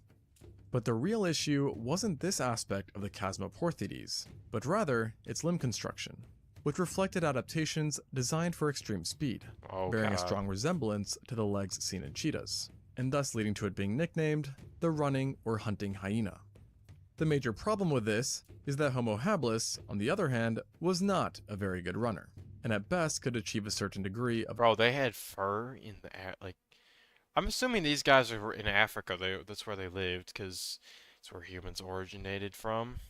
But the real issue wasn't this aspect of the Chasmoporthides, but rather its limb construction, which reflected adaptations designed for extreme speed, Oh, bearing a God. strong resemblance to the legs seen in cheetahs, and thus leading to it being nicknamed the running or hunting hyena. The major problem with this is that Homo habilis, on the other hand, was not a very good runner, and at best could achieve a certain degree of Bro, they had fur in the like. I'm assuming these guys are in Africa. That's where they lived, because it's where humans originated from.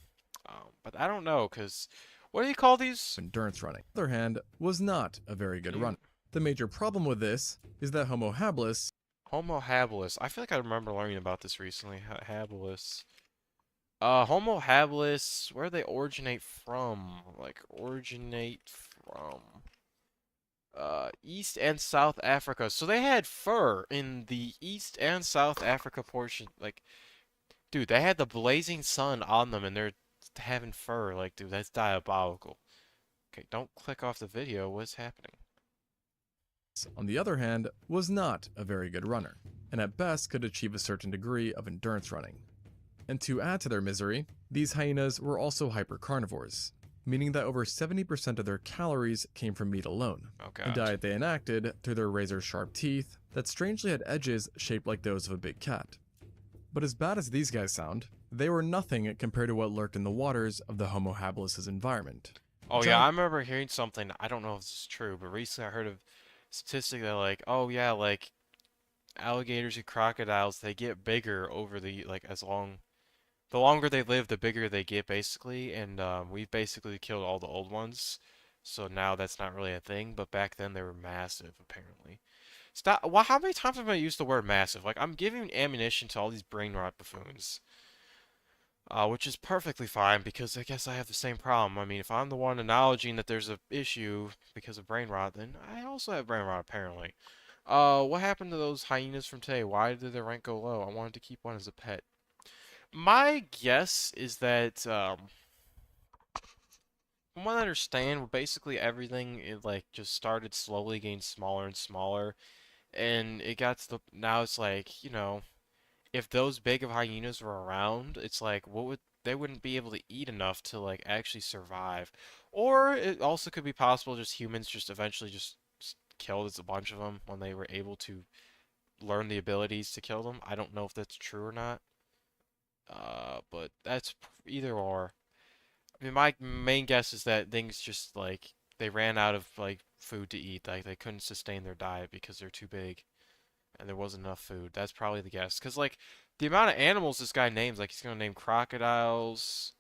But I don't know, because what do you call these? endurance running. On the other hand, was not a very good runner. The major problem with this is that Homo habilis Homo habilis. I feel like I remember learning about this recently. Habilis. Homo habilis. Where do they originate from? Like originate from. East and South Africa. So they had fur in the East and South Africa portion. Like, dude, they had the blazing sun on them and they're having fur. Like, dude, that's diabolical. Okay, don't click off the video. What's happening? on the other hand, was not a very good runner, and at best could achieve a certain degree of endurance running. And to add to their misery, these hyenas were also hypercarnivores, meaning that over 70% of their calories came from meat alone, Oh, a God. diet they enacted through their razor-sharp teeth that strangely had edges shaped like those of a big cat. But as bad as these guys sound, they were nothing compared to what lurked in the waters of the Homo habilis' environment. Oh yeah, I remember hearing something. I don't know if this is true, but recently I heard of a statistic that like, oh yeah, like alligators and crocodiles, they get bigger over the like the longer they live, the bigger they get basically, and we've basically killed all the old ones, so now that's not really a thing. But back then they were massive, apparently. Stop. Well, how many times have I used the word massive? Like I'm giving ammunition to all these brain rot buffoons. Which is perfectly fine because I guess I have the same problem. I mean, if I'm the one acknowledging that there's an issue because of brain rot, then I also have brain rot apparently. What happened to those hyenas from today? Why did their rank go low? I wanted to keep one as a pet. My guess is that, from what I understand, basically everything it like just started slowly getting smaller and smaller, and it got to the now it's like, you know, if those big of hyenas were around, it's like they wouldn't be able to eat enough to like actually survive. Or it also could be possible just humans just eventually just killed a bunch of them when they were able to learn the abilities to kill them. I don't know if that's true or not. But that's either or. I mean, my main guess is that things just like they ran out of like food to eat. Like they couldn't sustain their diet because they're too big and there wasn't enough food. That's probably the guess. Because, like, the amount of animals this guy names, like, he's going to name crocodiles,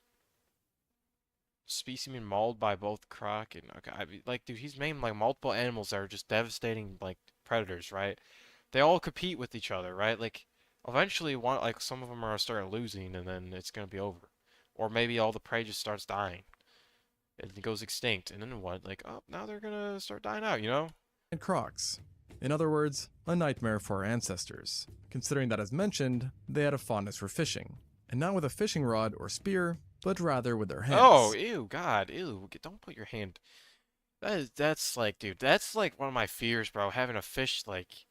specimen mauled by both croc and, okay, I mean, like, dude, he's named, like, multiple animals that are just devastating, like, predators, right? They all compete with each other, right? Like, eventually, some of them are going to start losing, and then it's going to be over. Or maybe all the prey just starts dying. And it goes extinct, and then what? Like, oh, now they're going to start dying out, you know? and crocs. In other words, a nightmare for our ancestors, considering that, as mentioned, they had a fondness for fishing, and not with a fishing rod or spear, but rather with their hands. Oh, ew, God, ew, don't put your hand. That's like, dude, that's like one of my fears, bro, having a fish, like,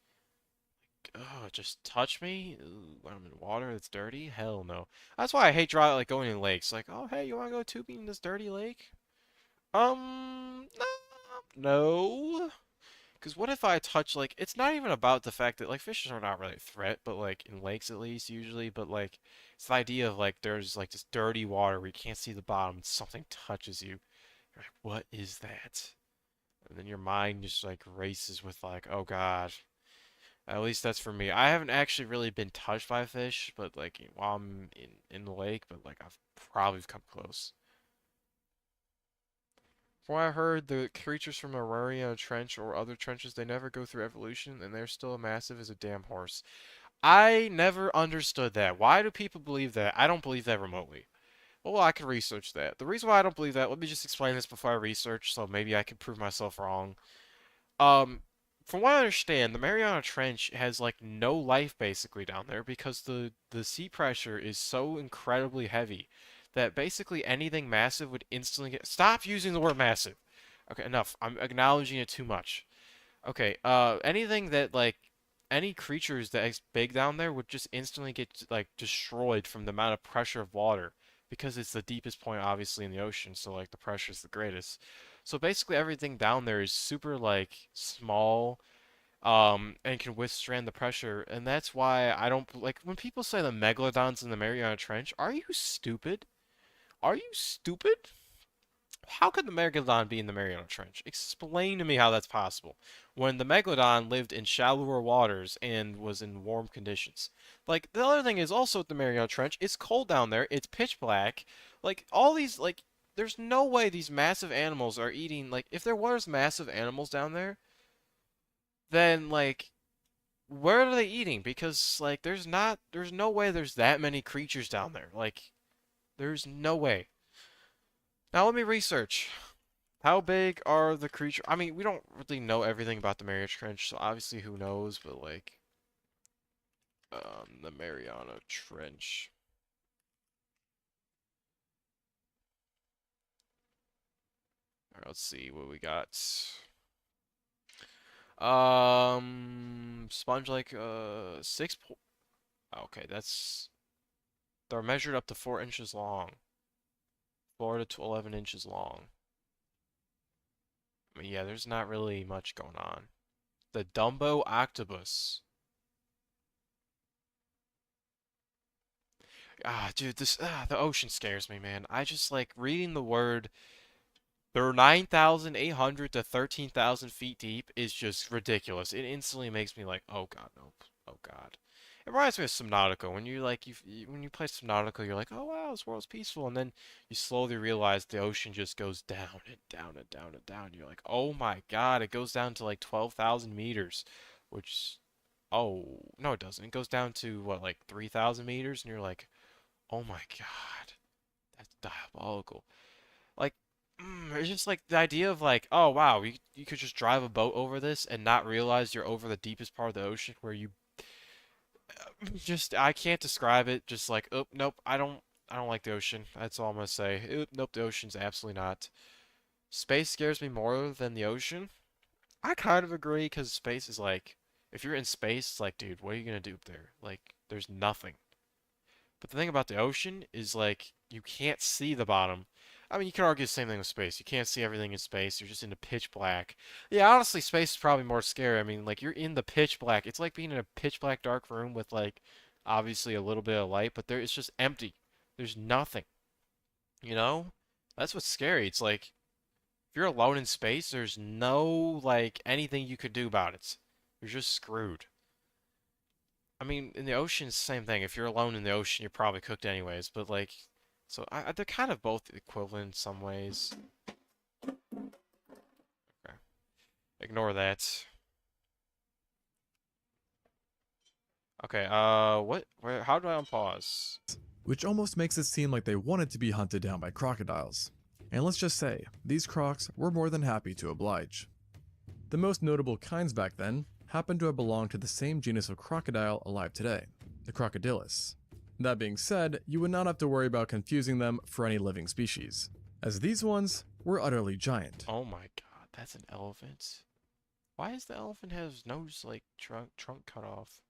just touch me when I'm in water that's dirty? Hell no. That's why I hate going in lakes. Like, oh hey, you wanna go tubing in this dirty lake? No. Because what if I touch, like, it's not even about the fact that, like, fishes are not really a threat, but, like, in lakes at least, usually, but, like, it's the idea of, like, there's, like, this dirty water where you can't see the bottom and something touches you. You're like, what is that? And then your mind just, like, races with, like, oh god. At least that's for me. I haven't actually really been touched by a fish, but, like, while I'm in the lake, but, like, I've probably come close. From what I heard, the creatures from the Mariana Trench or other trenches, they never go through evolution, and they're still as massive as a damn horse. I never understood that. Why do people believe that? I don't believe that remotely. Well, I could research that. The reason why I don't believe that, let me just explain this before I research, so maybe I can prove myself wrong. Um, from what I understand, the Mariana Trench has like no life basically down there because the sea pressure is so incredibly heavy that basically anything massive would instantly get. Stop using the word massive. Okay, enough. I'm acknowledging it too much. Okay, anything that like any creatures that is big down there would just instantly get like destroyed from the amount of pressure of water because it's the deepest point obviously in the ocean, so like the pressure is the greatest. So basically everything down there is super like small and can withstand the pressure, and that's why I don't like when people say the megalodons in the Mariana Trench. Are you stupid? Are you stupid? How could the Megalodon be in the Mariana Trench? Explain to me how that's possible. When the Megalodon lived in shallower waters and was in warm conditions. Like, the other thing is also at the Mariana Trench, it's cold down there, it's pitch black. Like, all these, like, there's no way these massive animals are eating, like, if there was massive animals down there, then, like, where are they eating? Because, like, there's no way there's that many creatures down there. Like, there's no way. Now let me research. How big are the creatures? I mean, we don't really know everything about the Mariana Trench, so obviously who knows, but like, the Mariana Trench. Alright, let's see what we got. Sponge like, 6 okay, they're measured up to 4 inches long. 4 to 11 inches long. I mean, yeah, there's not really much going on. The Dumbo octopus. Dude, the ocean scares me, man. I just like reading the word. They're 9,800 to 13,000 feet deep is just ridiculous. It instantly makes me like, oh god, nope. Oh god. It reminds me of Subnautica. When you like when you play Subnautica, you're like, oh wow, this world's peaceful, and then you slowly realize the ocean just goes down and down and down and down. You're like, oh my god, it goes down to like 12,000 meters, which, oh no, it doesn't. It goes down to what, like 3,000 meters, and you're like, oh my god, that's diabolical. Like, it's just like the idea of like, oh wow, you could just drive a boat over this and not realize you're over the deepest part of the ocean where you just I can't describe it. Just like, oh nope, I don't like the ocean. That's all I'm gonna say. Nope, the ocean's absolutely not. Space scares me more than the ocean. I kind of agree because space is like, if you're in space, it's like, dude, what are you gonna do up there? Like, there's nothing. But the thing about the ocean is like, you can't see the bottom. I mean, you can argue the same thing with space. You can't see everything in space. You're just in the pitch black. Yeah, honestly, space is probably more scary. I mean, like, you're in the pitch black. It's like being in a pitch black dark room with, like, obviously a little bit of light, but it's just empty. There's nothing. You know? That's what's scary. It's like, if you're alone in space, there's no, like, anything you could do about it. You're just screwed. I mean, in the ocean, it's the same thing. If you're alone in the ocean, you're probably cooked anyways, but, like, so they're kind of both equivalent in some ways. Okay. Ignore that. Okay, how do I unpause? Which almost makes it seem like they wanted to be hunted down by crocodiles. And let's just say, these crocs were more than happy to oblige. The most notable kinds back then happened to have belonged to the same genus of crocodile alive today, the Crocodylus. That being said, you would not have to worry about confusing them for any living species, as these ones were utterly giant. Oh my god, that's an elephant? Why does the elephant have his nose, like, trunk cut off?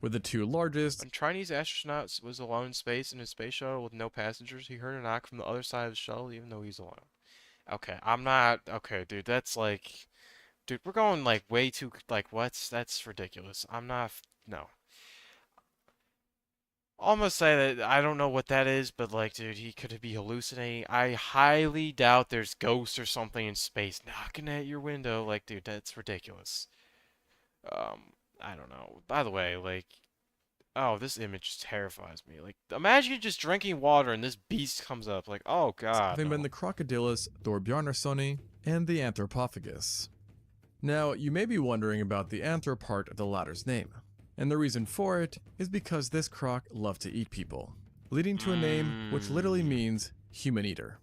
with the two largest. When Chinese astronaut was alone in space in his space shuttle with no passengers, he heard a knock from the other side of the shuttle, even though he's alone. Okay, I'm not. Okay, dude, that's like. Dude, we're going like way too. Like, what's. That's ridiculous. I'm not. No. Almost say that I don't know what that is, but like, dude, he could be hallucinating. I highly doubt there's ghosts or something in space knocking at your window. Like, dude, that's ridiculous. I don't know. By the way, like, oh, this image terrifies me. Like, imagine just drinking water and this beast comes up. Like, oh god. Having No. been the Crocodylus thorbjarnarssoni and the Anthropophagus. Now, you may be wondering about the anthro part of the latter's name, and the reason for it is because this croc loved to eat people, leading to a name which literally means human eater.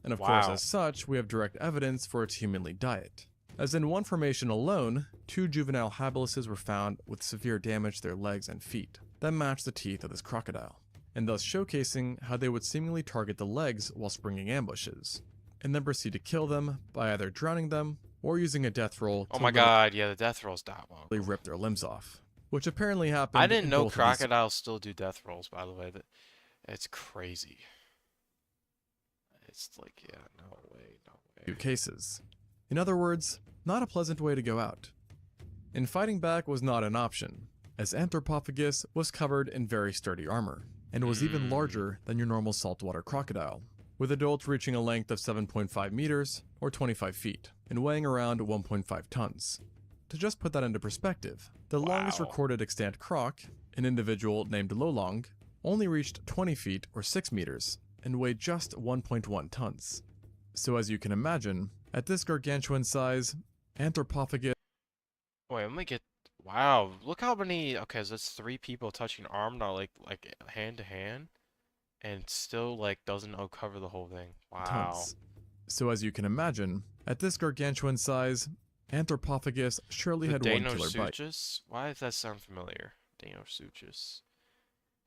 And of course, Wow. as such, we have direct evidence for its humanly diet. As in one formation alone, 2 juvenile habilises were found with severe damage to their legs and feet that matched the teeth of this crocodile, and thus showcasing how they would seemingly target the legs while springing ambushes, and then proceed to kill them by either drowning them or using a death roll Oh to my god, yeah, the death roll's diabolical. literally rip their limbs off, which apparently happened. I didn't in know both of these crocodiles still do death rolls, by the way. It's crazy. It's like, yeah, no way, no way. 2 cases. In other words, not a pleasant way to go out. And fighting back was not an option, as Anthropophagus was covered in very sturdy armor, and was even larger than your normal saltwater crocodile, with adults reaching a length of 7.5 meters, or 25 feet, and weighing around 1.5 tons. To just put that into perspective, the longest Wow. recorded extant croc, an individual named Lolong, only reached 20 feet or 6 meters, and weighed just 1.1 tons. So as you can imagine, at this gargantuan size, Anthropophagus Wait, let me get. Wow, look how many. Okay, so that's 3 people touching arm, not like hand to hand, and still like doesn't cover the whole thing. Wow. tons. So as you can imagine, at this gargantuan size, Anthropophagus surely The had one killer bite. Deinosuchus? Why does that sound familiar? Deinosuchus.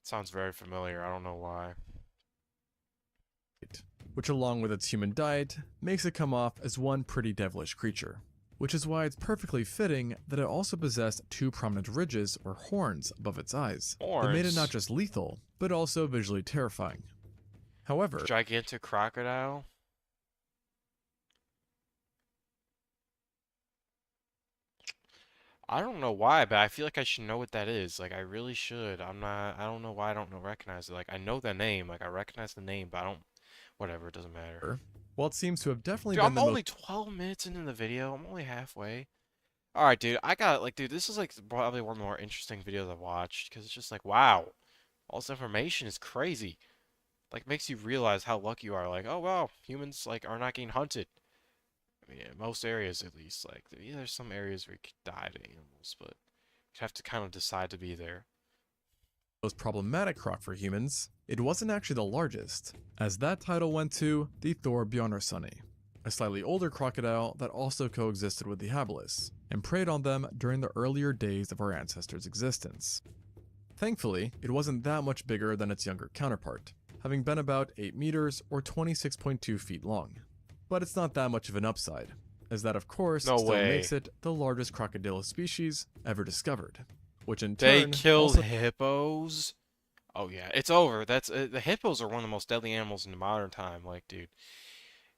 Sounds very familiar. I don't know why. Which along with its human diet, makes it come off as one pretty devilish creature. Which is why it's perfectly fitting that it also possessed 2 prominent ridges or horns above its eyes that made it Horns? not just lethal, but also visually terrifying. However, Gigantic crocodile. I don't know why, but I feel like I should know what that is. Like I really should. I'm not. I don't know why I don't recognize it. Like I know the name. Like I recognize the name, but I don't. Whatever. It doesn't matter. while it seems to have definitely Dude, been I'm the only most 12 minutes into the video. I'm only halfway. All right, dude. I got like, dude. This is like probably one of the more interesting videos I've watched because it's just like, wow, all this information is crazy. Like makes you realize how lucky you are. Like, oh wow, humans like are not getting hunted. I mean, in most areas at least. Like, yeah, there's some areas where you could die to animals, but you have to kind of decide to be there. most problematic croc for humans, it wasn't actually the largest, as that title went to the thorbjarnarssoni, a slightly older crocodile that also coexisted with the habilis, and preyed on them during the earlier days of our ancestors' existence. Thankfully, it wasn't that much bigger than its younger counterpart, having been about 8 meters or 26.2 feet long. But it's not that much of an upside, as that of course No still way. makes it the largest crocodile species ever discovered, which in They turn killed also hippos. Oh yeah, it's over. That's the hippos are one of the most deadly animals in modern time. Like, dude,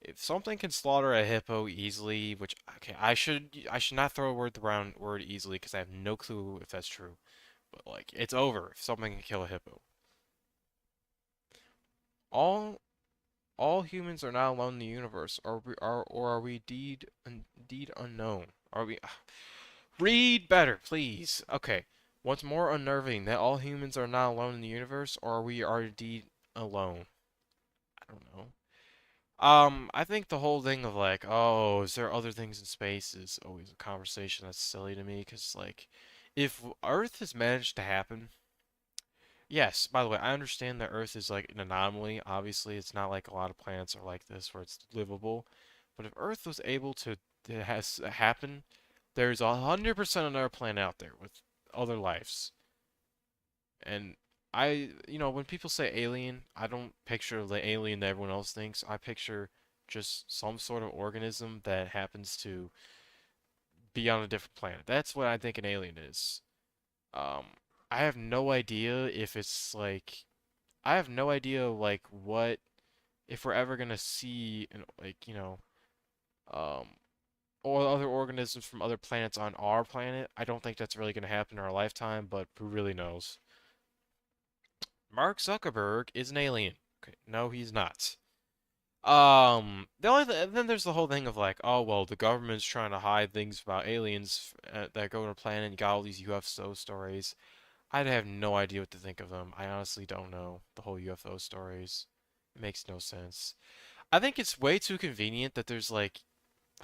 if something can slaughter a hippo easily, which okay, I should not throw around word easily because I have no clue if that's true. But like, it's over if something can kill a hippo. All humans are not alone in the universe. Or are we indeed unknown? Are we? Read better, please. Okay. What's more unnerving, that all humans are not alone in the universe, or we are indeed alone? I don't know. I think the whole thing of like, oh, is there other things in space is always a conversation that's silly to me, because like, if Earth has managed to happen, yes, by the way, I understand that Earth is like an anomaly. Obviously, it's not like a lot of planets are like this where it's livable. But if Earth was able to has happen, there's 100% another planet out there with other lives. And when people say alien, I don't picture the alien that everyone else thinks. I picture just some sort of organism that happens to be on a different planet. That's what I think an alien is. I have no idea if it's like, I have no idea like what, if we're ever gonna see an, like, um or other organisms from other planets on our planet. I don't think that's really gonna happen in our lifetime, but who really knows? Mark Zuckerberg is an alien. Okay, no, he's not. Then there's the whole thing of like, oh well, the government's trying to hide things about aliens that go to a planet, and you got all these UFO stories. I'd have no idea what to think of them. I honestly don't know the whole UFO stories. It makes no sense. I think it's way too convenient that there's like,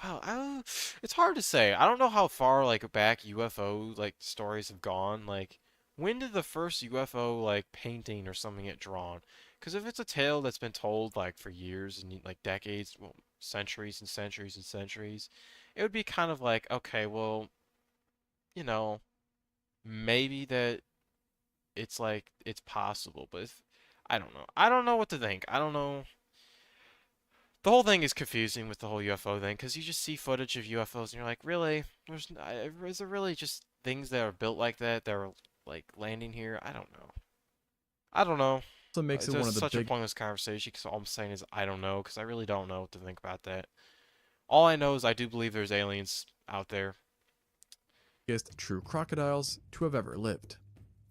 wow, it's hard to say. I don't know how far like back UFO like stories have gone. Like, when did the first UFO like painting or something get drawn? Because if it's a tale that's been told like for years and like decades, well, centuries and centuries and centuries, it would be kind of like, okay, well, you know, maybe that it's like it's possible, but if, I don't know. I don't know what to think. I don't know. The whole thing is confusing with the whole UFO thing because you just see footage of UFOs and you're like, really? Is there really just things that are built like that are like landing here? I don't know. I don't know. Also makes it It's one of the such a big pointless conversation because all I'm saying is I don't know because I really don't know what to think about that. All I know is I do believe there's aliens out there. biggest true crocodiles to have ever lived.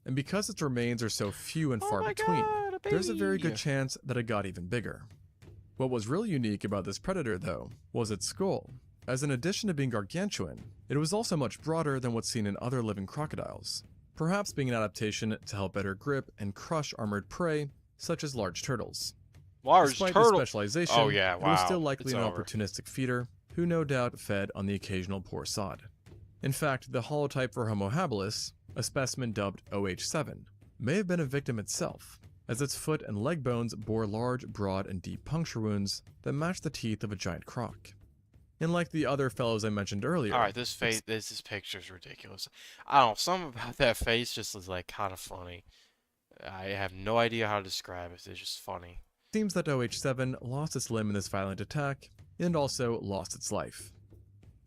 And because its remains are so few and Oh far my between, God, a there's a very baby! good chance that it got even bigger. What was really unique about this predator, though, was its skull, as in addition to being gargantuan, it was also much broader than what's seen in other living crocodiles, perhaps being an adaptation to help better grip and crush armored prey, such as large turtles. Large Despite turtle. this specialization, Oh yeah, it was wow. still likely It's an over. opportunistic feeder, who no doubt fed on the occasional poor sod. In fact, the holotype for Homo habilis, a specimen dubbed OH7, may have been a victim itself, as its foot and leg bones bore large, broad, and deep puncture wounds that matched the teeth of a giant croc. And like the other fellows I mentioned earlier, All right, this face, this picture's ridiculous. I don't know, something about that face just is like kind of funny. I have no idea how to describe it. It's just funny. it seems that OH7 lost its limb in this violent attack, and also lost its life.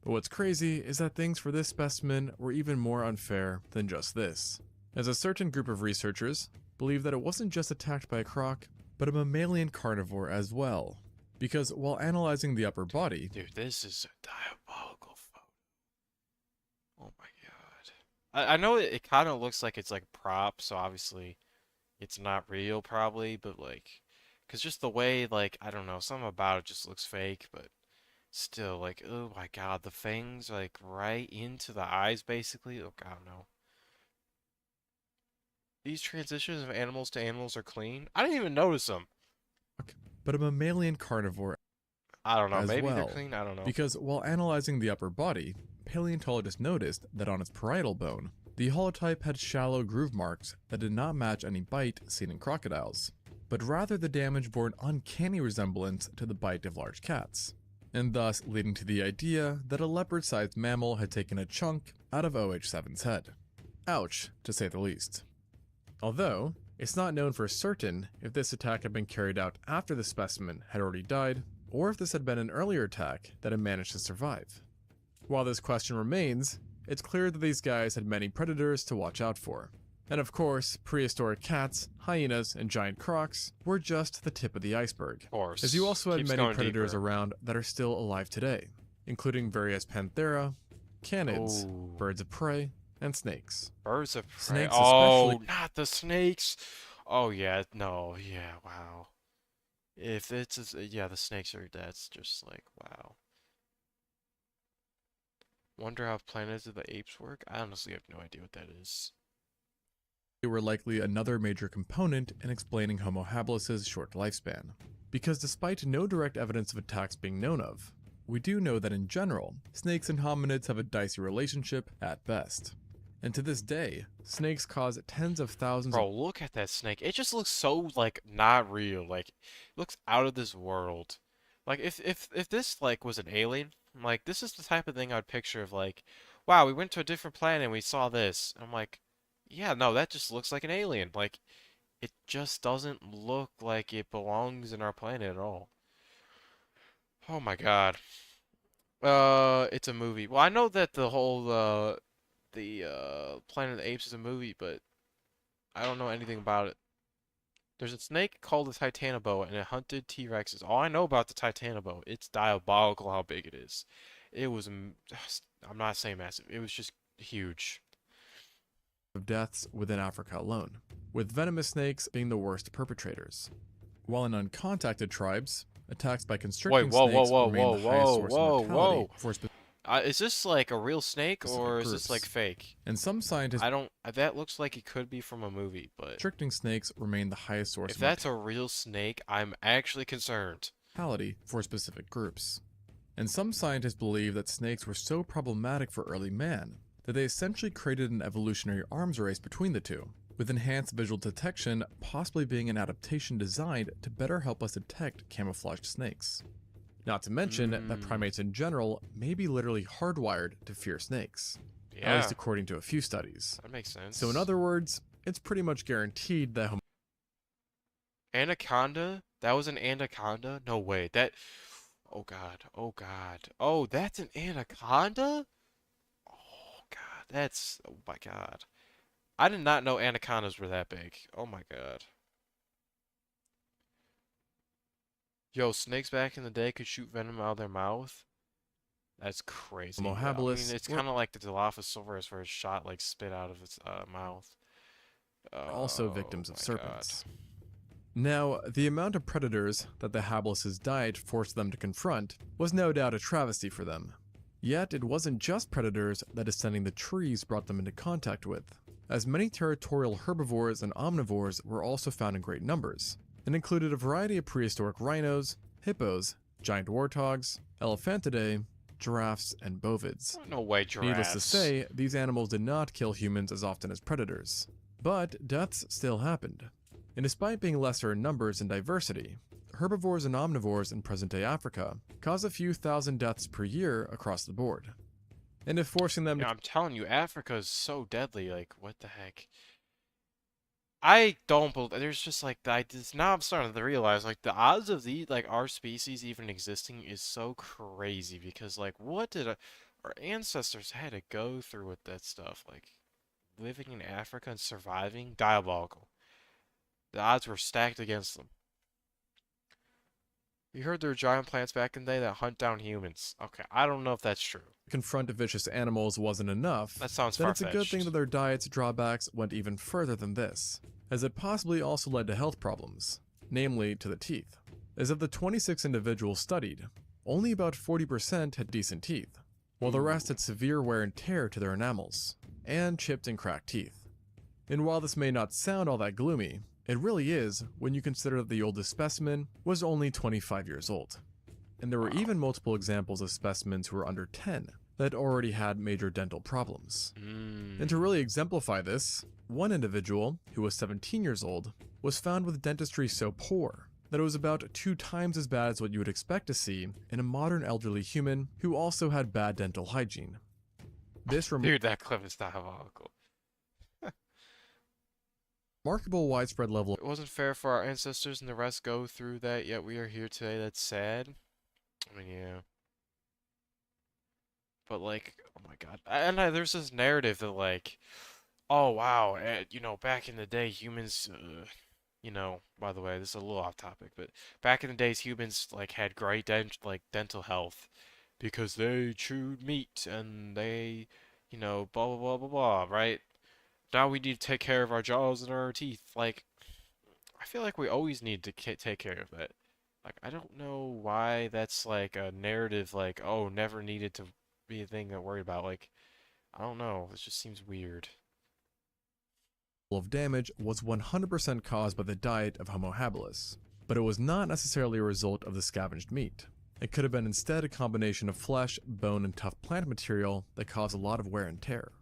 But what's crazy is that things for this specimen were even more unfair than just this, as a certain group of researchers believe that it wasn't just attacked by a croc, but a mammalian carnivore as well. Because while analyzing the upper body, Dude, this is a diabolical photo. Oh my God. I know it kind of looks like it's like a prop, so obviously it's not real probably, but like, cause just the way like, I don't know, something about it just looks fake, but still like, oh my God, the fangs like right into the eyes basically. Oh God, no. These transitions of animals to animals are clean. I didn't even notice them. but a mammalian carnivore I don't know. as Maybe they're well. clean. I don't know. Because while analyzing the upper body, paleontologists noticed that on its parietal bone, the holotype had shallow groove marks that did not match any bite seen in crocodiles, but rather the damage bore an uncanny resemblance to the bite of large cats, and thus leading to the idea that a leopard-sized mammal had taken a chunk out of OH7's head. Ouch, to say the least. Although, it's not known for certain if this attack had been carried out after the specimen had already died, or if this had been an earlier attack that had managed to survive. While this question remains, it's clear that these guys had many predators to watch out for. And of course, prehistoric cats, hyenas, and giant crocs were just the tip of the iceberg, Of course. as you also had Keeps many going predators deeper. around that are still alive today, including various panthera, canids, Ooh. birds of prey, and snakes. Birds of prey. Snakes Oh, especially- not the snakes. Oh yeah, no, yeah, wow. If it's yeah, the snakes are. That's just like wow. Wonder how Planet of the Apes work. I honestly have no idea what that is. They were likely another major component in explaining Homo habilis' short lifespan. Because despite no direct evidence of attacks being known of, we do know that in general, snakes and hominids have a dicey relationship at best. And to this day, snakes cause tens of thousands Bro, look at that snake. It just looks so like not real. Like, it looks out of this world. Like if this like was an alien, like this is the type of thing I'd picture of like, wow, we went to a different planet and we saw this. And I'm like, yeah, no, that just looks like an alien. Like, it just doesn't look like it belongs in our planet at all. Oh my God. It's a movie. Well, I know that the whole the Planet of the Apes is a movie, but I don't know anything about it. There's a snake called the Titanoboa, and it hunted T-Rexes. All I know about the Titanoboa, it's diabolical how big it is. It was, I'm not saying massive, it was just huge. Of deaths within Africa alone, with venomous snakes being the worst perpetrators. While in uncontacted tribes, attacks by constricting snakes remain the highest source of mortality for Is this like a real snake or is this like fake? And some scientists that looks like it could be from a movie, but constricting snakes remain the highest source if that's a real snake, I'm actually concerned. Mortality for specific groups. And some scientists believe that snakes were so problematic for early man that they essentially created an evolutionary arms race between the two, with enhanced visual detection possibly being an adaptation designed to better help us detect camouflaged snakes. Not to mention that primates in general may be literally hardwired to fear snakes, at least according to a few studies. That makes sense. So in other words, it's pretty much guaranteed that Anaconda? That was an anaconda? No way. Oh god. Oh god. Oh, that's an anaconda? Oh god. Oh my god. I did not know anacondas were that big. Oh my god. Yo, snakes back in the day could shoot venom out of their mouth? That's crazy. Homo I mean, habilis it's kind of like the Dilophosaurus where it shot like spit out of its mouth. are also victims of serpents. Now, the amount of predators that the habilis' diet forced them to confront was no doubt a travesty for them. Yet, it wasn't just predators that ascending the trees brought them into contact with, as many territorial herbivores and omnivores were also found in great numbers, and included a variety of prehistoric rhinos, hippos, giant warthogs, elephantidae, giraffes, and bovids. No way, giraffes. Needless to say, these animals did not kill humans as often as predators. But deaths still happened. And despite being lesser in numbers and diversity, herbivores and omnivores in present-day Africa cause a few thousand deaths per year across the board. And if forcing them to... I'm telling you, Africa is so deadly, like, what the heck? I don't believe, there's just like, now I'm starting to realize, like, the odds of our species even existing is so crazy, because, like, what did our ancestors had to go through with that stuff, like, living in Africa and surviving? Diabolical. The odds were stacked against them. You heard there were giant plants back in the day that hunt down humans. Okay, I don't know if that's true. Confront vicious animals wasn't enough, that sounds then far-fetched. it's a good thing that their diet's drawbacks went even further than this, as it possibly also led to health problems, namely to the teeth. As of the 26 individuals studied, only about 40% had decent teeth, while the rest had severe wear and tear to their enamels, and chipped and cracked teeth. And while this may not sound all that gloomy, it really is when you consider that the oldest specimen was only 25 years old. And there were even multiple examples of specimens who were under 10 that already had major dental problems. And to really exemplify this, one individual, who was 17 years old, was found with dentistry so poor that it was about 2 times as bad as what you would expect to see in a modern elderly human who also had bad dental hygiene. Dude, that clip is diabolical. Remarkable widespread level. It wasn't fair for our ancestors and the rest go through that, yet we are here today. That's sad. I mean, yeah. But, like, oh my god. And there's this narrative that, like, oh wow, you know, back in the day, humans, you know, by the way, this is a little off topic, but back in the days, humans, like, had great dental health because they chewed meat and they, you know, blah, blah, blah, blah, blah, right? Now we need to take care of our jaws and our teeth. Like, I feel like we always need to take care of that. Like, I don't know why that's, like, a narrative, like, oh, never needed to be a thing to worry about. Like, I don't know. It just seems weird. Of damage was 100% caused by the diet of Homo habilis, but it was not necessarily a result of the scavenged meat. It could have been instead a combination of flesh, bone, and tough plant material that caused a lot of wear and tear.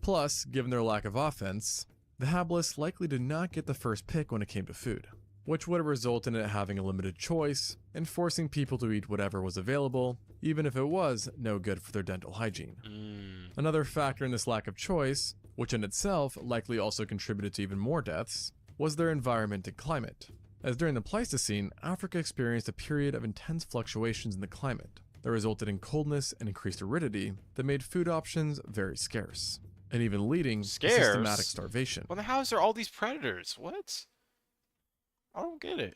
Plus, given their lack of offense, the habilis likely did not get the first pick when it came to food, which would have resulted in it having a limited choice and forcing people to eat whatever was available, even if it was no good for their dental hygiene. Another factor in this lack of choice, which in itself likely also contributed to even more deaths, was their environment and climate, as during the Pleistocene, Africa experienced a period of intense fluctuations in the climate that resulted in coldness and increased aridity that made food options very scarce. and even leading to Scarce? systematic starvation. Well, then how is there all these predators? What? I don't get it.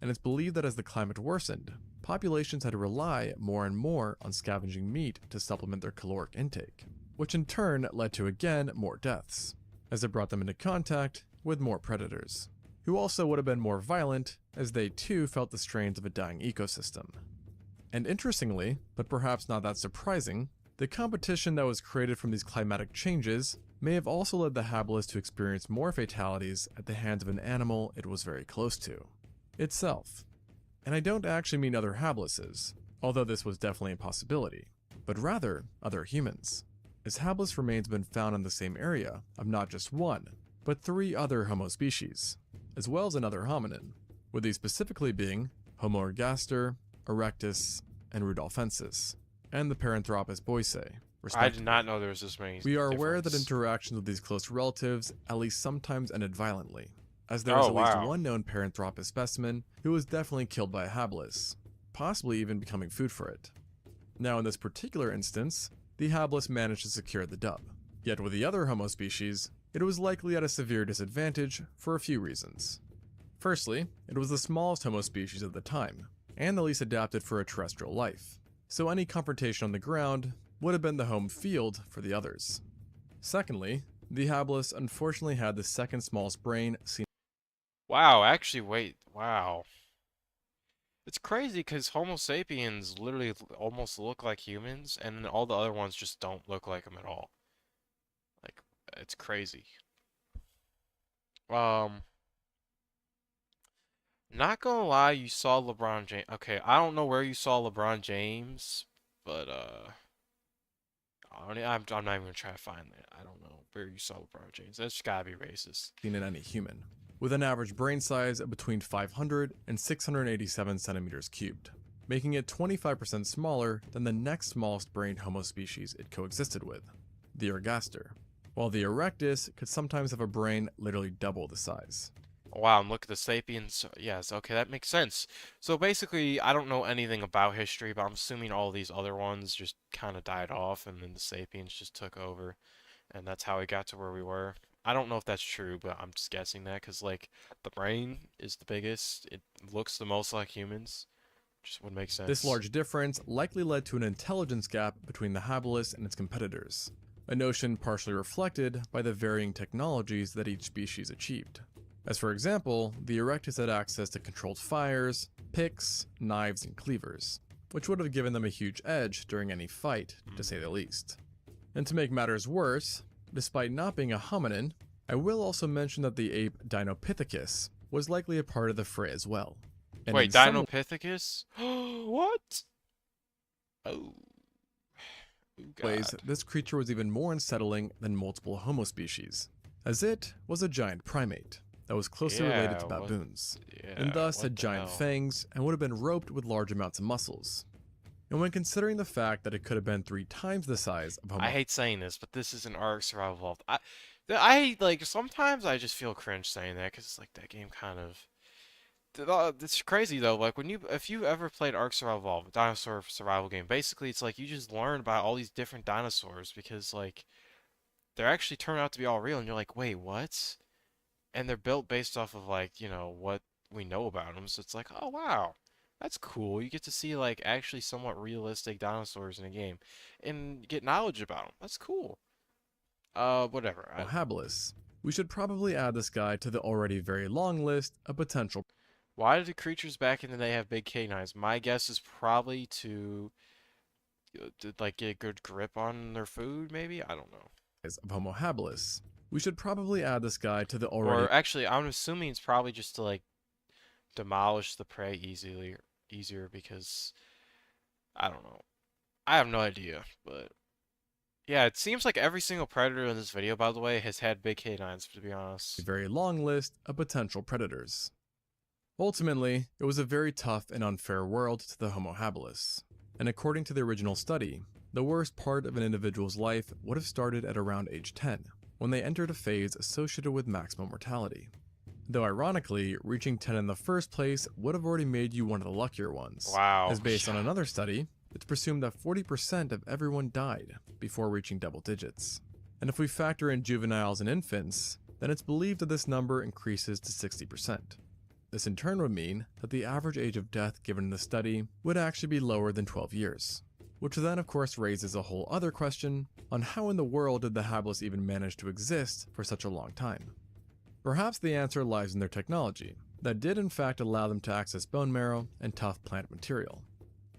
And it's believed that as the climate worsened, populations had to rely more and more on scavenging meat to supplement their caloric intake, which in turn led to again more deaths, as it brought them into contact with more predators, who also would have been more violent as they too felt the strains of a dying ecosystem. And interestingly, but perhaps not that surprising, the competition that was created from these climatic changes may have also led the habilis to experience more fatalities at the hands of an animal it was very close to, itself. And I don't actually mean other habilises, although this was definitely a possibility, but rather other humans, as habilis remains have been found in the same area of not just one, but 3 other Homo species, as well as another hominin, with these specifically being Homo ergaster, erectus, and rudolfensis, and the Paranthropus boisei, respectively. I did not know there was this many. We are aware that difference. interactions with these close relatives at least sometimes ended violently, as there is at least one known Paranthropus specimen who was definitely killed by a habilis, possibly even becoming food for it. Now in this particular instance, the habilis managed to secure the dub, yet with the other Homo species, it was likely at a severe disadvantage for a few reasons. Firstly, it was the smallest Homo species at the time, and the least adapted for a terrestrial life, so any confrontation on the ground would have been the home field for the others. Secondly, the habilis unfortunately had the second smallest brain seen. Wow, actually, wait, wow. It's crazy because Homo sapiens literally almost look like humans, and then all the other ones just don't look like them at all. Like, it's crazy. Not gonna lie, you saw LeBron James. Okay, I don't know where you saw LeBron James, but I'm not even gonna try to find that. I don't know where you saw LeBron James. That's gotta be racist. Seen in any human, with an average brain size of between 500 and 687 centimeters cubed, making it 25% smaller than the next smallest brained Homo species it coexisted with, the ergaster, while the erectus could sometimes have a brain literally double the size. Wow, and look at the sapiens. Yes, okay, that makes sense. So basically, I don't know anything about history, but I'm assuming all these other ones just kind of died off, and then the sapiens just took over, and that's how we got to where we were. I don't know if that's true, but I'm just guessing that, because, like, the brain is the biggest. It looks the most like humans. Just would make sense. This large difference likely led to an intelligence gap between the habilis and its competitors, a notion partially reflected by the varying technologies that each species achieved. As for example, the erectus had access to controlled fires, picks, knives, and cleavers, which would have given them a huge edge during any fight, to say the least. And to make matters worse, despite not being a hominin, I will also mention that the ape Dinopithecus was likely a part of the fray as well. And wait, in some Dinopithecus? What? Oh. ways, this creature was even more unsettling than multiple Homo species, as it was a giant primate that was closely related to baboons, and thus had giant fangs and would have been roped with large amounts of muscles. And when considering the fact that it could have been 3 times the size of Homo... I hate saying this, but this is an Ark Survival Evolved. I like, sometimes I just feel cringe saying that, because it's like, that game kind of... It's crazy though, like, if you ever played Ark Survival Evolved, a dinosaur survival game, basically it's like you just learn about all these different dinosaurs, because, like, they're actually turning out to be all real, and you're like, wait, what? And they're built based off of, like, you know, what we know about them. So it's like, oh, wow, that's cool. You get to see, like, actually somewhat realistic dinosaurs in a game and get knowledge about them. That's cool. Whatever. habilis. We should probably add this guy to the already very long list of potential... Why did the creatures back in the day have big canines? My guess is probably to like, get a good grip on their food, maybe? I don't know. ...of Homo habilis. We should probably add this guy to the already... Or actually, I'm assuming it's probably just to, like, demolish the prey easier because, I don't know. I have no idea, but yeah, it seems like every single predator in this video, by the way, has had big canines, to be honest. A very long list of potential predators. Ultimately, it was a very tough and unfair world to the Homo habilis, and according to the original study, the worst part of an individual's life would have started at around age 10, when they entered a phase associated with maximum mortality. Though ironically, reaching 10 in the first place would have already made you one of the luckier ones. Wow. As based on another study, it's presumed that 40% of everyone died before reaching double digits. And if we factor in juveniles and infants, then it's believed that this number increases to 60%. This in turn would mean that the average age of death given in the study would actually be lower than 12 years. Which then of course raises a whole other question on how in the world did the Hapless even manage to exist for such a long time. Perhaps the answer lies in their technology, that did in fact allow them to access bone marrow and tough plant material.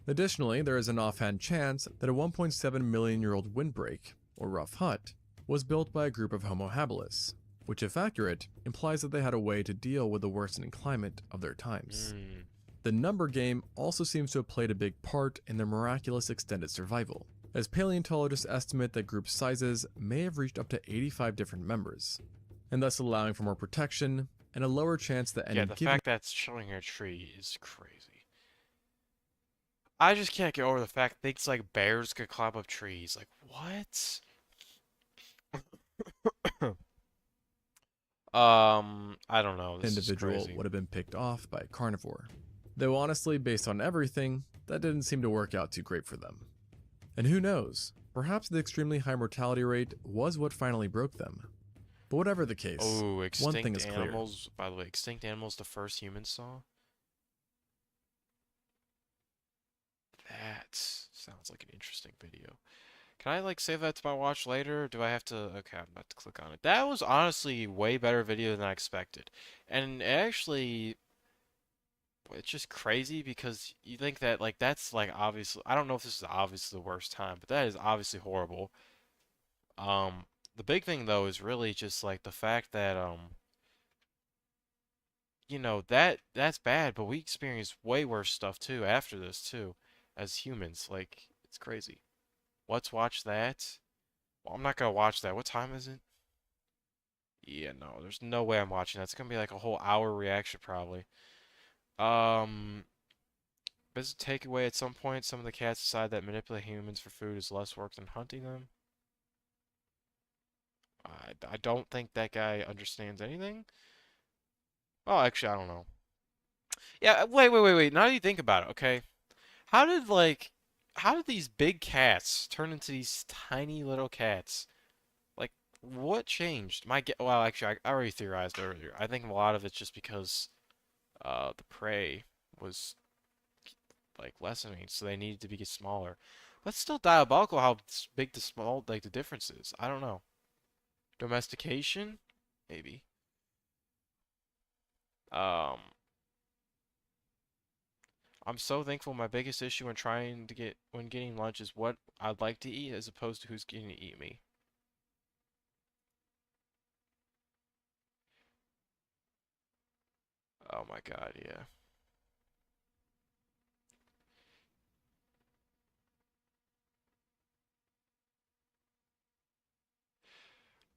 Additionally, there is an offhand chance that a 1.7 million year old windbreak, or rough hut, was built by a group of Homo habilis, which if accurate, implies that they had a way to deal with the worsening climate of their times. The number game also seems to have played a big part in their miraculous extended survival, as paleontologists estimate that group sizes may have reached up to 85 different members, and thus allowing for more protection and a lower chance that any Yeah, the given fact that it's showing a tree is crazy. I just can't get over the fact things like bears could climb up trees. Like, what? I don't know. This individual is crazy. would have been picked off by a carnivore. Though honestly, based on everything, that didn't seem to work out too great for them. And who knows, perhaps the extremely high mortality rate was what finally broke them. But whatever the case, Oh, one thing extinct is clear. animals. By the way, extinct animals, the first humans saw. That sounds like an interesting video. Can I like save that to my watch later? Or do I have to? Okay, I'm about to click on it. That was honestly way better video than I expected, and actually, it's just crazy because you think that like that's like obviously. I don't know if this is obviously the worst time, but that is obviously horrible. The big thing though is really just like the fact that you know that's bad, but we experienced way worse stuff too after this too, as humans. Like it's crazy. Let's watch that. Well, I'm not gonna watch that. What time is it? Yeah, no, there's no way I'm watching that. It's gonna be like a whole hour reaction probably. Does it take away at some point? Some of the cats decide that manipulating humans for food is less work than hunting them. I don't think that guy understands anything. Oh, actually, I don't know. Yeah, wait. Now that you think about it, okay? How did these big cats turn into these tiny little cats? Like, what changed? Well, actually, I already theorized earlier. I think a lot of it's just because the prey was like lessening, so they needed to be smaller. But it's still diabolical how big the small like the difference is. I don't know. Domestication? Maybe. I'm so thankful. My biggest issue when getting lunch is what I'd like to eat as opposed to who's getting to eat me. Oh my God, yeah.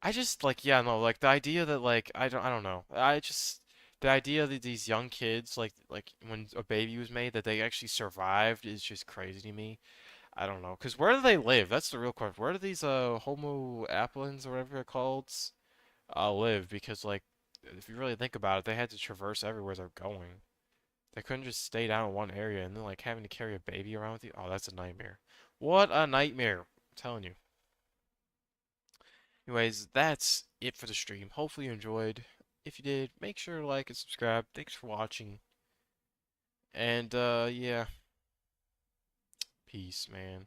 I just like yeah no like the idea that like I don't know the idea that these young kids like when a baby was made that they actually survived is just crazy to me. I don't know, because where do they live? That's the real question. Where do these Homo apelins or whatever they're called live? Because like if you really think about it, they had to traverse everywhere they're going. They couldn't just stay down in one area and then like having to carry a baby around with you. Oh, that's a nightmare. What a nightmare. I'm telling you. Anyways, that's it for the stream. Hopefully you enjoyed. If you did, make sure to like and subscribe. Thanks for watching. And yeah. Peace, man.